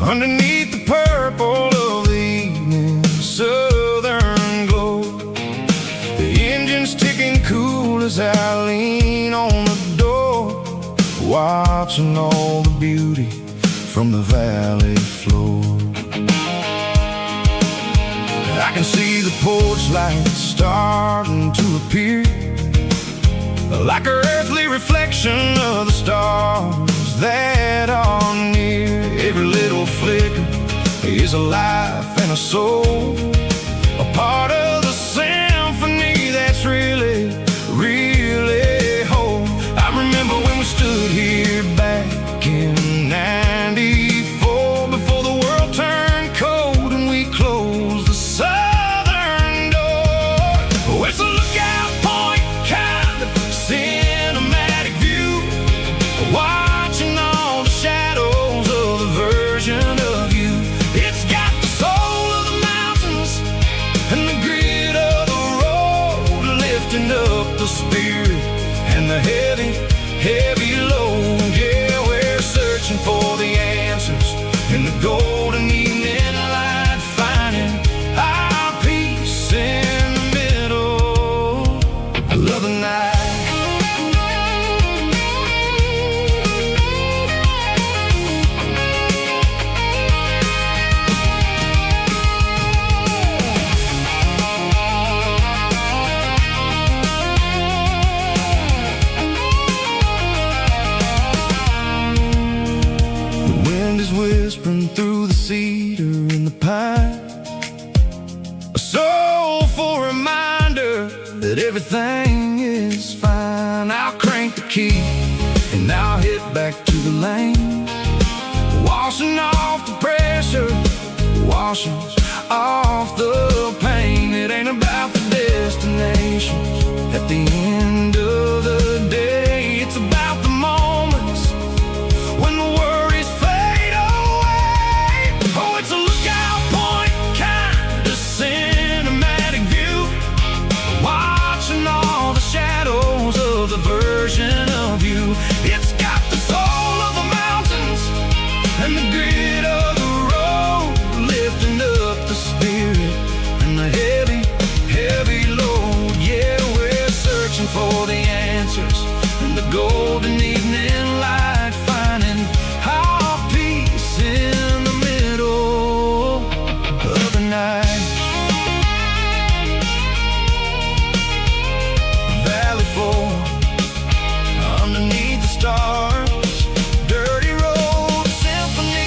underneath the purple of the evening southern glow. The engine's ticking cool as I lean on the door, watching all the beauty from the valley floor. I can see the porch lights starting to appear, like an earthly reflection of the stars that are near. Every little flicker is a life and a soul, a part of the symphony that's really, really whole. I remember when we stood here back in '94, before the world turned cold and we closed the southern door. Oh, it's a lookout point, kind of cinematic view, watching all the shadows of the version of you. It's got the soul of the mountains and the grit of the road, lifting up the spirit and the heavy, heavy load. Yeah, we're searching for the answers in the golden evening light, finding our peace in the middle of the night. Whispering through the cedar and the pine, a soulful reminder that everything is fine. I'll crank the key and I'll hit back to the lane, washing off the pressure, washing off the pain. It ain't about the destinations at the end of the day, it's about the moments when the worries fade away. Oh, it's a lookout point, kind of cinematic view, watching all the shadows of the version of you. It's got the soul of the mountains and the grit of the road, lifting up the spirit and the heavy, heavy load. Yeah, we're searching for the answers in the golden evening light, finding our peace in the middle of the night. Valley floor, underneath the stars, dirty road symphony.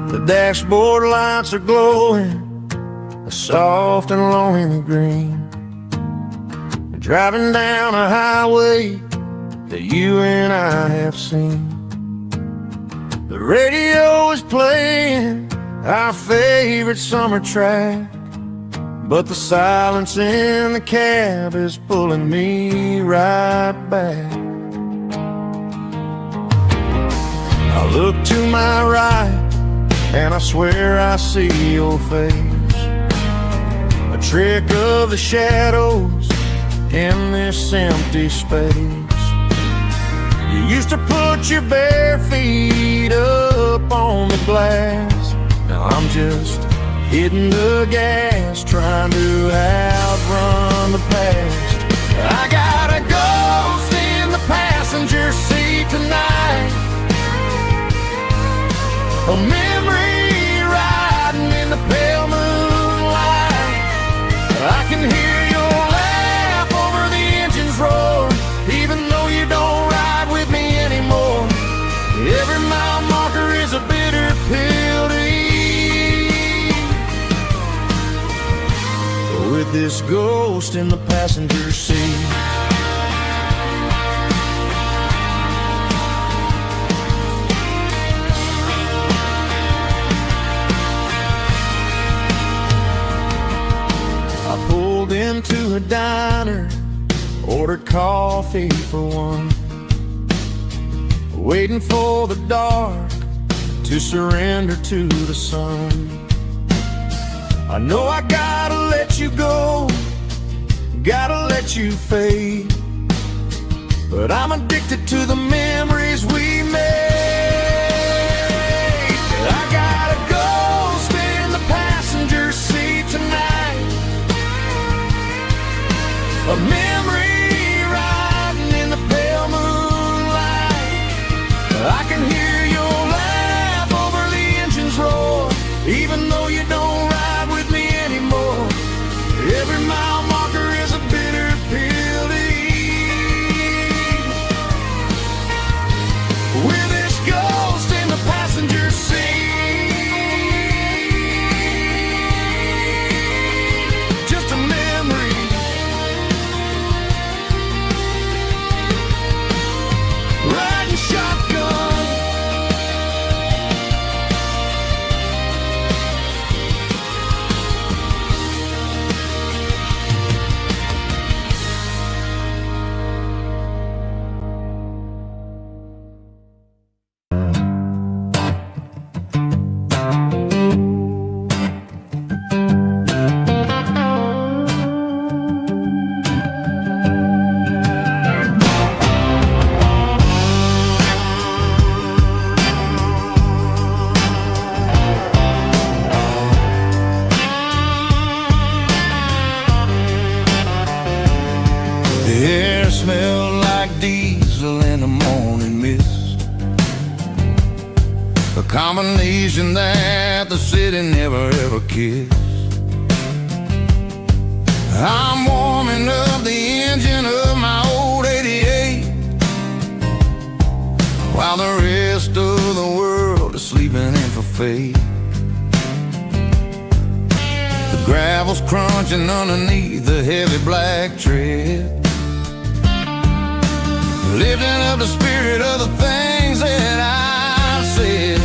The dashboard lights are glowing, a soft and lonely green. Driving down a highway that you and I have seen. The radio is playing our favorite summer track, but the silence in the cab is pulling me right back. I look to my right and I swear I see your face, a trick of the shadows in this empty space. You used to put your bare feet up on the glass. Now I'm just hitting the gas, trying to outrun the past. I got a ghost in the passenger seat tonight, a memory riding in the pale moonlight. I can hear your laugh over the engine's roar, even though you don't ride with this ghost in the passenger seat. I pulled into a diner, ordered coffee for one, waiting for the dark to surrender to the sun. I know I gotta let you go, gotta let you fade, but I'm addicted to the memories we made. I got a ghost in the passenger seat tonight, a memory riding in the pale moonlight. I can hear your laugh over the engine's roar, even though you don't ride with me anymore. Every mile marker is a bitter pill to eat. With this ghost in the passenger seat, just a memory, riding shotgun. The air smelled like diesel in the morning mist, a combination that the city never ever kissed. I'm warming up the engine of my old 88, while the rest of the world is sleeping in for fate. The gravel's crunching underneath the heavy black tread, lifting up the spirit of the things that I've said.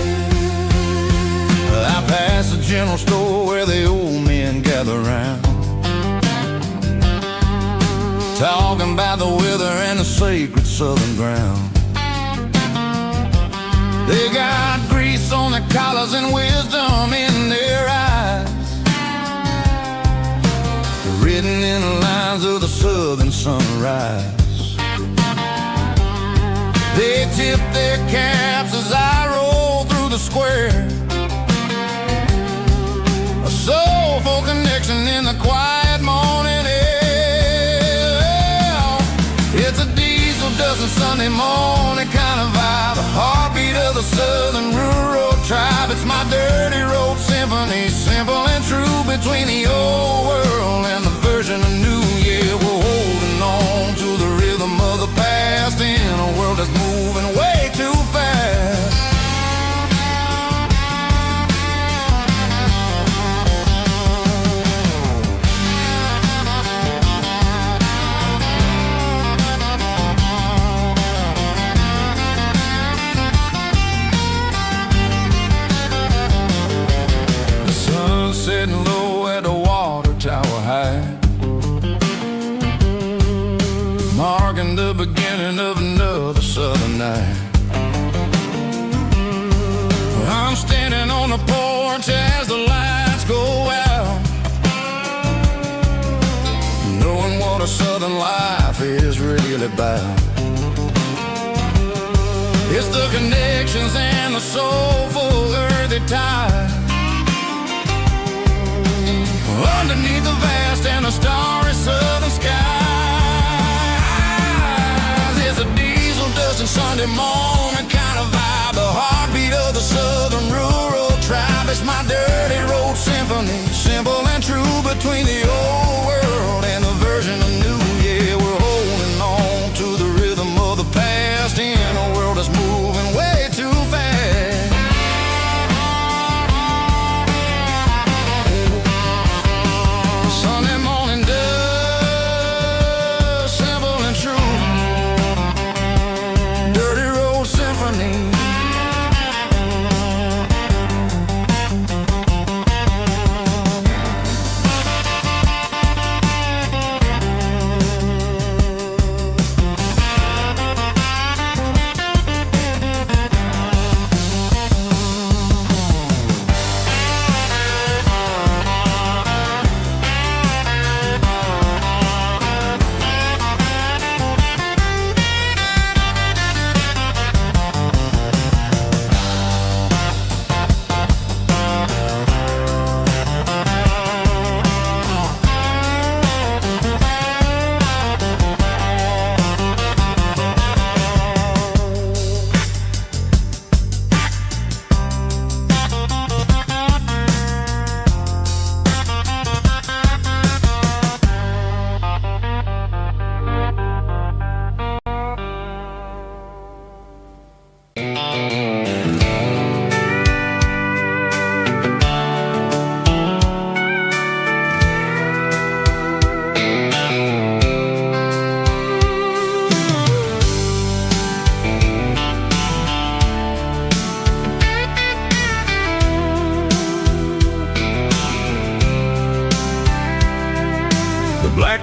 I passed the general store where the old men gather round, talking about the weather and the sacred southern ground. They got grease on their collars and wisdom in their eyes, written in the lines of the southern sunrise. They tip their caps as I roll through the square, a soulful connection in the quiet morning air. It's a diesel dusting Sunday morning kind of vibe, the heartbeat of the southern rural tribe. It's my dirty road symphony, simple and true, between the old world and the version of new. Yeah, we're holding on to the rhythm of the past in a world that's moving way too fast. The sun's setting low at the water tower high, marking the beginning of another southern night. I'm standing on the porch as the lights go out, knowing what a southern life is really about. It's the connections and the soulful earthy tide, underneath the vast and the starry southern skies. It's a diesel dusting Sunday morning kind of vibe, the heartbeat of the southern rural tribe. It's my dirty road symphony, simple and true, between the old world and the version of new. Yeah, we're holding on to the rhythm of the past in a world that's moving way too fast. Sunday morning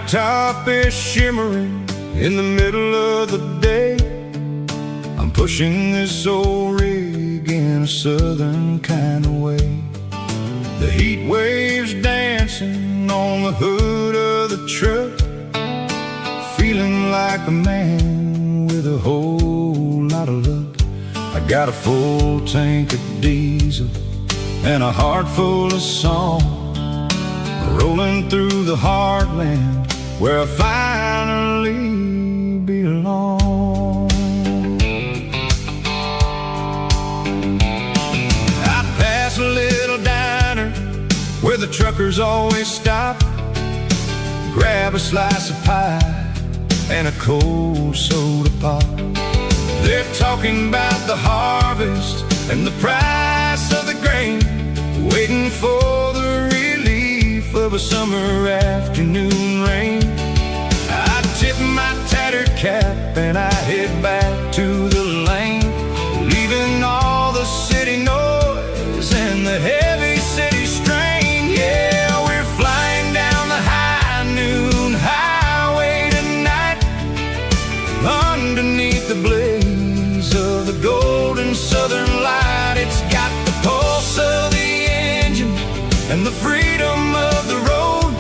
blacktop is shimmering in the middle of the day. I'm pushing this old rig in a southern kind of way. The heat waves dancing on the hood of the truck, feeling like a man with a whole lot of luck. I got a full tank of diesel and a heart full of song, rolling through the heartland where I finally belong. I pass a little diner where the truckers always stop, grab a slice of pie and a cold soda pop. They're talking about the harvest and the price of the grain, waiting for the relief of a summer afternoon rain. I tip my tattered cap and I head back to the lane, leaving all the city noise and the heavy city strain. Yeah, we're flying down the high noon highway tonight, underneath the blaze of the golden southern light. It's got the pulse of the engine and the freedom of the road,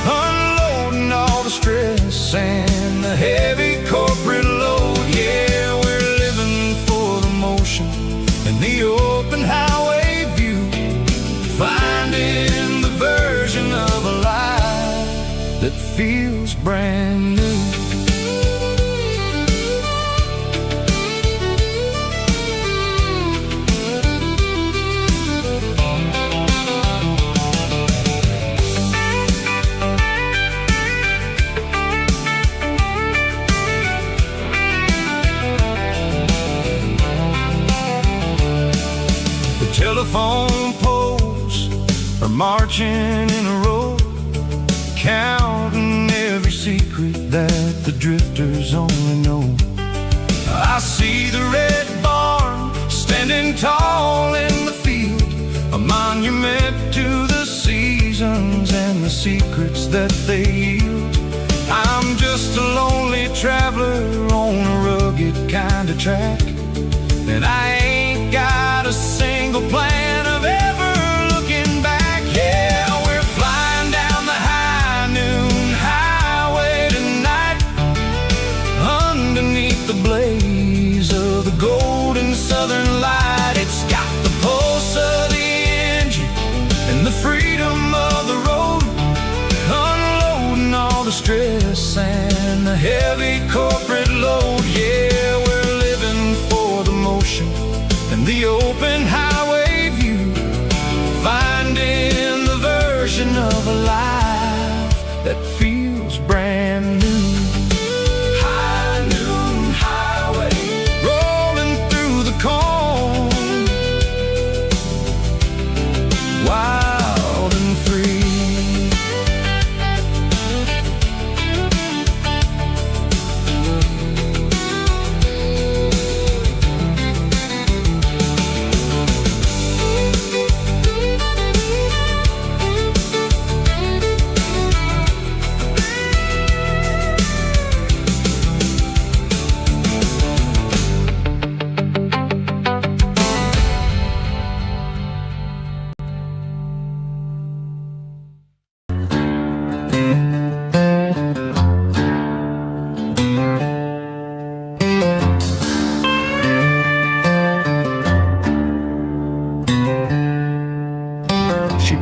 unloading all the stress and the heavy corporate load. Yeah, we're living for the motion and the open highway view, finding the version of a life that feels brand new. Telephone poles are marching in a row, counting every secret that the drifters only know. I see the red barn standing tall in the field, a monument to the seasons and the secrets that they yield. I'm just a lonely traveler on a rugged kind of track, and I ain't got a single plan of ever looking back. Yeah, we're flying down the high noon highway tonight, underneath the blaze of the golden southern light. It's got the pulse of the engine and the freedom of the road, unloading all the stress and the heavy corporate load. Yeah, we're living for the motion and the open highway view, finding the version of a life that feels brand new. High noon highway, rolling through the corn, wild and free.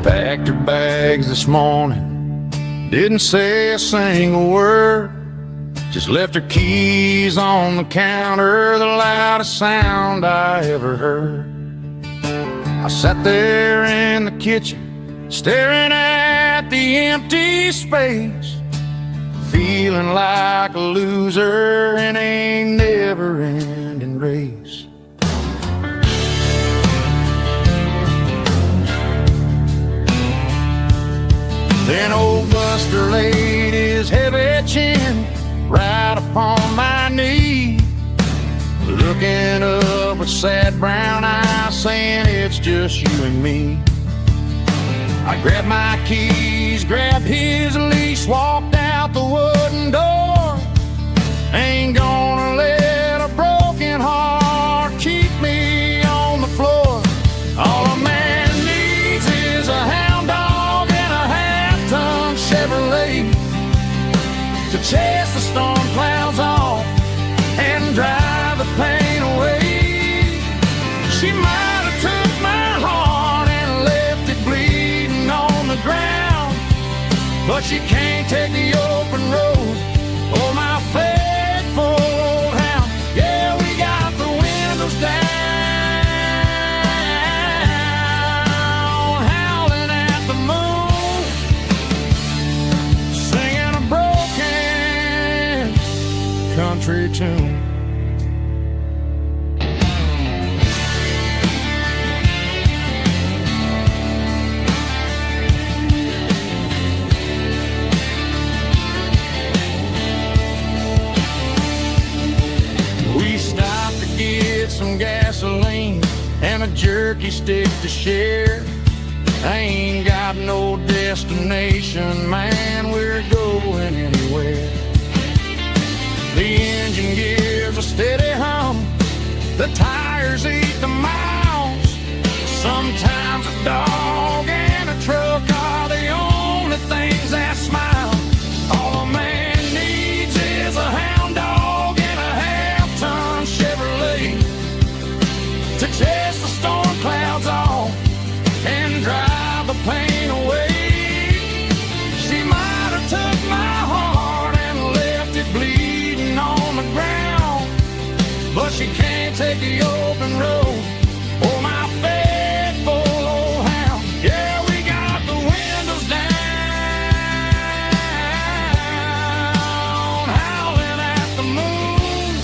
Packed her bags this morning, didn't say a single word, just left her keys on the counter, the loudest sound I ever heard. I sat there in the kitchen, staring at the empty space, feeling like a loser in a never-ending race. Then old Buster laid his heavy chin right upon my knee, looking up with sad brown eyes, saying it's just you and me. I grabbed my keys, grabbed his leash, walked out the wooden door. Ain't gonna let a broken heart keep me on the floor. All a man needs is a hound dog and a half-ton Chevrolet to chase the storm clouds off and drive the pain away. She might have took my heart and left it bleeding on the ground, but she can't take the open road or my faithful old hound. Yeah, we got the windows down, howling at the moon, singing a broken country tune. Some gasoline and a jerky stick to share. I ain't got no destination, man, we're going anywhere. The engine gives a steady hum, the tires eat the miles. Sometimes a dog and a truck are the only things that smile. All a man needs is a hound dog and a half-ton Chevrolet to chase the storm clouds off and drive the pain away. She might have took my heart and left it bleeding on the ground, but she can't take the open road or my faithful old hound. Yeah, we got the windows down, howling at the moon,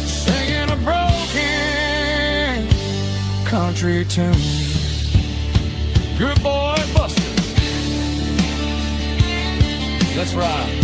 singing a broken country tune. Good boy, Buster. Let's ride.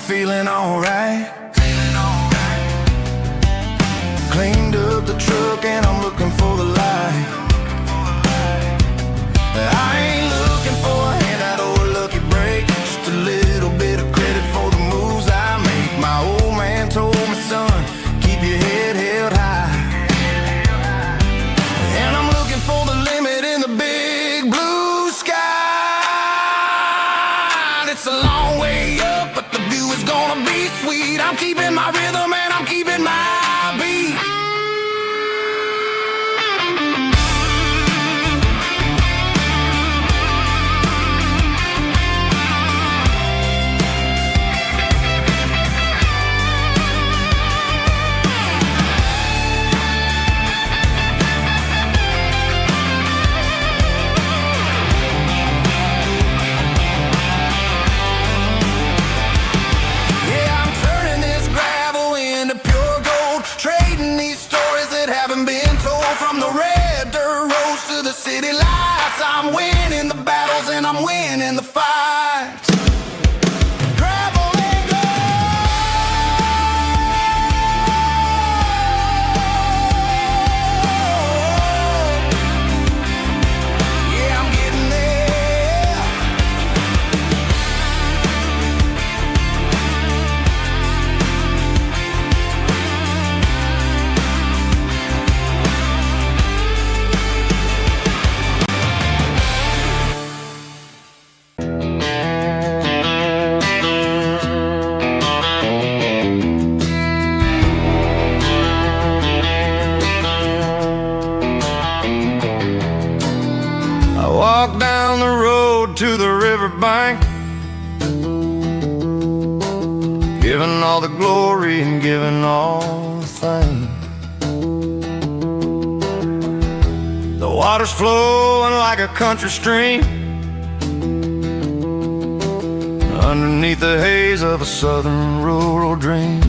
Feeling alright. Cleaned up the truck and I'm looking for the light. I ain't looking for a handout or a lucky break, just a little bit of credit for the moves I make. My old man told me, son, keep your head held high. And I'm looking for the limit in the big blue sky. It's a long way up, but the view is gonna be sweet. I'm keeping my rhythm and I'm keeping my beat. Yeah, I'm turning this gravel fights. I'm winning the battles and I'm winning the fights. Gravel and gold. Yeah, I'm getting there. I walk down the road to the riverbank, giving all the glory and giving all the thanks. The water's flowing like a country stream underneath the haze of a southern rural dream.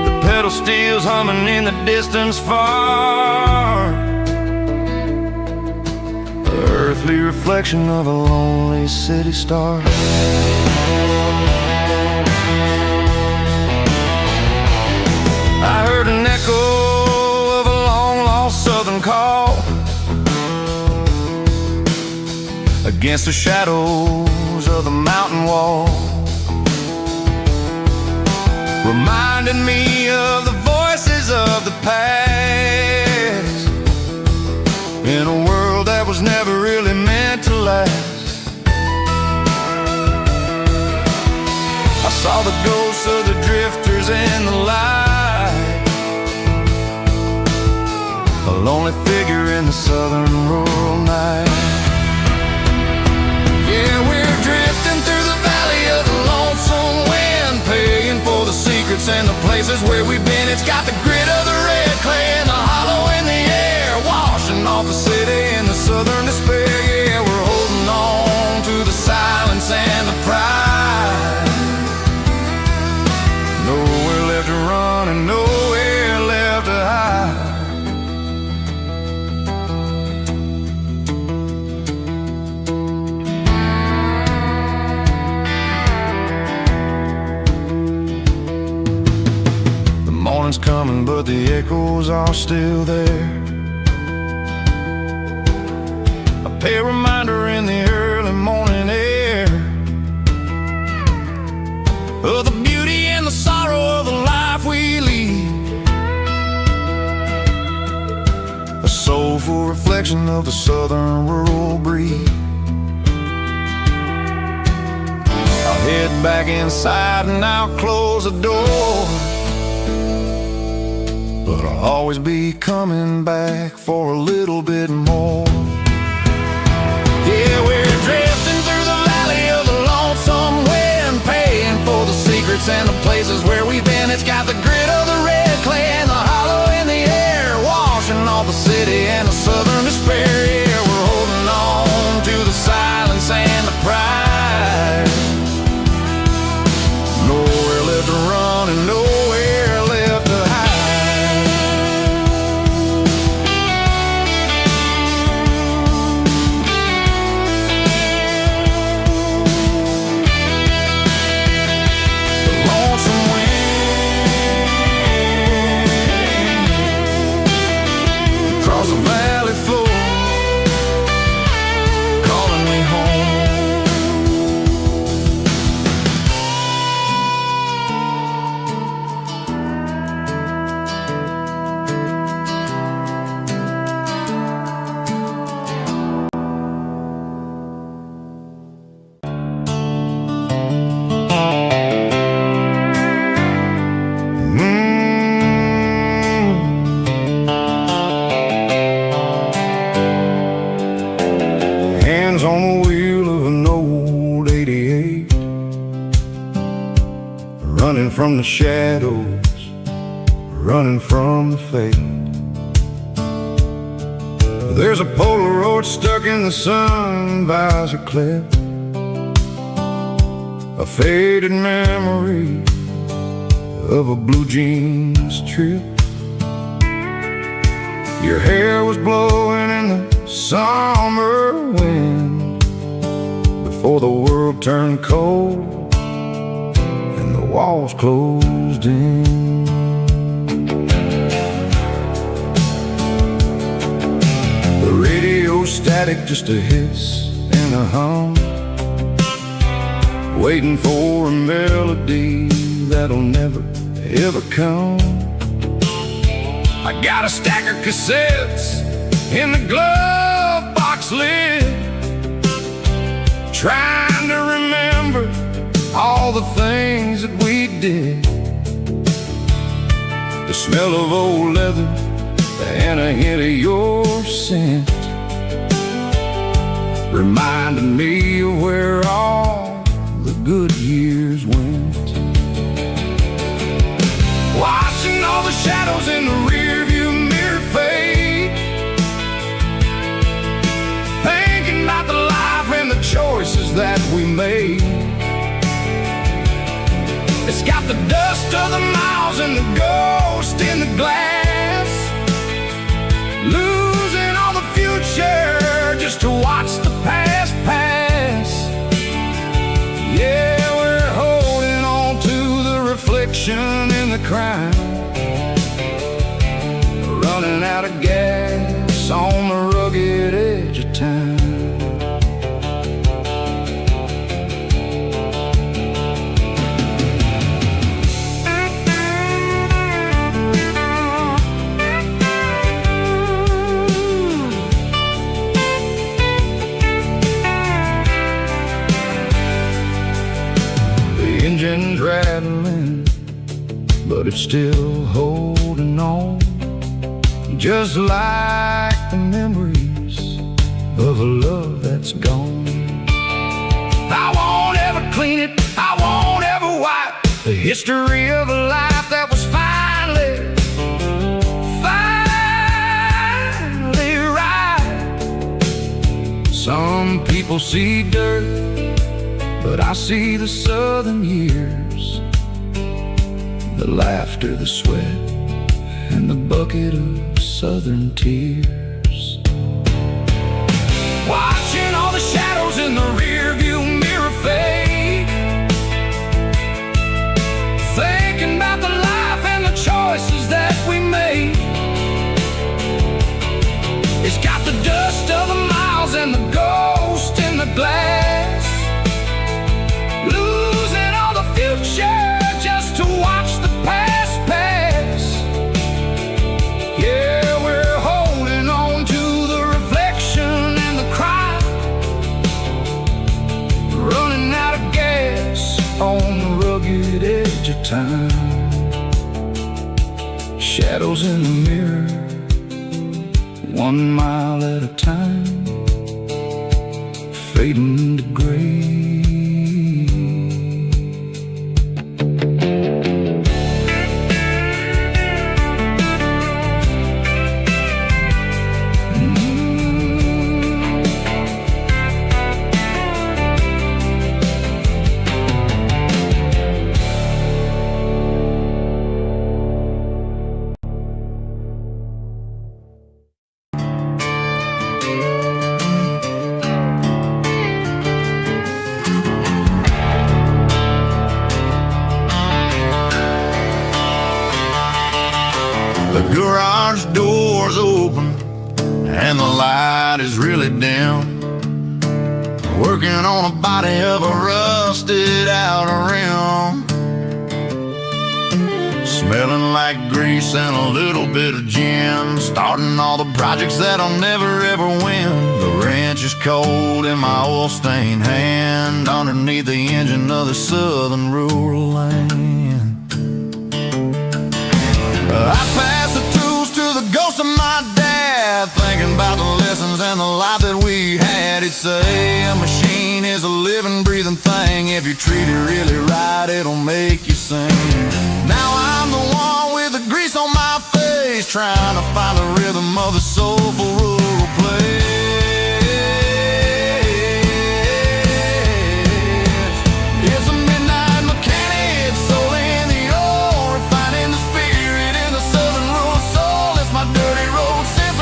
The pedal steel's humming in the distance far, the earthly reflection of a lonely city star. I heard an echo of a long-lost southern call against the shadows of the mountain wall, reminding me of the voices of the past in a world that was never really meant to last. I saw the ghosts of the drifters in the light, a lonely figure in the southern rural night. Yeah, we're drifting through the valley of the lonesome wind, paying for the secrets and the places where we've been. It's got the grit of the red clay and the hollow in the air, washing off the city and the southern despair. Yeah, we're holding on to the silence and the pride. Nowhere left to run and nowhere left to hide. The morning's coming, but the echoes are still there. A pale reminder in the early morning air of the beauty and the sorrow of the life we lead, a soulful reflection of the southern rural breed. I'll head back inside and I'll close the door, but I'll always be coming back for a little bit more. Yeah, we're drifting through the valley of the lonesome wind, paying for the secrets and the places where we've been. It's got the grit of the red clay and the hollow in the air, washing off the city and the southern despair. Yeah, we're holding on to the silence and the pride. Nowhere left to run and nowhere left to hide. Across the valley floor, calling me home. Hands on the wheel of an old 88, running from the shadows, running from the fate. There's a Polaroid stuck in the sun visor clip, a faded memory of a blue jeans trip. Your hair was blowing in the summer wind before the world turned cold and the walls closed in. The radio static, just a hiss and a hum, waiting for a melody that'll never ever come. I got a stack of cassettes in the glove box lid, trying to remember all the things that we did. The smell of old leather and a hint of your scent reminded me of where all the good years went. Watching all the shadows in the rearview mirror fade, thinking about the life and the choices that we made. It's got the dust of the miles and the ghost in the glass, losing all the future just to watch the past pass. Yeah, we're holding on to the reflection in the crowd, running out of gas on the rugged edge of town. The engine's rattling, but it's still holding on, just like the memories of a love that's gone. I won't ever clean it, I won't ever wipe the history of a life that was finally right. Some people see dirt, but I see the southern years, the laughter, the sweat, and the bucket of southern tears. Watching all the shadows in the rearview mirror fade, thinking about the life and the choices that we made. It's got the dust of the miles and the ghost in the glass, losing all the future just to watch the past pass. Yeah, we're holding on to the reflection and the crowd, running out of gas on the rugged edge of time. Shadows in the mirror, 1 mile at a time, fading to gray. The garage door's open and the light is really dim, working on a body of a rusted out rim, smelling like grease and a little bit of gin, starting all the projects that I'll never ever win. The wrench is cold in my oil-stained hand, underneath the engine of the southern rural land. I pass the tools to the ghost of my dad, thinking about the lessons and the life that we had. He'd say a machine is a living, breathing thing. If you treat it really right, it'll make you sing. Now I'm the one with the grease on my face, trying to find the rhythm of the soulful rural place. It's a midnight mechanic, soul in the ore, refining the spirit in the southern rural soul. It's my dirty road symphony.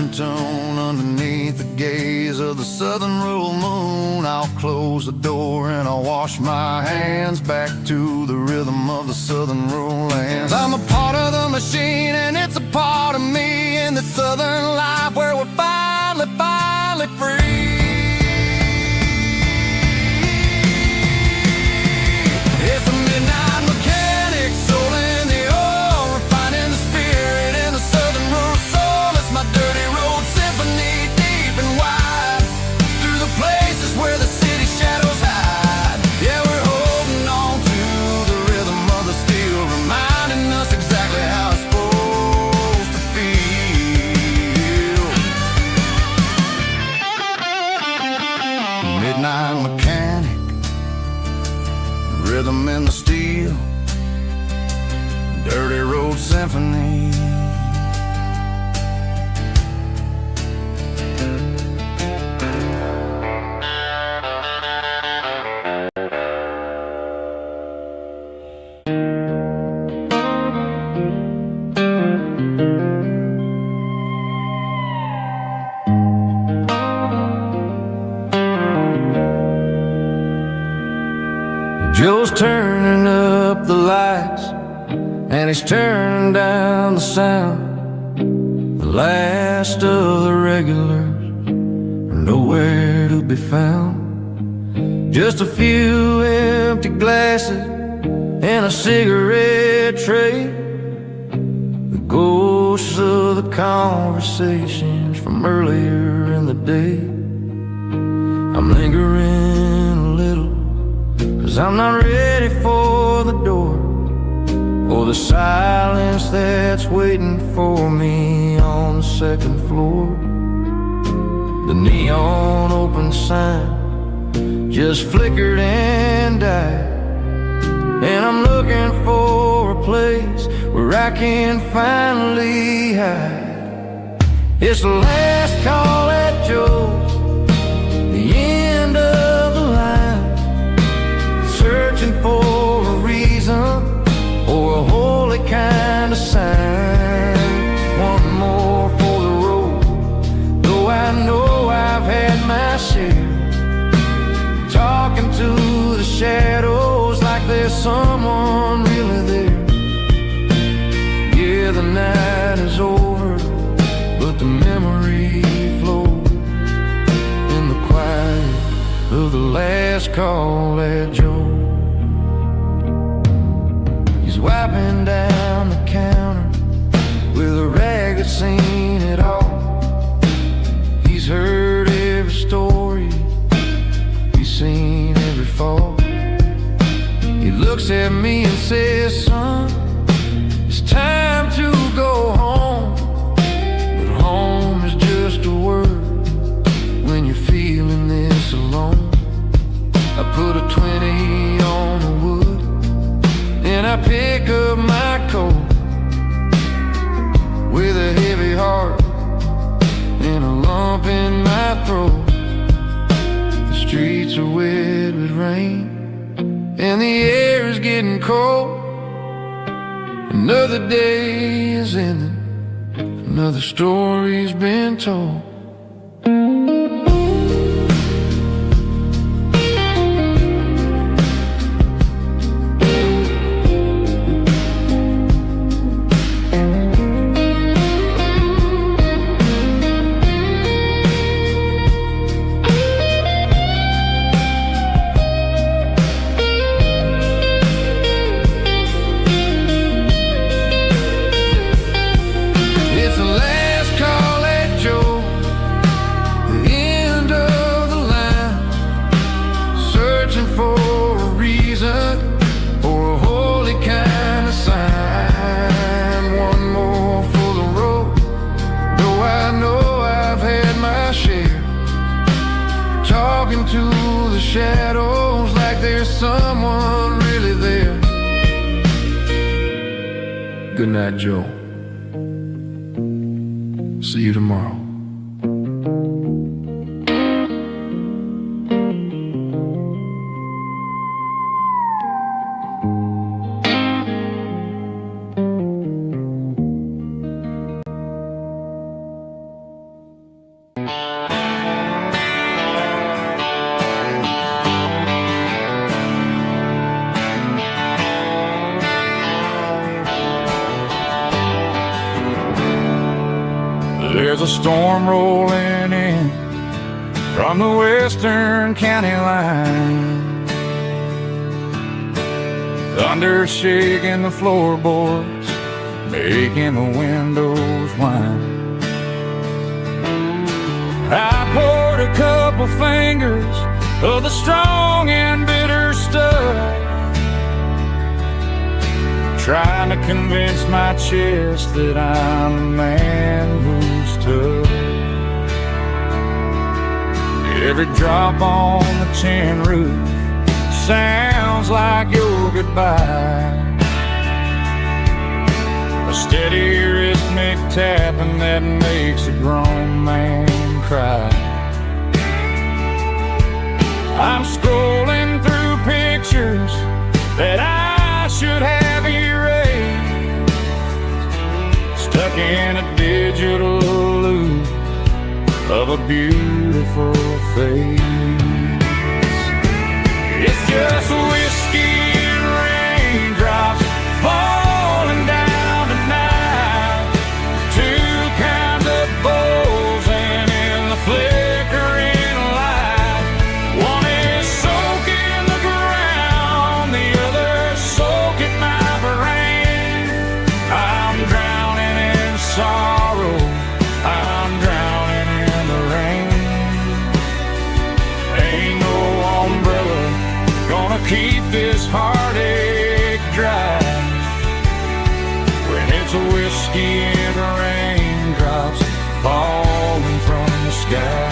southern tone underneath the gaze of the southern rural moon. I'll close the door and I'll wash my hands back to the rhythm of the southern rural lands. I'm a part of the machine and it's a part of me in the southern life where we're finally free. It's a midnight mechanic, soul in the oil, refining the spirit in the southern rural soul. It's my dirty road symphony, deep and wide, through the places where the city shadows hide. Yeah, we're holding on to the rhythm of the steel, reminding us exactly how it's supposed to feel. Midnight mechanic, rhythm in the steel, dirty road symphony. Joe's turning up the lights and he's turning down the sound. The last of the regulars are nowhere to be found. Just a few empty glasses and a cigarette tray, the ghosts of the conversations from earlier in the day. I'm lingering a little, 'cause I'm not ready for the door, or the silence that's waiting for me on the second floor. The neon open sign just flickered and died, and I'm looking for a place where I can finally hide. It's the last call at Joe's, the end of the line, searching for a reason or a holy kind of sign. One more for the road, though I know I've had my share, talking to the shadows like there's someone really there. Yeah, the night is over, but the memory flows in the quiet of the last call at Joe. He's wiping down the counter with a rag that's seen it all. He's heard every story, he's seen every fall. He looks at me and says, son, it's time to go home. But home is just a word when you're feeling this alone. I put a 20 on the wood and I pick up my coat with a heavy heart and a lump in my throat. The streets are wet with rain and the air is getting cold. Another day is ending, another story's been told. To the shadows like there's someone really there. Good night, Joe. See you tomorrow. There's a storm rolling in from the western county line. Thunder shaking the floorboards, making the windows whine. I poured a couple fingers of the strong and bitter stuff, trying to convince my chest that I'm a man who's tough. Every drop on the tin roof sounds like your goodbye, a steady rhythmic tapping that makes a grown man cry. I'm scrolling through pictures that I should have erased, stuck in a digital loop of a beautiful face. It's just whiskey and raindrops falling down tonight, two kinds of bowls and in the flickering light. One is soaking the ground, the other soaking my brain. I'm drowning in sorrow, I'm drowning in the rain. Ain't no umbrella gonna keep this heartache dry when it's a whiskey and raindrops falling from the sky.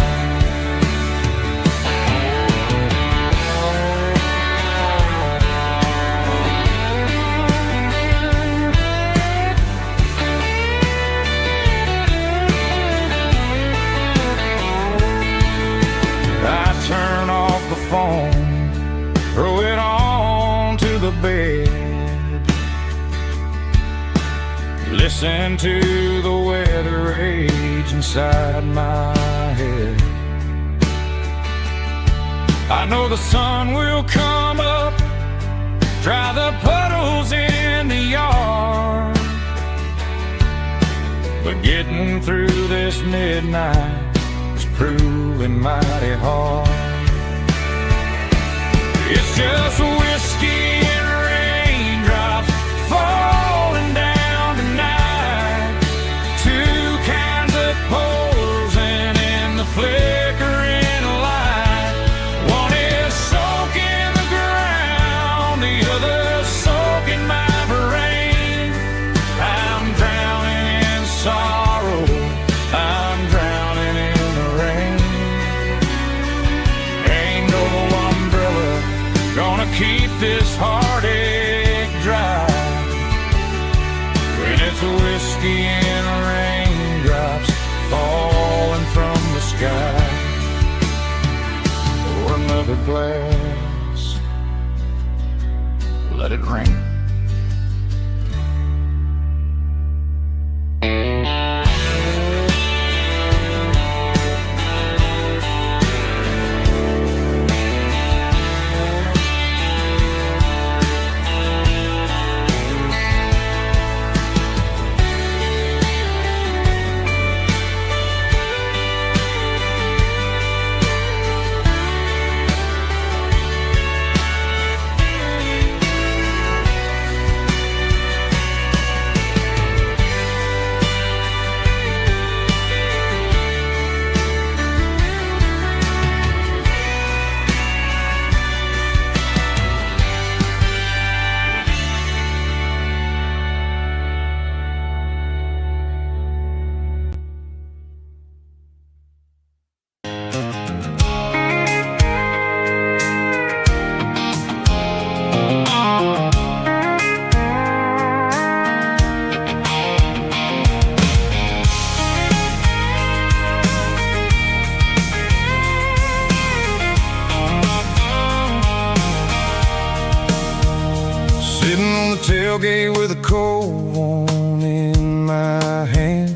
Turn off the phone, throw it on to the bed, listen to the weather rage inside my head. I know the sun will come up, dry the puddles in the yard, but getting through this midnight is proving mighty hard. It's just whiskey and raindrops falling down tonight, two kinds of poles and in the flickering light. One is soaking the ground, the other soaking my brain. I'm drowning in sorrow, I'm drowning in the rain. Ain't no umbrella gonna keep this heartache dry when it's a whiskey and raindrops falling from the sky. Pour another glass, let it rain. Tailgate with a cold one in my hand,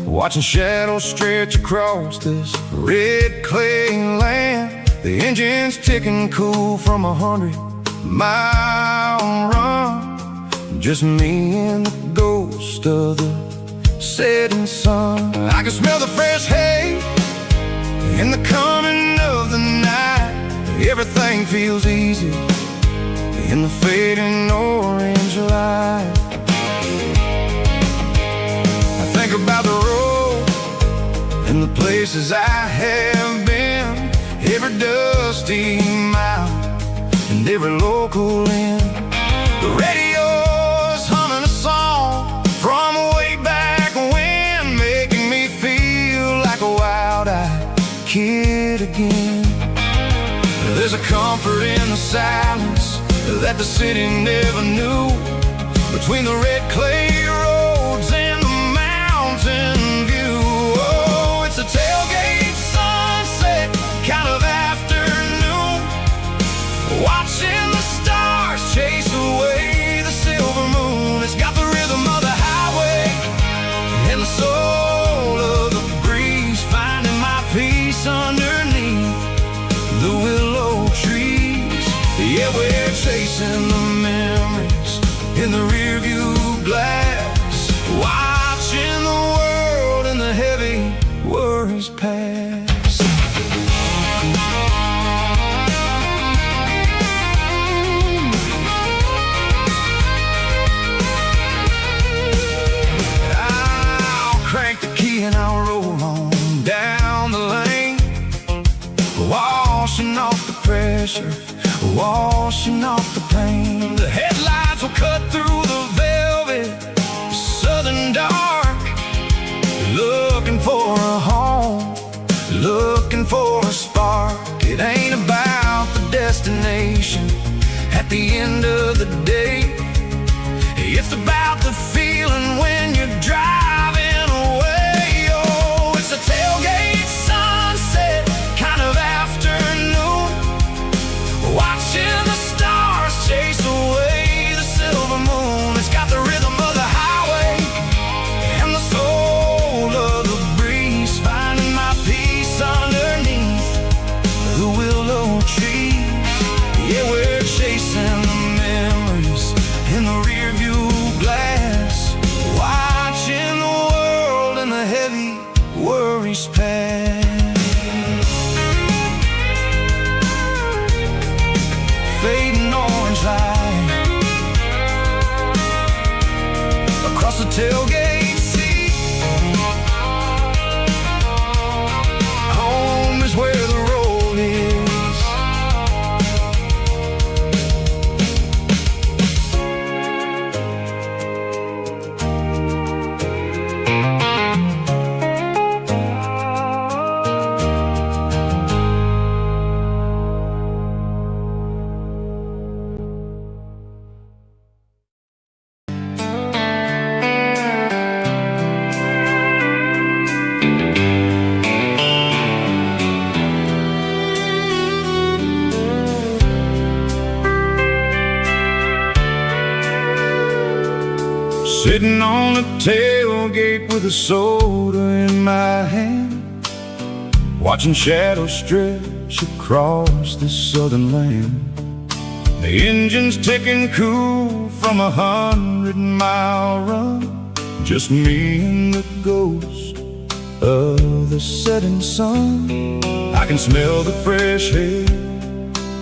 watching shadows stretch across this red clay land. The engine's ticking cool from 100-mile run, just me and the ghost of the setting sun. I can smell the fresh hay in the coming of the night. Everything feels easy in the fading orange light. I think about the road and the places I have been, every dusty mile and every local inn. The radio's humming a song from way back when, making me feel like a wild-eyed kid again. There's a comfort in the silence that the city never knew, between the red clay roads and the mountain view. Oh, it's a tailgate sunset kind of afternoon, watching the stars chase away the silver moon. It's got the rhythm of the highway and the soul of the breeze, finding my peace underneath the willow trees. Yeah, we're chasing the memories in the rearview glass, watching the world and the heavy worries pass. I'll crank the key and I'll roll on down the lane, washing off the pressure, washing off the pain. The headlights will cut through the velvet southern dark, looking for a home, looking for a spark. It ain't about the destination at the end of the day, it's about the feeling when you're driving away. Oh, it's a tailgate sunset kind of afternoon, watching the stars chase away the silver moon. It's got the rhythm of the highway and the soul of the breeze, finding my peace underneath the willow trees. Yeah, we're chasing the memories in the rearview glass, watching the world and the heavy worries pass. Fading orange light across the tailgate seat. Home is where the road is. Sitting on the tailgate with a soda in my hand, watching shadows stretch across this southern land. The engine's ticking cool from 100-mile run, just me and the ghost of the setting sun. I can smell the fresh hay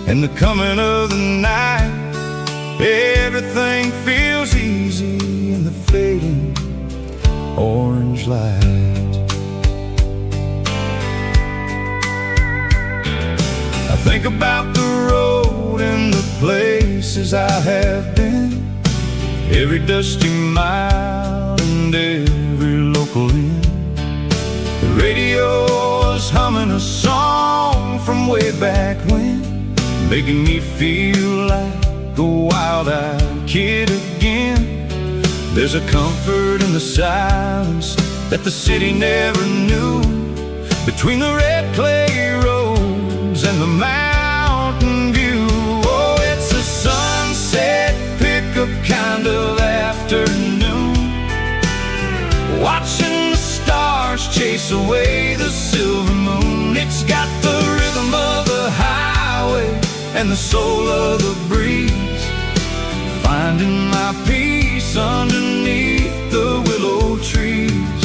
and the coming of the night. Everything feels easy in the fading orange light. I think about the road and the places I have been, every dusty mile and every local inn. The radio is humming a song from way back when, making me feel like a wild-eyed kid again. There's a comfort in the silence that the city never knew, between the red clay roads and the mountain view. Oh, it's a sunset pickup kind of afternoon, watching the stars chase away the silver moon. It's got the rhythm of the highway and the soul of the breeze, finding my peace underneath the willow trees.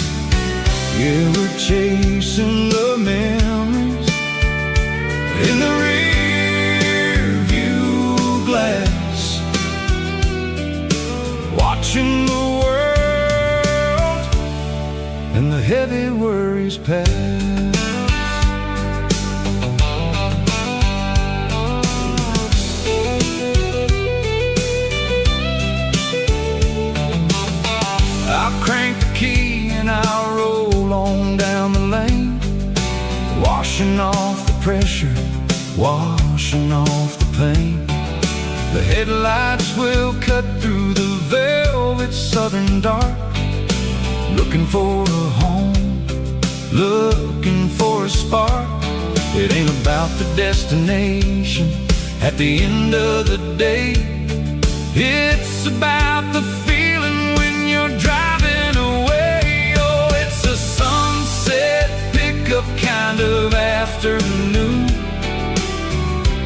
washing off the pressure, washing off the pain. The headlights will cut through the velvet southern dark, looking for a home, looking for a spark. It ain't about the destination at the end of the day. It's about the feeling when you're driving away. Oh, it's a sunset pickup kind of afternoon,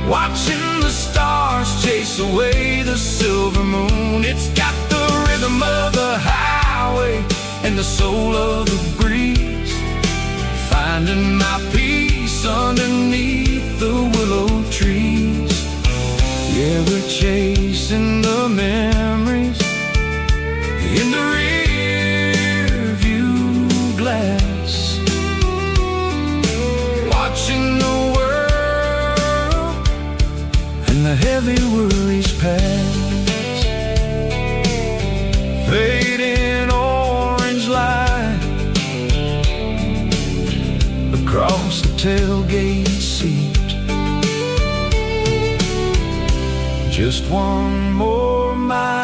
watching the stars chase away the silver moon. It's got the rhythm of the highway and the soul of the breeze, finding my peace underneath the willow trees. Yeah, we're chasing the memories in the rear view glass, watching the world and the heavy worries pass. Fading orange light across the tailgate seat. Just one more mile.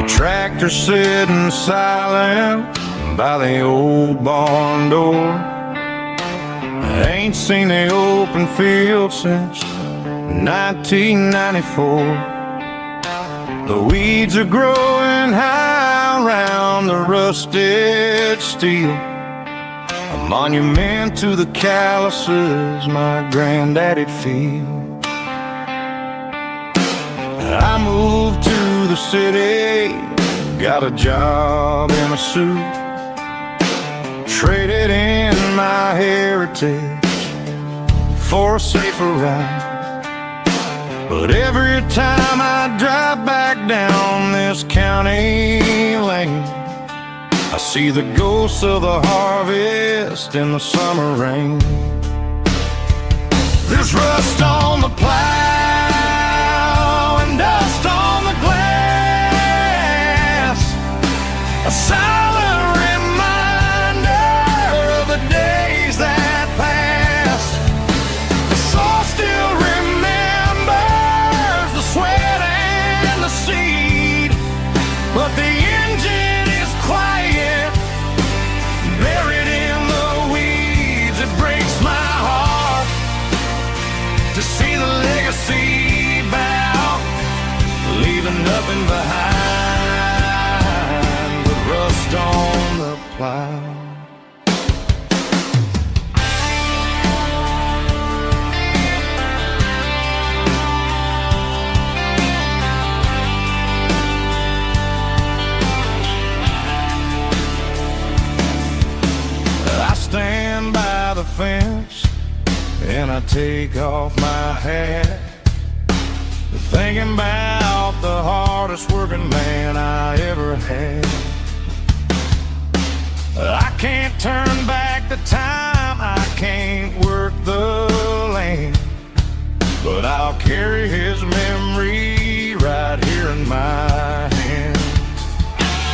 Tractor sitting silent by the old barn door. I ain't seen the open field since 1994. The weeds are growing high around the rusted steel, a monument to the calluses my granddaddy'd feel. I moved to the city, got a job in a suit, traded in my heritage for a safer ride. But every time I drive back down this county lane, I see the ghosts of the harvest in the summer rain. There's rust on the plow and dust on the glass, a silent reminder of the days that passed. The soul still remembers the sweat and the seed, but the engine is quiet, buried in the weeds. It breaks my heart to see the legacy bow, leaving nothing behind but rust on the plow. I stand by the fence and I take off my hat, thinking about the hardest working man I ever had. I can't turn back the time, I can't work the land, but I'll carry his memory right here in my hand.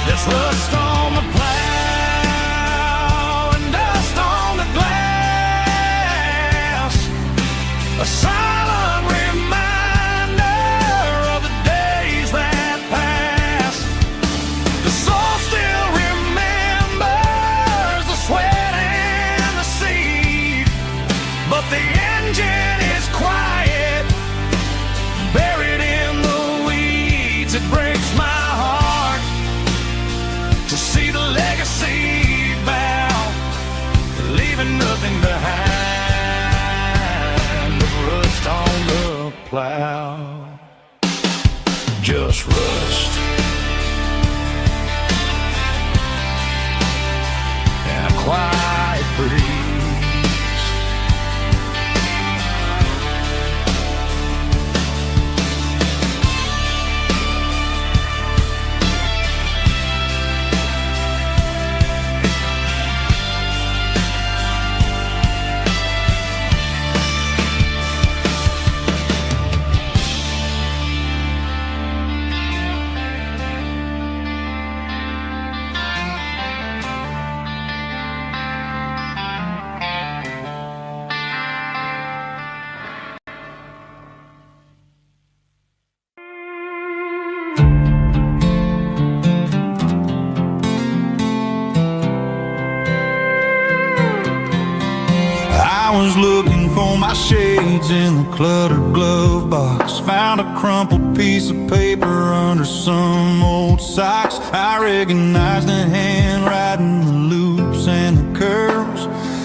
There's rust on the plow and dust on the glass, a silent reminder of the days that passed. The soul still remembers the sweat and the seed, but the engine is quiet, buried in the weeds. It breaks my heart to see the legacy bow, leaving nothing behind but rust on the plow. Just rust and a quiet breeze. was looking for my shades in the cluttered glove box. Found a crumpled piece of paper under some old socks. I recognized the handwriting, the loops and the curves,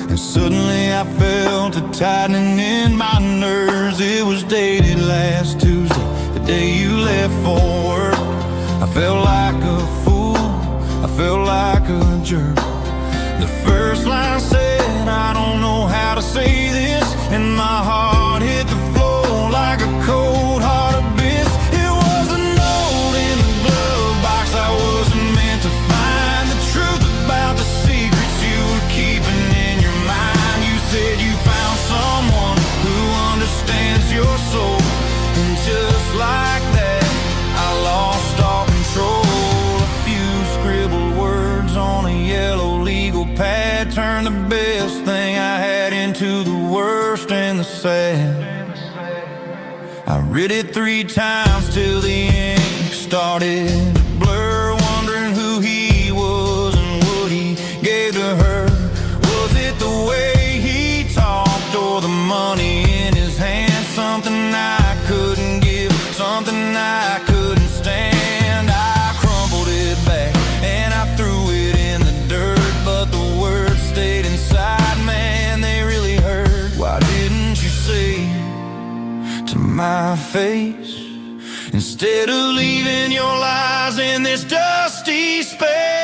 and suddenly I felt a tightening in my nerves. It was dated last Tuesday, the day you left for work. I felt like a fool, I felt like a jerk. The first line said, I don't know how to say this, and my heart hit the floor like a cold heart abyss. It was a note in the glove box I wasn't meant to find. The truth about the secrets you were keeping in your mind. You said you found someone who understands your soul, and just like that I lost all control. A few scribbled words on a yellow legal pad turned the best thing I had into the worst and the sad. I read it 3 times till the ink started to blur, wondering who he was and what he gave to her. Was it the way he talked or the money in his hand? Something I couldn't give, something I couldn't stand. I crumpled it back and I threw it in the dirt, but the words stayed inside, man, they really hurt. Why didn't you say to my face, instead of leaving your lies in this dusty space?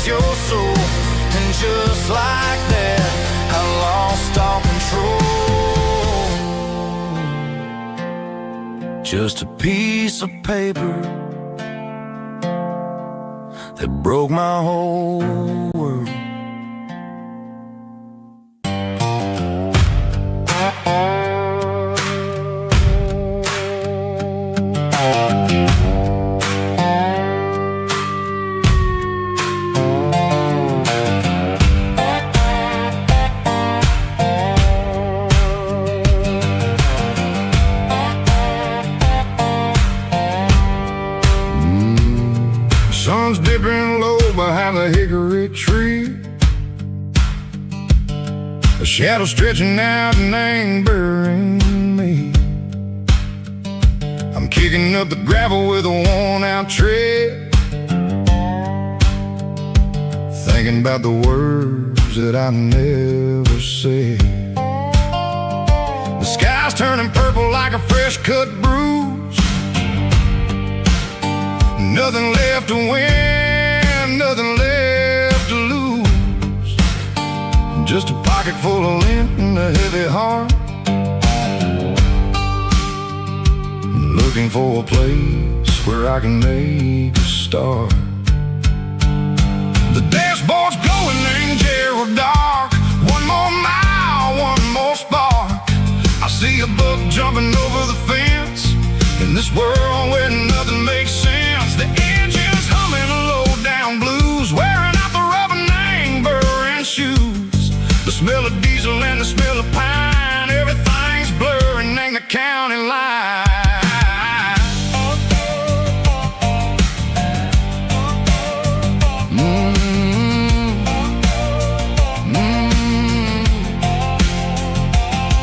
Your soul, and just like that I lost all control. Just a piece of paper that broke my whole world. Sun's dipping low behind the hickory tree. A shadow stretching out and angering me. I'm kicking up the gravel with a worn-out tread, thinking about the words that I never said. The sky's turning purple like a fresh-cut bruise. Nothing left to win, nothing left to lose. Just a pocket full of lint and a heavy heart, looking for a place where I can make a start. The dashboard's glowing angel dark. One more mile, one more spark. I see a buck jumping over the fence in this world where nothing makes sense. The engine's humming low-down blues, wearing out the rubber name, burring shoes. The smell of diesel and the smell of pine, everything's blurring in the county line.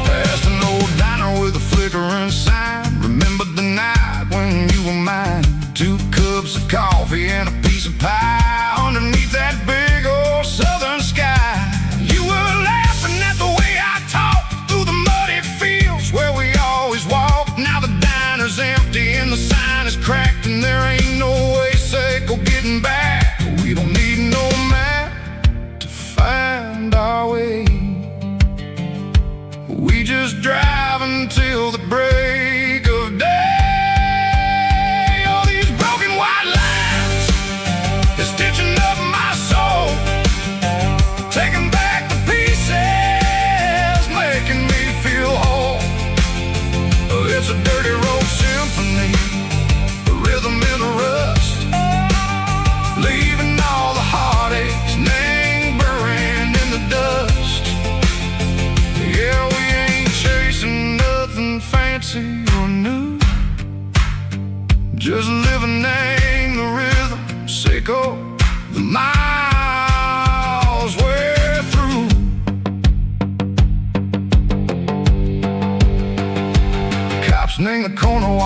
Past an old diner with a flickering sign. Remember the night when you were mine. 2 cups of coffee and a piece of pie underneath that big old southern sky. You were laughing at the way I talked through the muddy fields where we always walked. Now the diner's empty and the sign is cracked, and there ain't no way safe or getting back. We don't need no map to find our way. We just drive until the break of day. Stitching up my soul, taking back the peace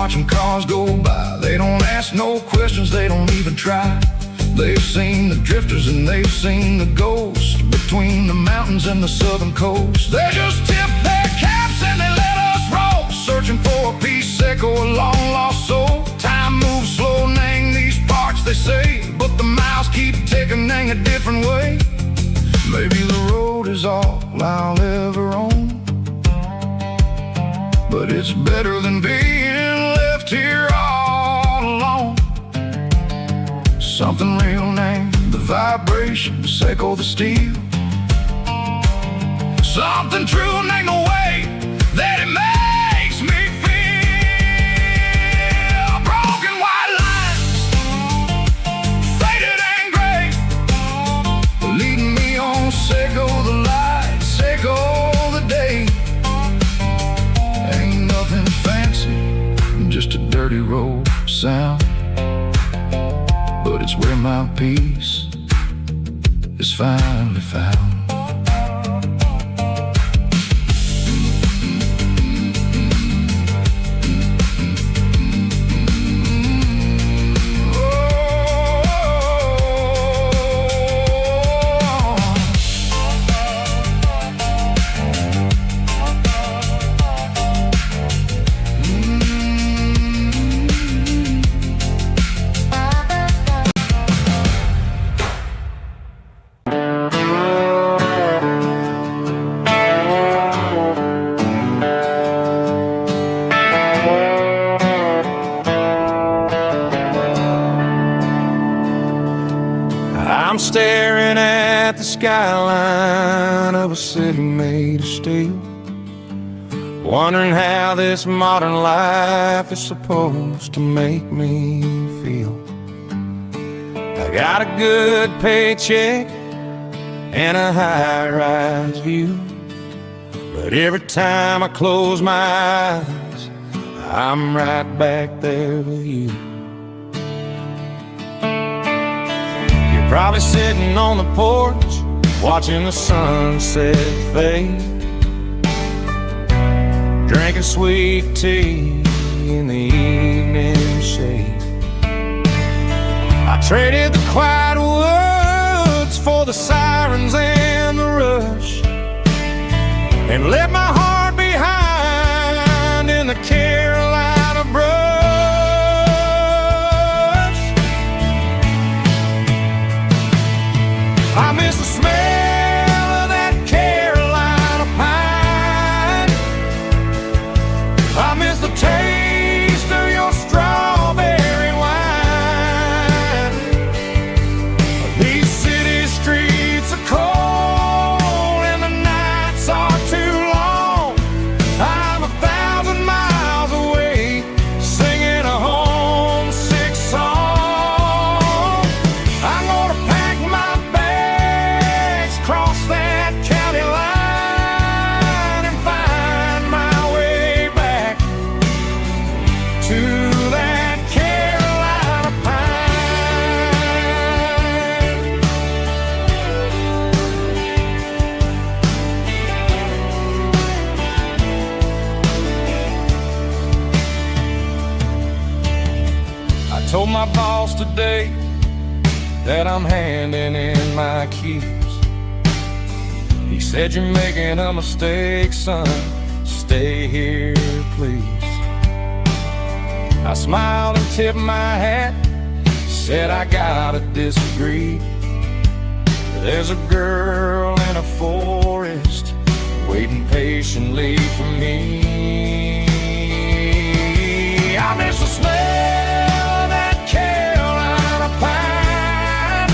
watching cars go by. They don't ask no questions, they don't even try. They've seen the drifters and they've seen the ghosts between the mountains and the southern coast. They just tip their caps and they let us roll, searching for a piece echo, a long lost soul. Time moves slow, nang these parts they say, but the miles keep ticking, nang a different way. Maybe the road is all I'll ever own, but it's better than being left here all alone. Something real named the vibrations echo the steel. Something true named the way that it makes me feel. Broken white lines, faded and gray, leading me on, echo the lights, echo the day. Ain't nothing fancy, just a dirty road sound, but it's where my peace is finally found. I'm staring at the skyline of a city made of steel, wondering how this modern life is supposed to make me feel. I got a good paycheck and a high-rise view, but every time I close my eyes, I'm right back there with you. Probably sitting on the porch, watching the sunset fade, drinking sweet tea in the evening shade. I traded the quiet woods for the sirens and the rush, and left my heart behind in the Carolina brush. I miss the smell of that Carolina pine. I miss the taste of your strawberry wine. These city streets are cold and the nights are too long. I'm 1,000 miles away, singing a homesick song. I'm gonna pack my cross that county line and find my way back to that Carolina pine. I told my boss today that I'm handing in my keys. He said, "You're making a mistake, son. Stay here, please." I smiled and tipped my hat, said I gotta disagree. There's a girl in a forest waiting patiently for me. I miss the smell of that Carolina pine.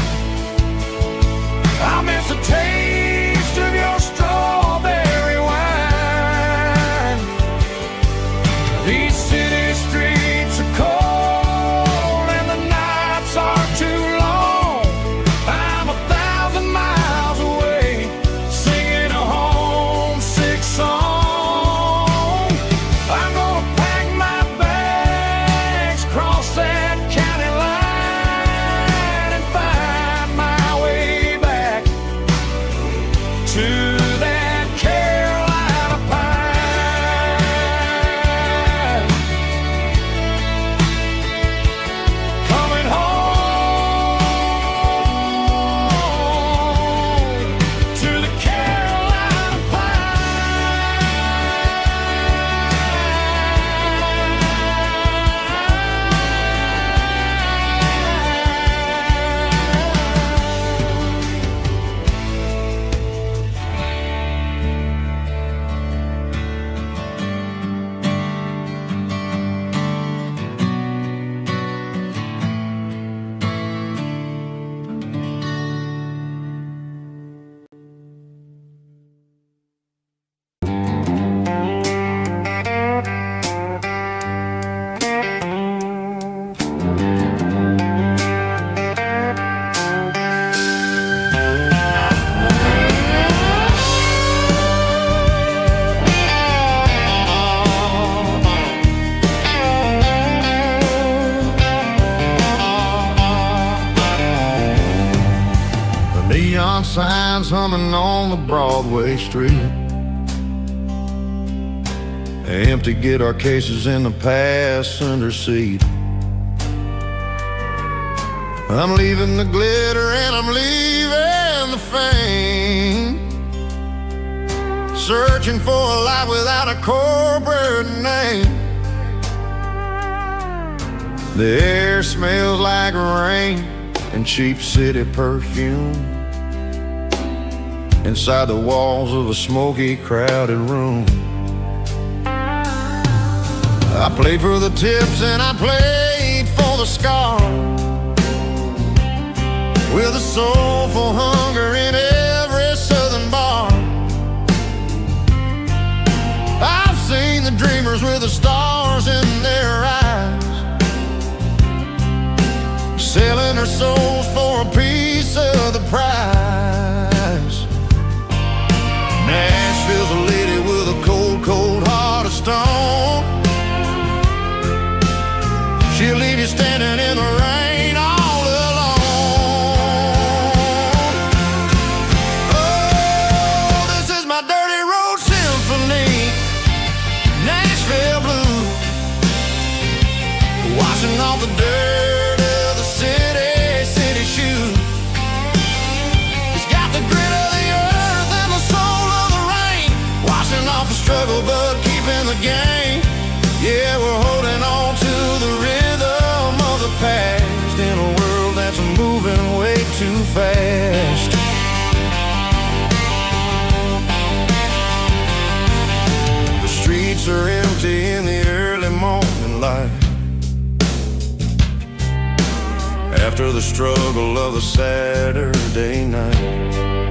I miss the taste of your strawberry wine. These city streets are cold and the nights are too long. I'm 1,000 miles away, singing a homesick song. I'm gonna pack my bags, cross that county line, and find my way back to that Carolina pine. lines humming on the Broadway street. Empty guitar cases in the passenger seat. I'm leaving the glitter and I'm leaving the fame, searching for a life without a corporate name. The air smells like rain and cheap city perfume inside the walls of a smoky, crowded room. I played for the tips and I played for the scars, with a soulful hunger in every southern bar. I've seen the dreamers with the stars in their eyes, selling their souls for a piece of the prize. Nashville's a lady with a cold, cold heart of stone. She'll leave you standing in the rain all alone. Oh, this is my dirty road symphony, Nashville blues, washing off the dirt of the city shoes. It's got the grit of the earth and the soul of the rain, washing off the struggle but keeping the game. Yeah, we're holding on to the rhythm of the past in a world that's moving way too fast. The streets are empty in the early morning light, after the struggle of the Saturday night.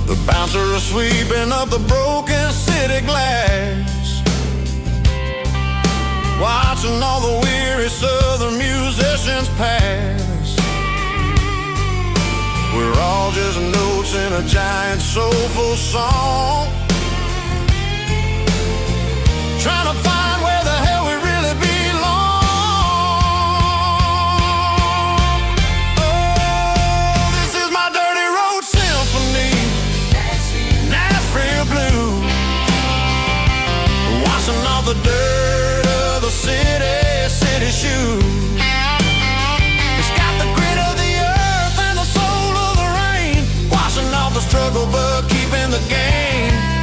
The bouncer is sweeping up the broken city glass, watching all the weary southern musicians pass. We're all just notes in a giant soulful song, trying to find where the hell we really belong. Oh, this is my dirty road symphony, Nashville blues, washing off the dirt of the city shoes. It's got the grit of the earth and the soul of the rain, washing off the struggle but keeping the game.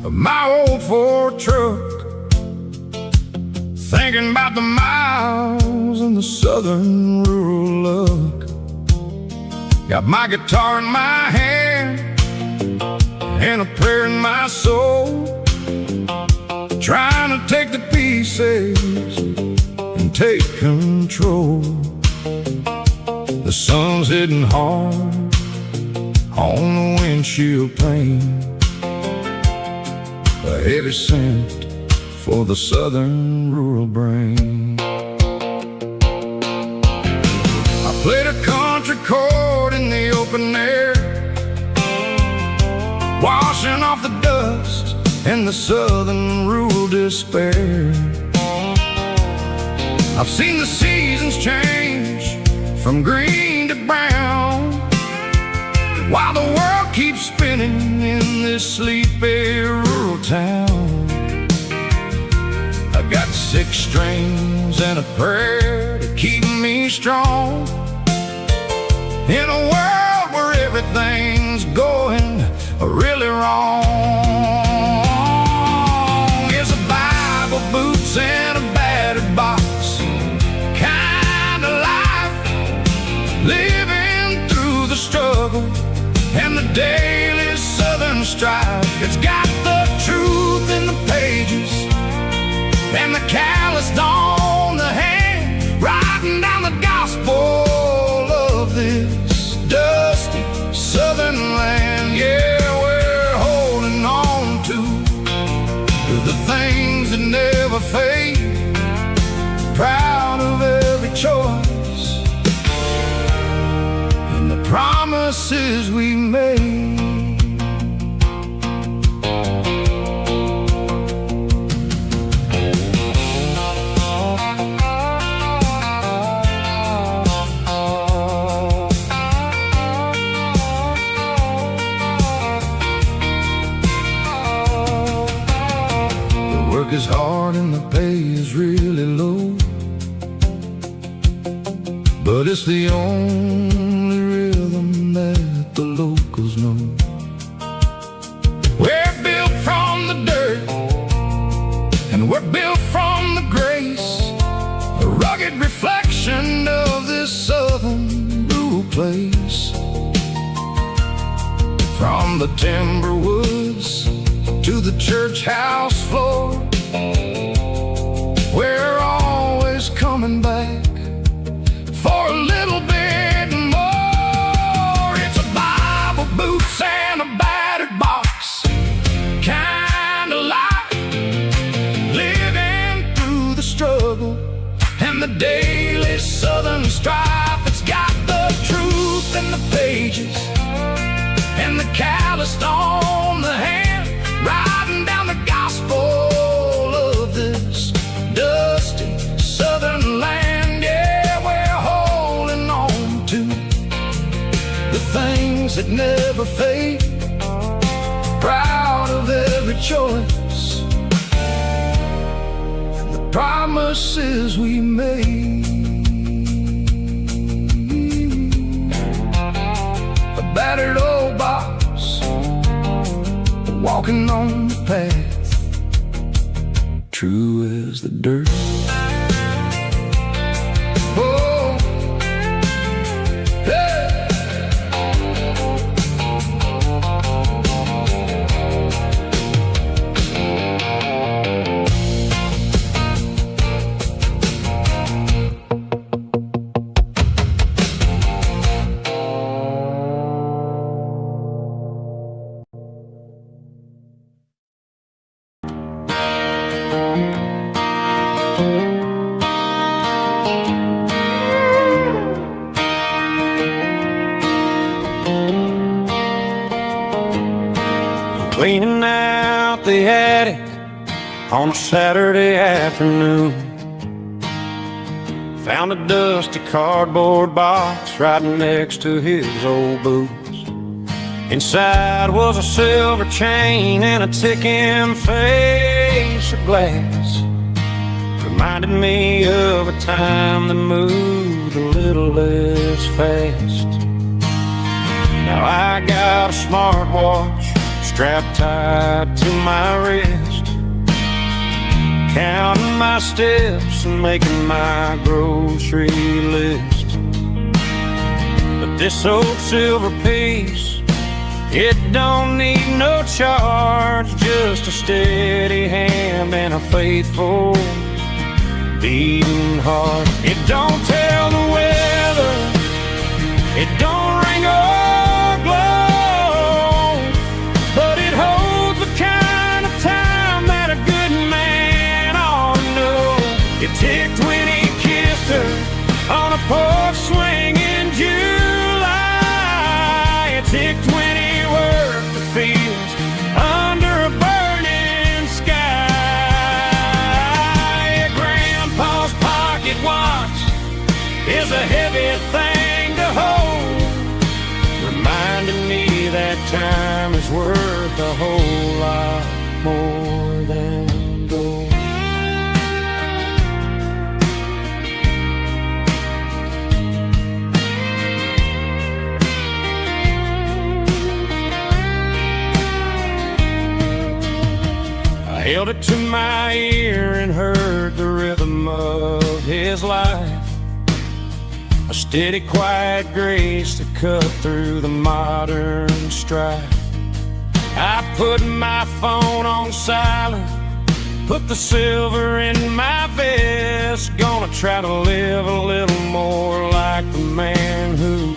of my old Ford truck, thinking about the miles and the southern rural look. Got my guitar in my hand and a prayer in my soul, trying to take the pieces and take control. The sun's hitting hard on the windshield pane, a heavy scent for the southern rural brain. I played a country chord in the open air, washing off the dust and the southern rural despair. I've seen the seasons change from green to brown, while the world keeps spinning in this sleepy rural town. I got 6 strings and a prayer to keep me strong, in a world where everything's going really wrong. Is a Bible, boots, and a battered box kind of life, living through the struggle and the daily southern strife. It's got the truth in the pages and the calloused on the hand, writing down the gospel of this dusty southern land. Yeah, we're holding on to the things that never fade, proud of every choice and the promises we made. Work is hard and the pay is really low, but it's the only rhythm that the locals know. We're built from the dirt and we're built from the grace, a rugged reflection of this southern rural place. From the timber woods to the church house floor, we're always coming back for a little bit more. It's a Bible, boots, and a battered box kind of life, living through the struggle and the daily southern strife. It's got the truth in the pages and the calloused on the hand, writing down the gospel of this dusty southern land. Yeah, we're holding on to the things that never fade, proud of every choice and the promises we made. A battered old box, walking on the path, true as the dirt. Oh, hey. Cleaning out the attic on a Saturday afternoon, found a dusty cardboard box right next to his old boots. Inside was a silver chain and a ticking face of glass, reminded me of a time that moved a little less fast. Now I got a smartwatch strap tied to my wrist, counting my steps and making my grocery list. But this old silver piece, it don't need no charge, just a steady hand and a faithful beating heart. It don't tell the weather, it don't ring or glow, but it holds the kind of time that a good man ought to know. It ticked when he kissed her on a porch swing in July. It ticked when he worked the fields under a burning sky. Grandpa's pocket watch is a heavy thing to hold, reminding me that time is worth a whole lot more than gold. I held it to my ear and heard the rhythm of his life, a steady, quiet grace to cut through the modern strife. I put my phone on silent, put the silver in my vest, gonna try to live a little more like the man who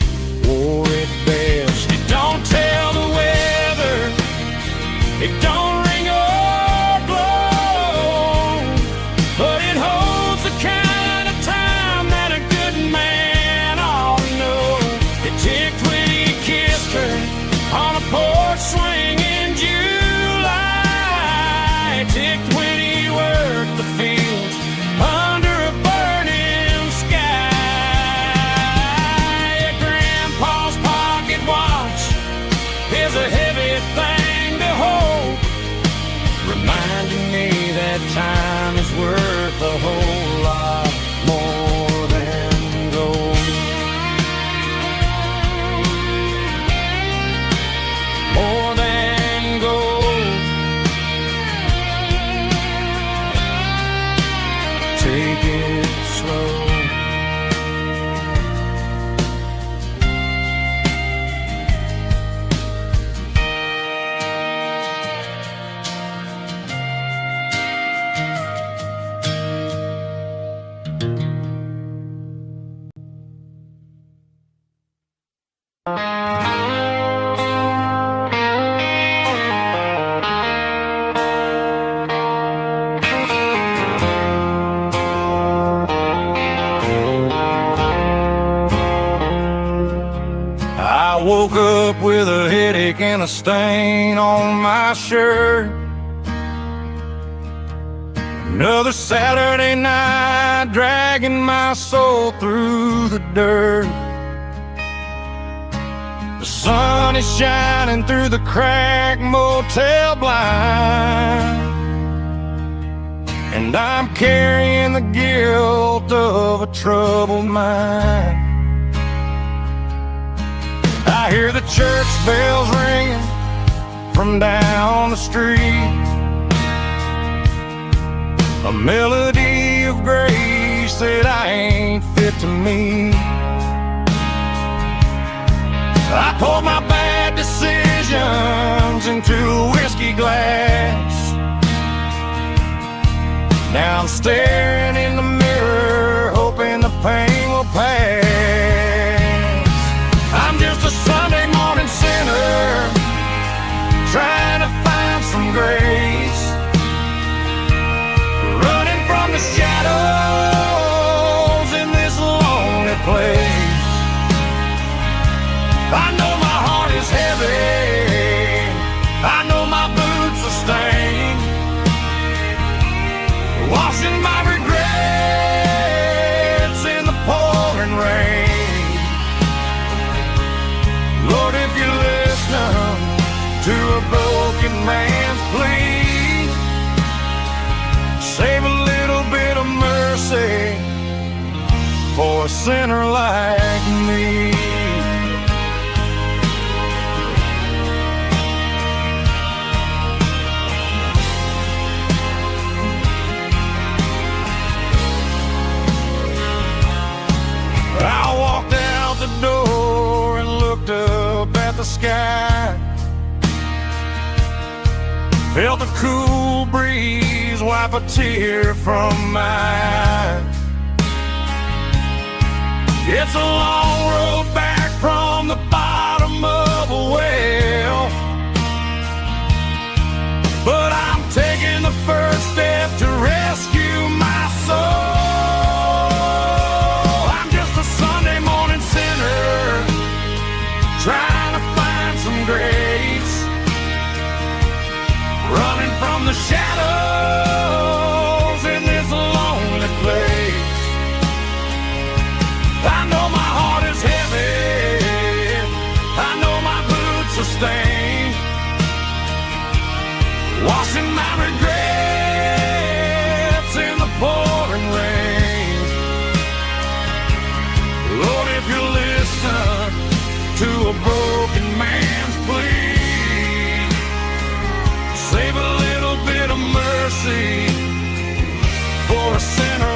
wore it best. It don't tell the weather, it don't ring or glow, but it holds the kind of time that a good man ought to know. It ticked when he kissed her on a porch swing in July. It ticked when he worked the fields under a burning sky. Grandpa's pocket watch is a heavy thing to hold, reminding me that time is worth a whole lot more than gold. More than gold. Take it slow. I woke up with a headache and a stain on my shirt. Another Saturday night dragging my soul through the dirt. The sun is shining through the cracked motel blind, and I'm carrying the guilt of a troubled mind. I hear the church bells ringing from down the street, a melody of grace that I ain't fit to meet. I poured my bad decisions into a whiskey glass. Now I'm staring in the mirror, hoping the pain will pass. I'm just a Sunday morning sinner, trying to find some grace, running from the shadows in this lonely place. I know my heart is heavy, I know my boots are stained, washing my regrets in the pouring rain. Lord, if you're listening to a broken man's plea, save a little bit of mercy for a sinner like me. sky. Felt the cool breeze wipe a tear from my eye. It's a long road back from the bottom of a well, but I'm taking the first step to rescue my soul. I'm just a Sunday morning sinner trying to find some grace, running from the shadows in this lonely place. I know my heart is heavy, I know my boots are stained, washing my regrets in the pouring rain. Lord, if you listen to a broken man's plea, save a little bit of mercy for a sinner